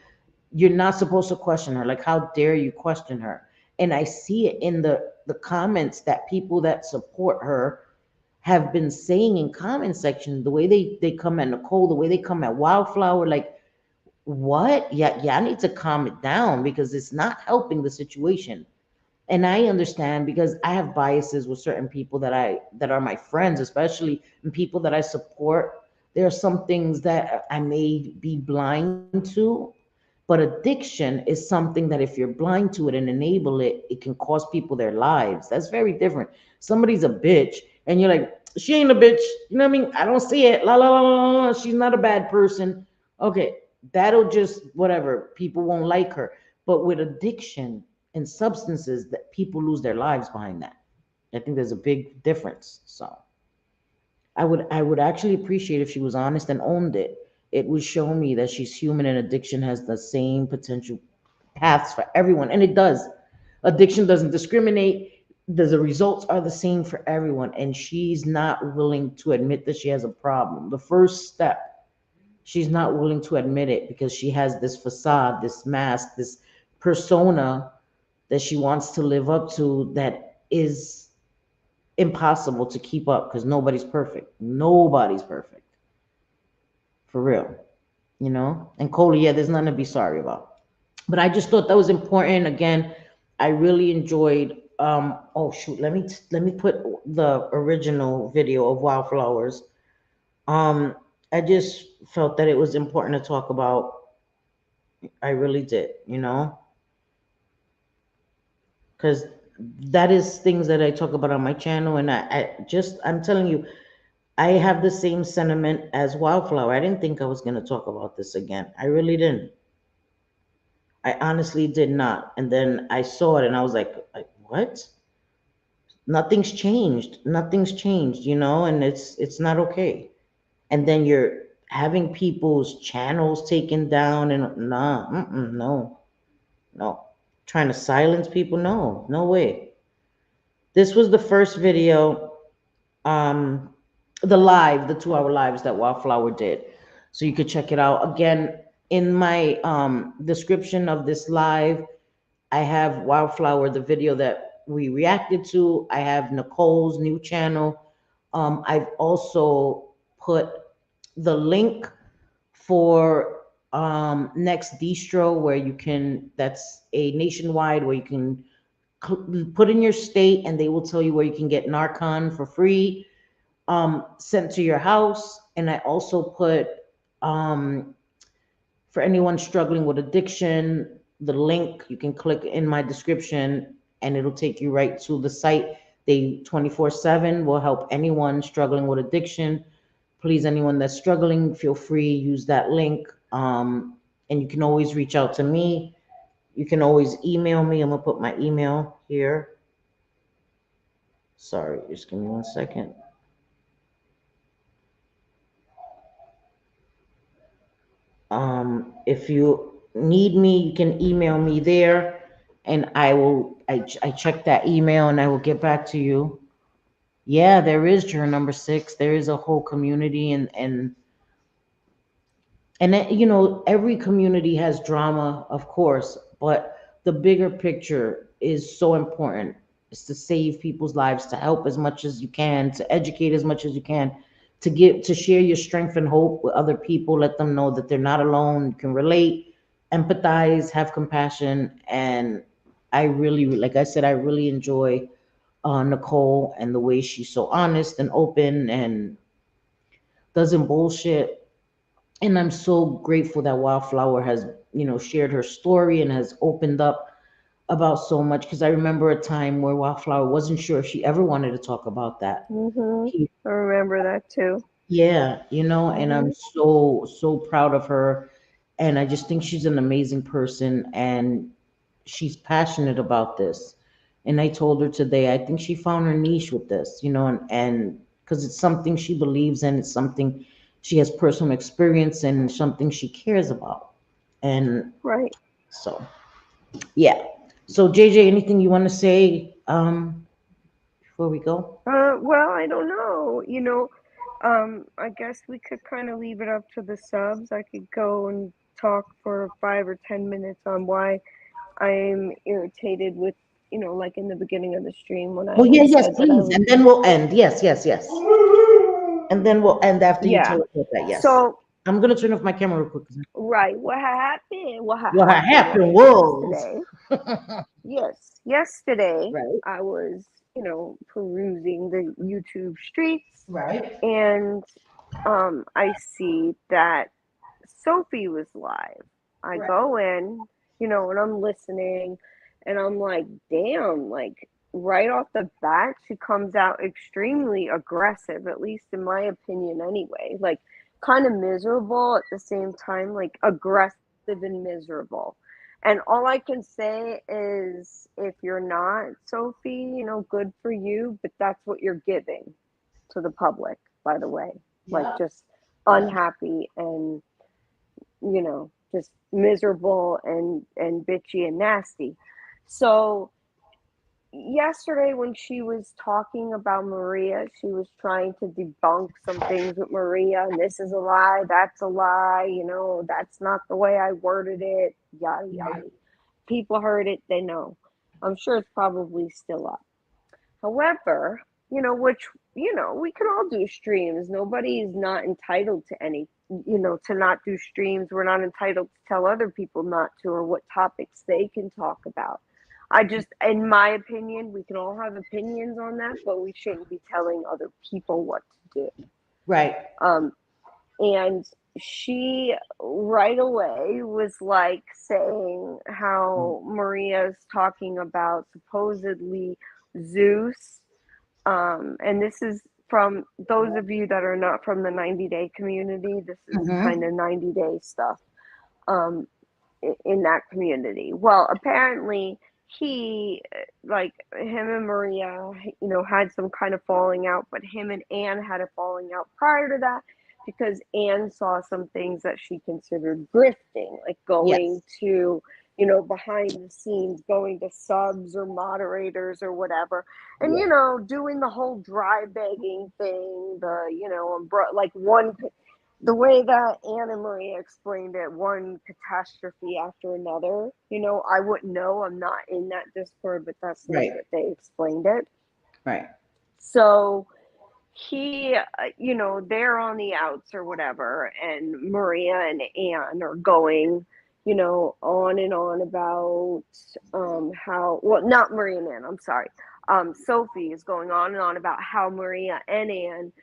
you're not supposed to question her. Like, how dare you question her? And I see it in the comments that people that support her have been saying in comment section, the way they come at Nicole, the way they come at Wildflower, like, what? Yeah, I need to calm it down because it's not helping the situation. And I understand because I have biases with certain people that are my friends, especially, and people that I support. There are some things that I may be blind to, but addiction is something that if you're blind to it and enable it, it can cost people their lives. That's very different. Somebody's a bitch and you're like, she ain't a bitch. You know what I mean? I don't see it. La la la la la. She's not a bad person. Okay, that'll just whatever. People won't like her. But with addiction and substances, that people lose their lives behind that. I think there's a big difference. So I would actually appreciate if she was honest and owned it. It would show me that she's human and addiction has the same potential paths for everyone. And it does. Addiction doesn't discriminate. The results are the same for everyone. And she's not willing to admit that she has a problem. The first step, she's not willing to admit it because she has this facade, this mask, this persona that she wants to live up to that is impossible to keep up because nobody's perfect. Nobody's perfect. For real. And Cole, yeah, there's nothing to be sorry about. But I just thought that was important. Again, I really enjoyed oh shoot, let me put the original video of Wildflowers. I just felt that it was important to talk about. I really did, because that is things that I talk about on my channel, and I'm telling you, I have the same sentiment as Wildflower. I didn't think I was gonna talk about this again. I really didn't. I honestly did not. And then I saw it and I was like what? Nothing's changed. Nothing's changed, and it's not okay. And then you're having people's channels taken down and nah, no, no. Trying to silence people? No, no way. This was the first video, um, the 2-hour lives that Wildflower did. So you could check it out. Again, in my description of this live, I have Wildflower, the video that we reacted to. I have Nicole's new channel. I've also put the link for Next Distro, where that's a nationwide where you can put in your state and they will tell you where you can get Narcan for free, sent to your house. And I also put, for anyone struggling with addiction, the link you can click in my description and it'll take you right to the site. They 24/7 will help anyone struggling with addiction. Please, anyone that's struggling, feel free, use that link. And you can always reach out to me. You can always email me. I'm gonna put my email here. Sorry, just give me 1 second. If you need me, you can email me there, and I check that email and I will get back to you. Yeah, there is juror number 6. There is a whole community, and every community has drama, of course, but the bigger picture is so important. It's to save people's lives, to help as much as you can, to educate as much as you can, to share your strength and hope with other people. Let them know that they're not alone. You can relate, empathize, have compassion. And I really, like I said, I really enjoy Nicole and the way she's so honest and open and doesn't bullshit. And I'm so grateful that Wildflower has, shared her story and has opened up about so much. Because I remember a time where Wildflower wasn't sure if she ever wanted to talk about that. I remember that too. Yeah, and I'm so proud of her. And I just think she's an amazing person, and she's passionate about this. And I told her today, I think she found her niche with this, and because it's something she believes in, it's something she has personal experience in, and something she cares about. And Right. so, yeah. So, JJ, anything you want to say before we go? Well, I don't know. I guess we could kind of leave it up to the subs. I could go and talk for 5 or 10 minutes on why I'm irritated with, like in the beginning of the stream when I Oh, yeah, had yes, said that I please. would And be. then we'll end. Yes, yes, yes. And then we'll end after you Yeah. tell us about that. Yes. So, I'm going to turn off my camera real quick. right, what happened? What What happened happened was was, yesterday. Yes, yesterday right, I was, perusing the YouTube streets, right, and I see that Sophie was live. I right. go in, and I'm listening, and I'm like, damn, like right off the bat, she comes out extremely aggressive, at least in my opinion, anyway. Like, kind of miserable at the same time, like aggressive and miserable. And all I can say is, if you're not Sophie, good for you, but that's what you're giving to the public, by the way. Like, Yeah, just yeah. unhappy and just miserable and bitchy and nasty. So yesterday when she was talking about Maria, she was trying to debunk some things with Maria, and this is a lie, that's a lie, that's not the way I worded it, yada Right. yada. People heard it, they know. I'm sure it's probably still up. However, which, we can all do streams. Nobody is not entitled to any, to not do streams. We're not entitled to tell other people not to, or what topics they can talk about. I just, in my opinion, we can all have opinions on that, but we shouldn't be telling other people what to do. Right. And she right away was like saying how Maria's talking about supposedly Zeus. And this is from those of you that are not from the 90-day community. This is kind of 90-day stuff in that community. Well, apparently he, like him and Maria, had some kind of falling out, but him and Anne had a falling out prior to that because Anne saw some things that she considered grifting, like going to, behind the scenes, going to subs or moderators or whatever, and doing the whole dry begging thing, like the way that Anne and Maria explained it, one catastrophe after another. I wouldn't know. I'm not in that Discord, but that's the way that they explained it. Right. So he, they're on the outs or whatever, and Maria and Anne are going, on and on about how, well, not Maria and Anne, I'm sorry. Sophie is going on and on about how Maria and Anne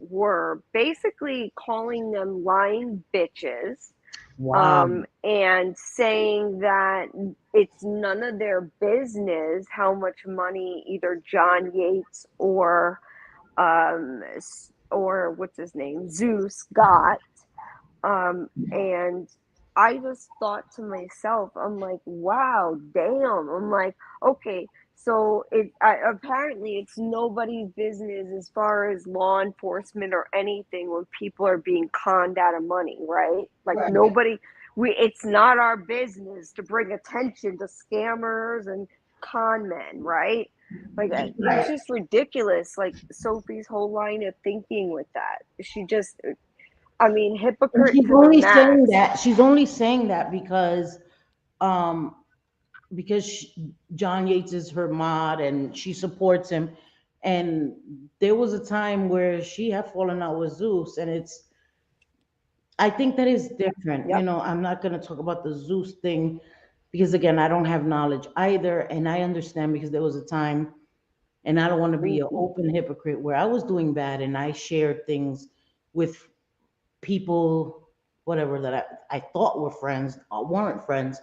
were basically calling them lying bitches. Wow. And saying that it's none of their business how much money either John Yates or what's his name, Zeus got. And I just thought to myself, I'm like, wow, damn. I'm like, okay, so apparently it's nobody's business as far as law enforcement or anything when people are being conned out of money, right? Like nobody, it's not our business to bring attention to scammers and con men, right? Like it's just ridiculous. Like Sophie's whole line of thinking with that, she just, I mean, And hypocrite she's to the only saying max. that. She's only saying that um, John Yates is her mod and she supports him. And there was a time where she had fallen out with Zeus, and I think that is different. Yep. I'm not going to talk about the Zeus thing because, again, I don't have knowledge either. And I understand because there was a time, and I don't want to be an open hypocrite, where I was doing bad and I shared things with people, whatever, that I thought were friends or weren't friends.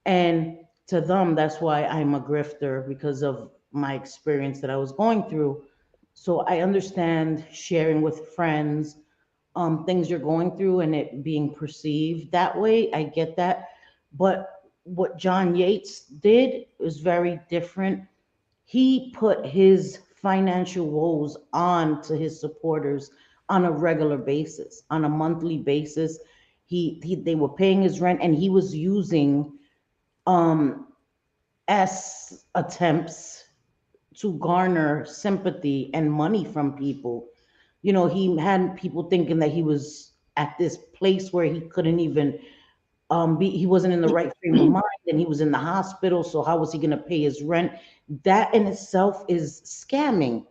And to them, that's why I'm a grifter, because of my experience that I was going through. So I understand sharing with friends things you're going through and it being perceived that way. I get that. But what John Yates did was very different. He put his financial woes on to his supporters on a regular basis, on a monthly basis. They were paying his rent, and he was using um as attempts to garner sympathy and money from people. He had people thinking that he was at this place where he couldn't even he wasn't in the right frame of mind, and he was in the hospital, so how was he going to pay his rent? That in itself is scamming,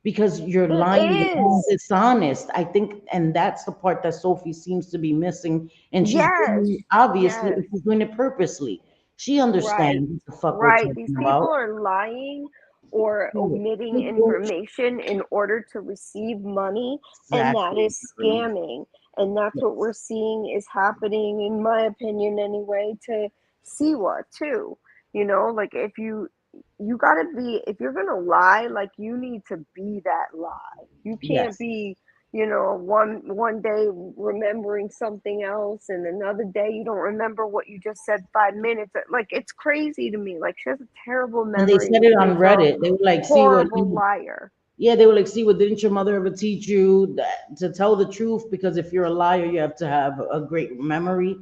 because you're lying, It you're being is. dishonest, I think. And that's the part that Sophie seems to be missing, and she's Yes. doing, obviously Yes. she's doing it purposely. She Right. understands what the fuck we're Right. These talking people about. are lying or omitting People, information in order to receive money, and that exactly. is scamming. And that's what we're seeing is happening, in my opinion, anyway, to Siwa too. Like you gotta be, if you're gonna lie, like you need to be that lie. You can't Yes, be, one day remembering something else and another day you don't remember what you just said 5 minutes. Like, it's crazy to me. Like, she has a terrible and they memory said and it she's on a Reddit. They were like, see what horrible liar. yeah, they were like, see what, didn't your mother ever teach you that to tell the truth? Because if you're a liar, you have to have a great memory.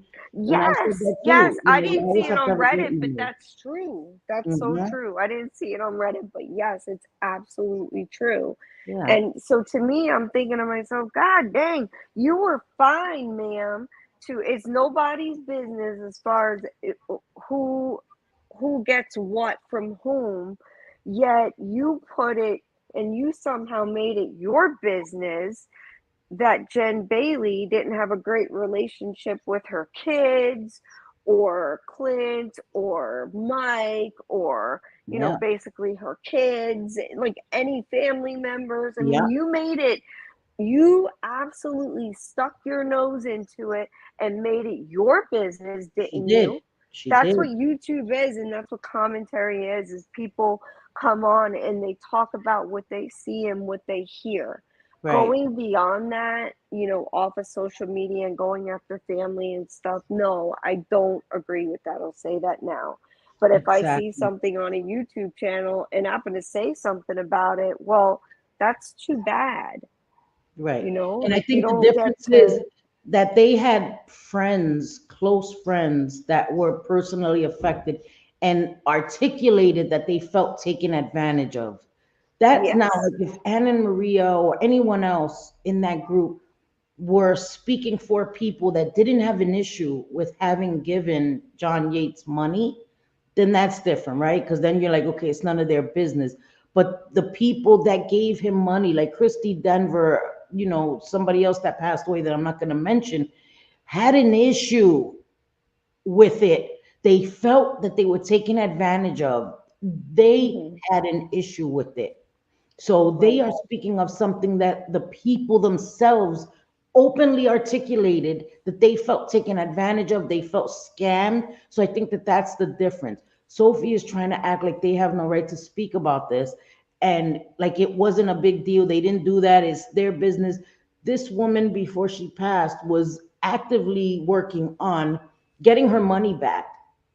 And I said Yes, that yes. too. I You didn't see always it have to on have a great Reddit, but memory. that's true. That's so Hmm. true. I didn't see it on Reddit, but yes, it's absolutely true. Yeah. And so to me, I'm thinking to myself, God dang, you were fine, ma'am. It's nobody's business as far as who who gets what from whom, yet you put it and you somehow made it your business that Jen Bailey didn't have a great relationship with her kids or Clint or Mike or, Yeah. basically her kids, like any family members. I Yeah. mean, you absolutely stuck your nose into it and made it your business, She didn't did. you? She That's did. what YouTube is, and that's what commentary is people come on and they talk about what they see and what they hear. Right. Going beyond that, off of social media and going after family and stuff, no, I don't agree with that. I'll say that now. But if I see Exactly. something on a YouTube channel and happen to say something about it, well, that's too bad. Right. And I Like, you think the don't get difference is to. that they had friends, close friends, that were personally affected and articulated that they felt taken advantage of. That's now, Yes. like, if Anna and Maria or anyone else in that group were speaking for people that didn't have an issue with having given John Yates money, then that's different, right? Because then you're like, okay, it's none of their business. But the people that gave him money, like Christy Denver, somebody else that passed away that I'm not going to mention, had an issue with it. They felt that they were taken advantage of. They Hmm. had an issue with it. So they Right. are speaking of something that the people themselves openly articulated that they felt taken advantage of, they felt scammed. So I think that that's the difference. Sophie is trying to act like they have no right to speak about this, and like it wasn't a big deal. They didn't do that. It's their business. This woman, before she passed, was actively working on getting her money back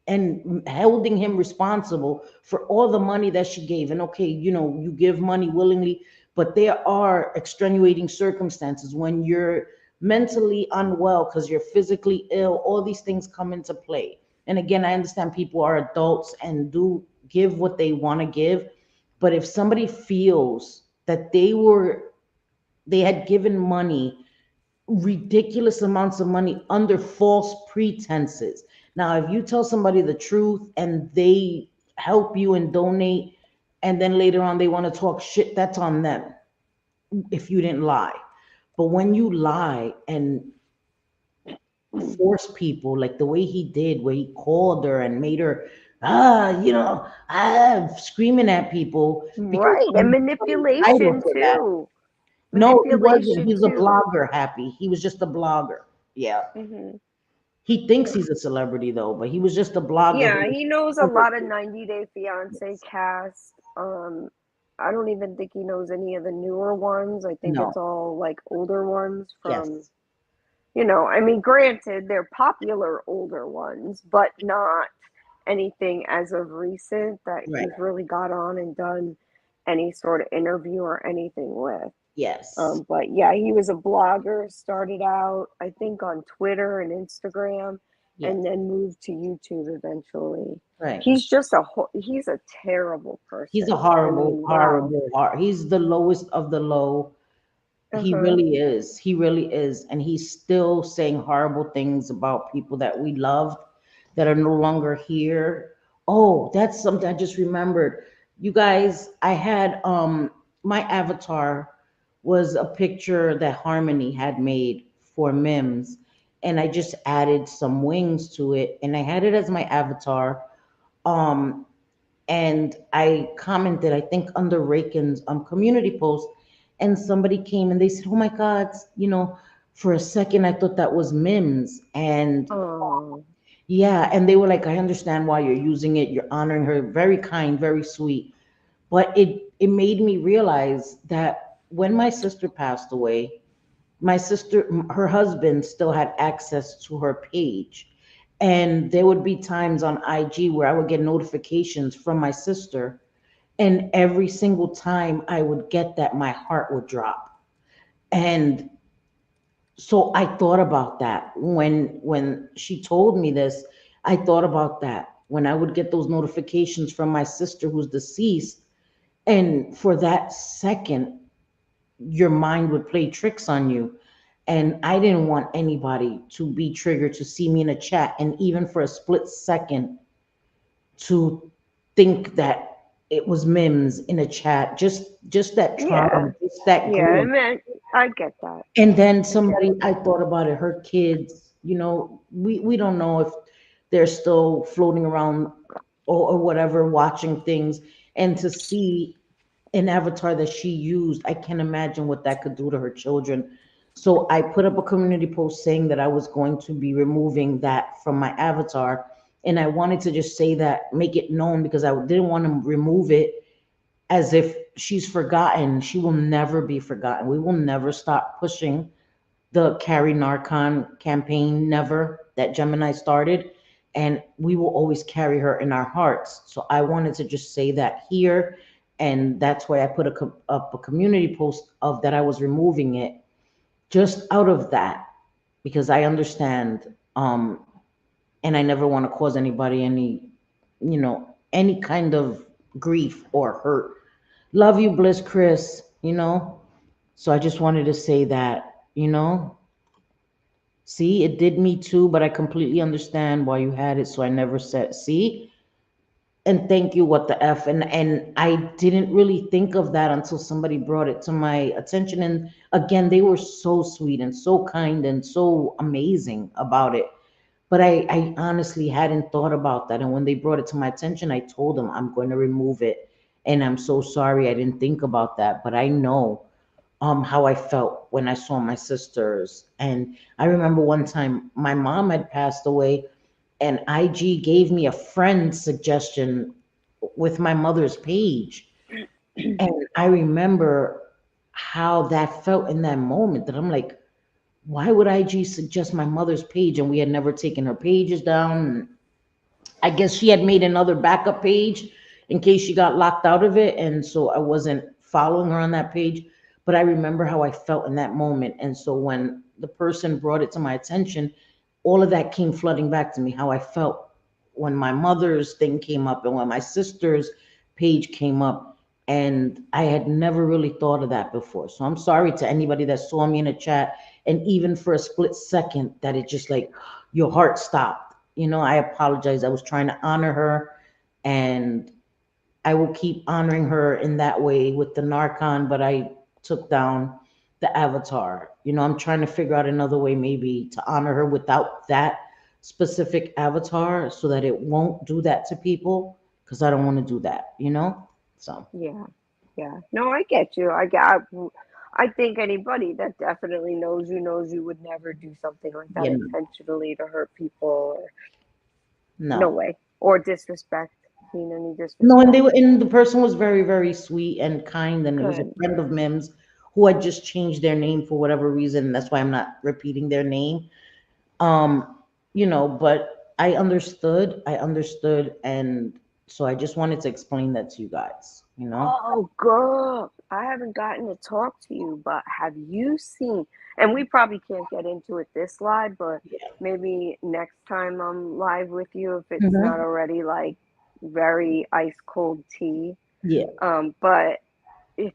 and holding him responsible for all the money that she gave. And okay, you give money willingly, but there are extenuating circumstances when you're mentally unwell because you're physically ill. All these things come into play. And again, I understand people are adults and do give what they want to give. But if somebody feels that they had given money, ridiculous amounts of money, under false pretenses. Now, if you tell somebody the truth and they help you and donate, and then later on they want to talk shit, that's on them if you didn't lie. But when you lie and force people like the way he did, where he called her and made her, screaming at people because Right. And he's entitled manipulation to that. too. No, he wasn't. Manipulation He's a too. blogger, Happy. He was just a blogger. Yeah. Hmm. He thinks he's a celebrity though, but he was just a blogger Yeah, who he knows a lot of 90 Day Fiance cast. I don't even think he knows any of the newer ones. I think it's No. all like older ones from, Yes. I mean, granted, they're popular older ones, but not anything as of recent that Right. he's really got on and done any sort of interview or anything with. Yes. But yeah, he was a blogger, started out, I think, on Twitter and Instagram, Yes. and then moved to YouTube eventually. Right. He's he's a terrible person. He's a I horrible, mean, wow. horrible. He's the lowest of the low. He Uh-huh. really is. He really is. And he's still saying horrible things about people that we loved that are no longer here. Oh, that's something I just remembered. You guys, I had my avatar was a picture that Harmony had made for Mims, and I just added some wings to it, and I had it as my avatar. Um, and I commented, I think under Rakin's community post, and somebody came and they said, "Oh my God, for a second I thought that was Mims," and Oh. yeah, and they were like, "I understand why you're using it. You're honoring her. Very kind, very sweet." But it made me realize that when my sister passed away, my sister, her husband still had access to her page. And there would be times on IG where I would get notifications from my sister. And every single time I would get that, my heart would drop. And so I thought about that when she told me this. I thought about that when I would get those notifications from my sister who's deceased. And for that second, your mind would play tricks on you. And I didn't want anybody to be triggered to see me in a chat, and even for a split second to think that it was Mims in a chat. Just that Yeah. trauma, just that Yeah, I grief. mean, I get that. And then I get somebody, that. I thought about it, her kids, we don't know if they're still floating around or whatever, watching things. And to see an avatar that she used, I can't imagine what that could do to her children. So I put up a community post saying that I was going to be removing that from my avatar. And I wanted to just say that, make it known, because I didn't want to remove it as if she's forgotten. She will never be forgotten. We will never stop pushing the Carry Narcon campaign, never, that Gemini started. And we will always carry her in our hearts. So I wanted to just say that here. And that's why I put up a community post of that I was removing it, just out of that, because I understand. And I never want to cause anybody any kind of grief or hurt. Love you, Bliss Chris. So I just wanted to say that. See, it did me too, but I completely understand why you had it, so I never said, see? And thank you, what the F. And I didn't really think of that until somebody brought it to my attention. And again, they were so sweet and so kind and so amazing about it. But I honestly hadn't thought about that. And when they brought it to my attention, I told them I'm going to remove it. And I'm so sorry I didn't think about that. But I know how I felt when I saw my sisters. And I remember one time my mom had passed away, and IG gave me a friend suggestion with my mother's page. And I remember how that felt in that moment, that I'm like, why would IG suggest my mother's page? And we had never taken her pages down. I guess she had made another backup page in case she got locked out of it. And so I wasn't following her on that page. But I remember how I felt in that moment. And so when the person brought it to my attention, all of that came flooding back to me, how I felt when my mother's thing came up and when my sister's page came up. And I had never really thought of that before. So I'm sorry to anybody that saw me in a chat, and even for a split second that it just like your heart stopped. I apologize. I was trying to honor her, and I will keep honoring her in that way with the Narcon, but I took down the avatar. I'm trying to figure out another way maybe to honor her without that specific avatar, so that it won't do that to people, because I don't want to do that. So, Yeah. Yeah. No, I get you. I think anybody that definitely knows you would never do something like that yeah, no, intentionally to hurt people, or no no. way, or disrespect. mean any disrespect. No, and the person was very, very sweet and kind, and it was a Good. friend of Mims who had just changed their name for whatever reason. And that's why I'm not repeating their name. But I understood, and so I just wanted to explain that to you guys. Oh, girl, I haven't gotten to talk to you, but have you seen? And we probably can't get into it this live, but Yeah. maybe next time I'm live with you, if it's not Hmm. already like very ice cold tea. Yeah. But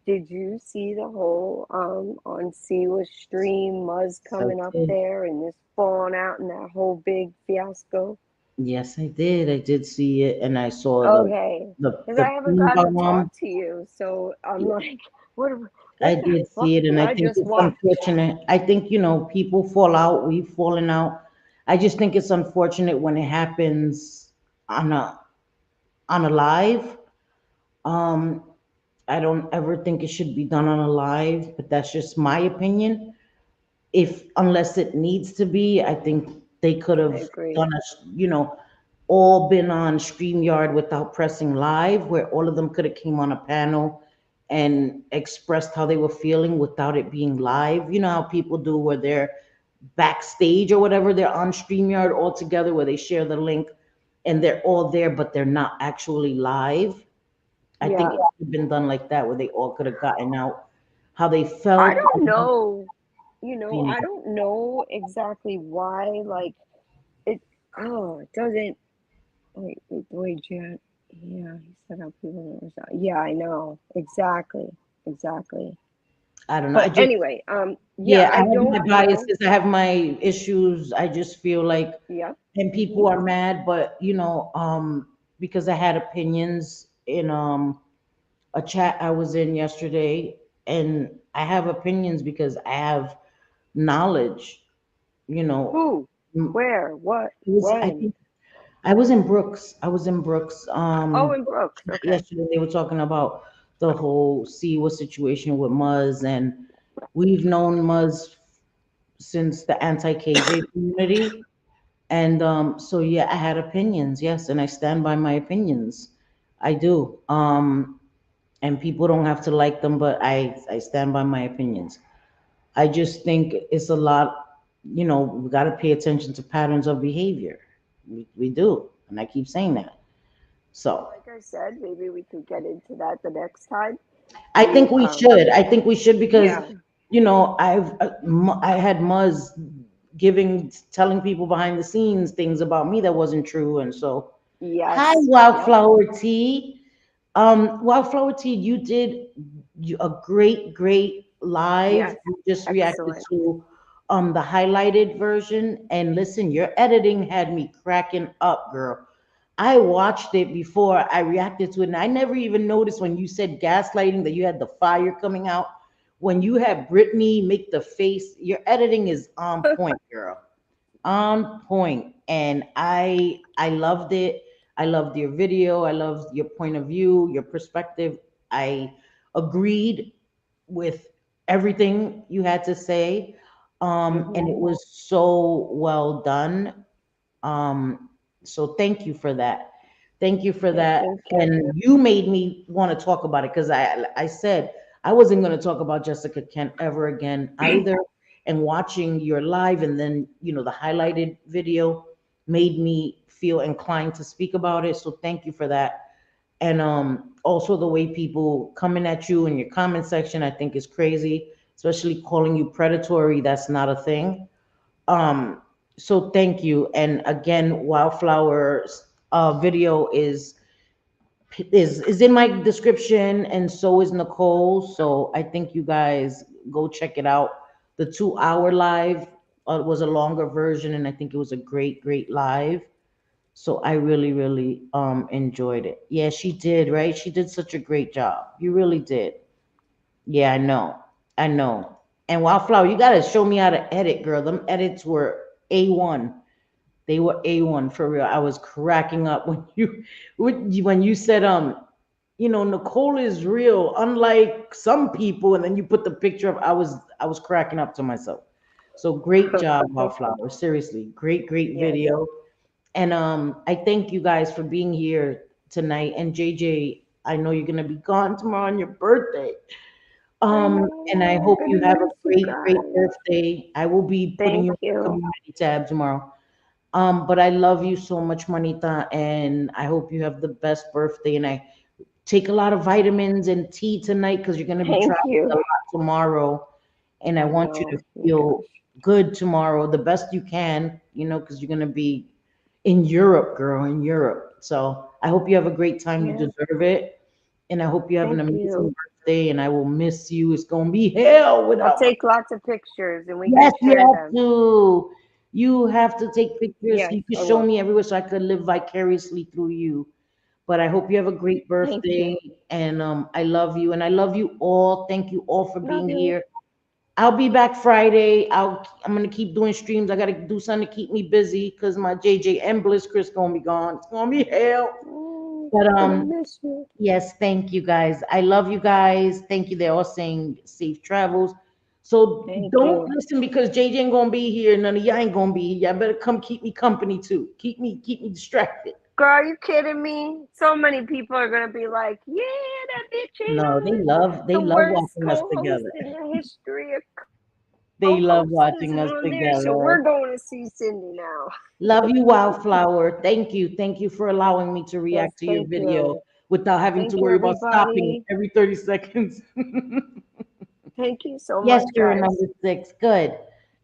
did you see the whole on Siwa stream Muzz So coming up did. there and this falling out and that whole big fiasco? Yes, I did. I did see it, and I saw the Okay, the because the I haven't Puma gotten to talk one. to you, so I'm Yeah, like, what? I What the did fuck see it, did and I I think just it's watch? unfortunate. I think people fall out. We've fallen out. I just think it's unfortunate when it happens on a live. Um, I don't ever think it should be done on a live, but that's just my opinion. If unless it needs to be, I think they could I have agree. done all been on StreamYard without pressing live, where all of them could have came on a panel and expressed how they were feeling without it being live. You know how people do where they're backstage or whatever, they're on StreamYard all together where they share the link and they're all there, but they're not actually live. I think it Yeah, could have been done like that, where they all could have gotten out how they I felt. don't know. You I know, don't know exactly why. Like it. Oh, it doesn't. Wait, Jet. Yeah, he said how people don't respond. Yeah, I know exactly, exactly. I don't know. I But just anyway, yeah, Yeah, I I have my don't know. biases. I have my issues. I just feel like, Yep. and Mhm. people are mad, but because I had opinions in a chat I was in yesterday, and I have opinions because I have knowledge. You know, Who? Mm, Where? What? it was I When? think I was in Brooks. I was in Brooks Oh, in Brooks. Okay. yesterday. They were talking about the whole Siwa situation with Muzz, and we've known Muzz since the anti-KJ community. And so yeah, I had opinions, yes, and I stand by my opinions. I do. And people don't have to like them, but I stand by my opinions. I just think it's a lot, we got to pay attention to patterns of behavior. We do. And I keep saying that. Well, So like I said, maybe we could get into that the next time. I think We we should. I think we should because, Yeah. I had Muzz telling people behind the scenes things about me that wasn't true. And so, hi, Yes. Yep. Wildflower Tea. Wildflower Tea, you did a great, great live. Yes. You just reacted Excellent. to the highlighted version. And listen, your editing had me cracking up, girl. I watched it before I reacted to it, and I never even noticed when you said gaslighting that you had the fire coming out. When you had Brittany make the face, your editing is on point, girl, on point. And I loved it. I loved your video. I loved your point of view, your perspective. I agreed with everything you had to say. And Mhm. it was so well done. So thank you for that. Thank you for Yeah, that. thank you. And you made me want to talk about it because I said I wasn't going to talk about Jessica Kent ever again either. And watching your live and then the highlighted video made me feel inclined to speak about it. So thank you for that. And also the way people coming at you in your comment section, I think is crazy, especially calling you predatory. That's not a thing. Um, so thank you. And again, Wildflower's video is in my description, and so is Nicole. So I think you guys go check it out. The 2 hour live was a longer version, and I think it was a great, great live. So I really, really enjoyed it. Yeah, she did, right? She did such a great job. You really did. Yeah, I know. I know. And Wildflower, you gotta show me how to edit, girl. Them edits were A1. They were A1 for real. I was cracking up when you said Nicole is real, unlike some people, and then you put the picture of I was cracking up to myself. So great job, Wildflower. Seriously, great, great Yes. video. And I thank you guys for being here tonight. And JJ, I know you're gonna be gone tomorrow on your birthday. And I I'm hope gonna you have a miss you great guys. birthday. I will be putting Thank you on the you. community tab tomorrow. But I love you so much, Manita, and I hope you have the best birthday. And I take a lot of vitamins and tea tonight because you're gonna be Thank traveling a you. lot tomorrow. And I I want you to know. Oh my feel gosh. good tomorrow, the best you can, because you're gonna be in Europe, girl, in Europe. So I hope you have a great time. You Yeah. deserve it. And I hope you have an Thank amazing you. birthday. And I will miss you. It's gonna be hell I'll without my. take lots of pictures and we can Yes, you share have them. to. You have to take pictures. Yes, You can I show will. me everywhere so I could live vicariously through you. But I hope you have a great Thank birthday. you. And I love you. And I love you all. Thank you all for Love being you. here. I'll be back Friday. I'm gonna keep doing streams. I gotta do something to keep me busy because my JJ and Bliss Chris gonna be gone. It's gonna be hell. Oh, But gonna miss you. yes, thank you guys. I love you guys. Thank you. They're all saying safe travels. So Thank don't you. listen because JJ ain't gonna be here. None of y'all ain't gonna be here. Y'all better come keep me company too. Keep me distracted. Girl, are you kidding me? So many people are gonna be like, yeah, that bitch ain't No, on they the love worst watching us co-host together. in the history of They love co-hosts watching isn't us on there, so together. we're going to see Cindy now. Love you, Wildflower. Thank you. Thank you for allowing me to Yes, react to your thank video you. without having to Thank you, worry about stopping everybody. every 30 seconds. Thank you so Yes, much, you're a guys. number 6. Good.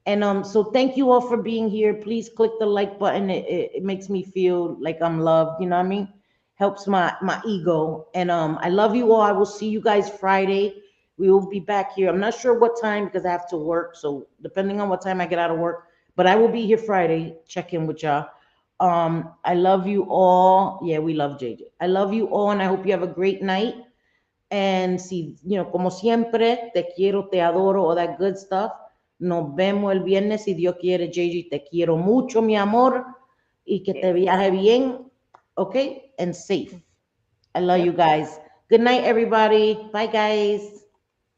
And so thank you all for being here. Please click the like button. It makes me feel like I'm loved. You know what I mean? Helps my ego. And I love you all. I will see you guys Friday. We will be back here. I'm not sure what time because I have to work. So depending on what time I get out of work, but I will be here Friday. Check in with y'all. I love you all. Yeah, we love JJ. I love you all, and I hope you have a great night. And si, como siempre, te quiero, te adoro, all that good stuff. Nos vemos el viernes si Dios quiere, JJ. Te quiero mucho, mi amor, y que te Yes. viaje bien, okay? And safe. I love you Yep. guys. Good night, everybody. Bye, guys.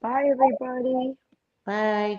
Bye, everybody. Bye.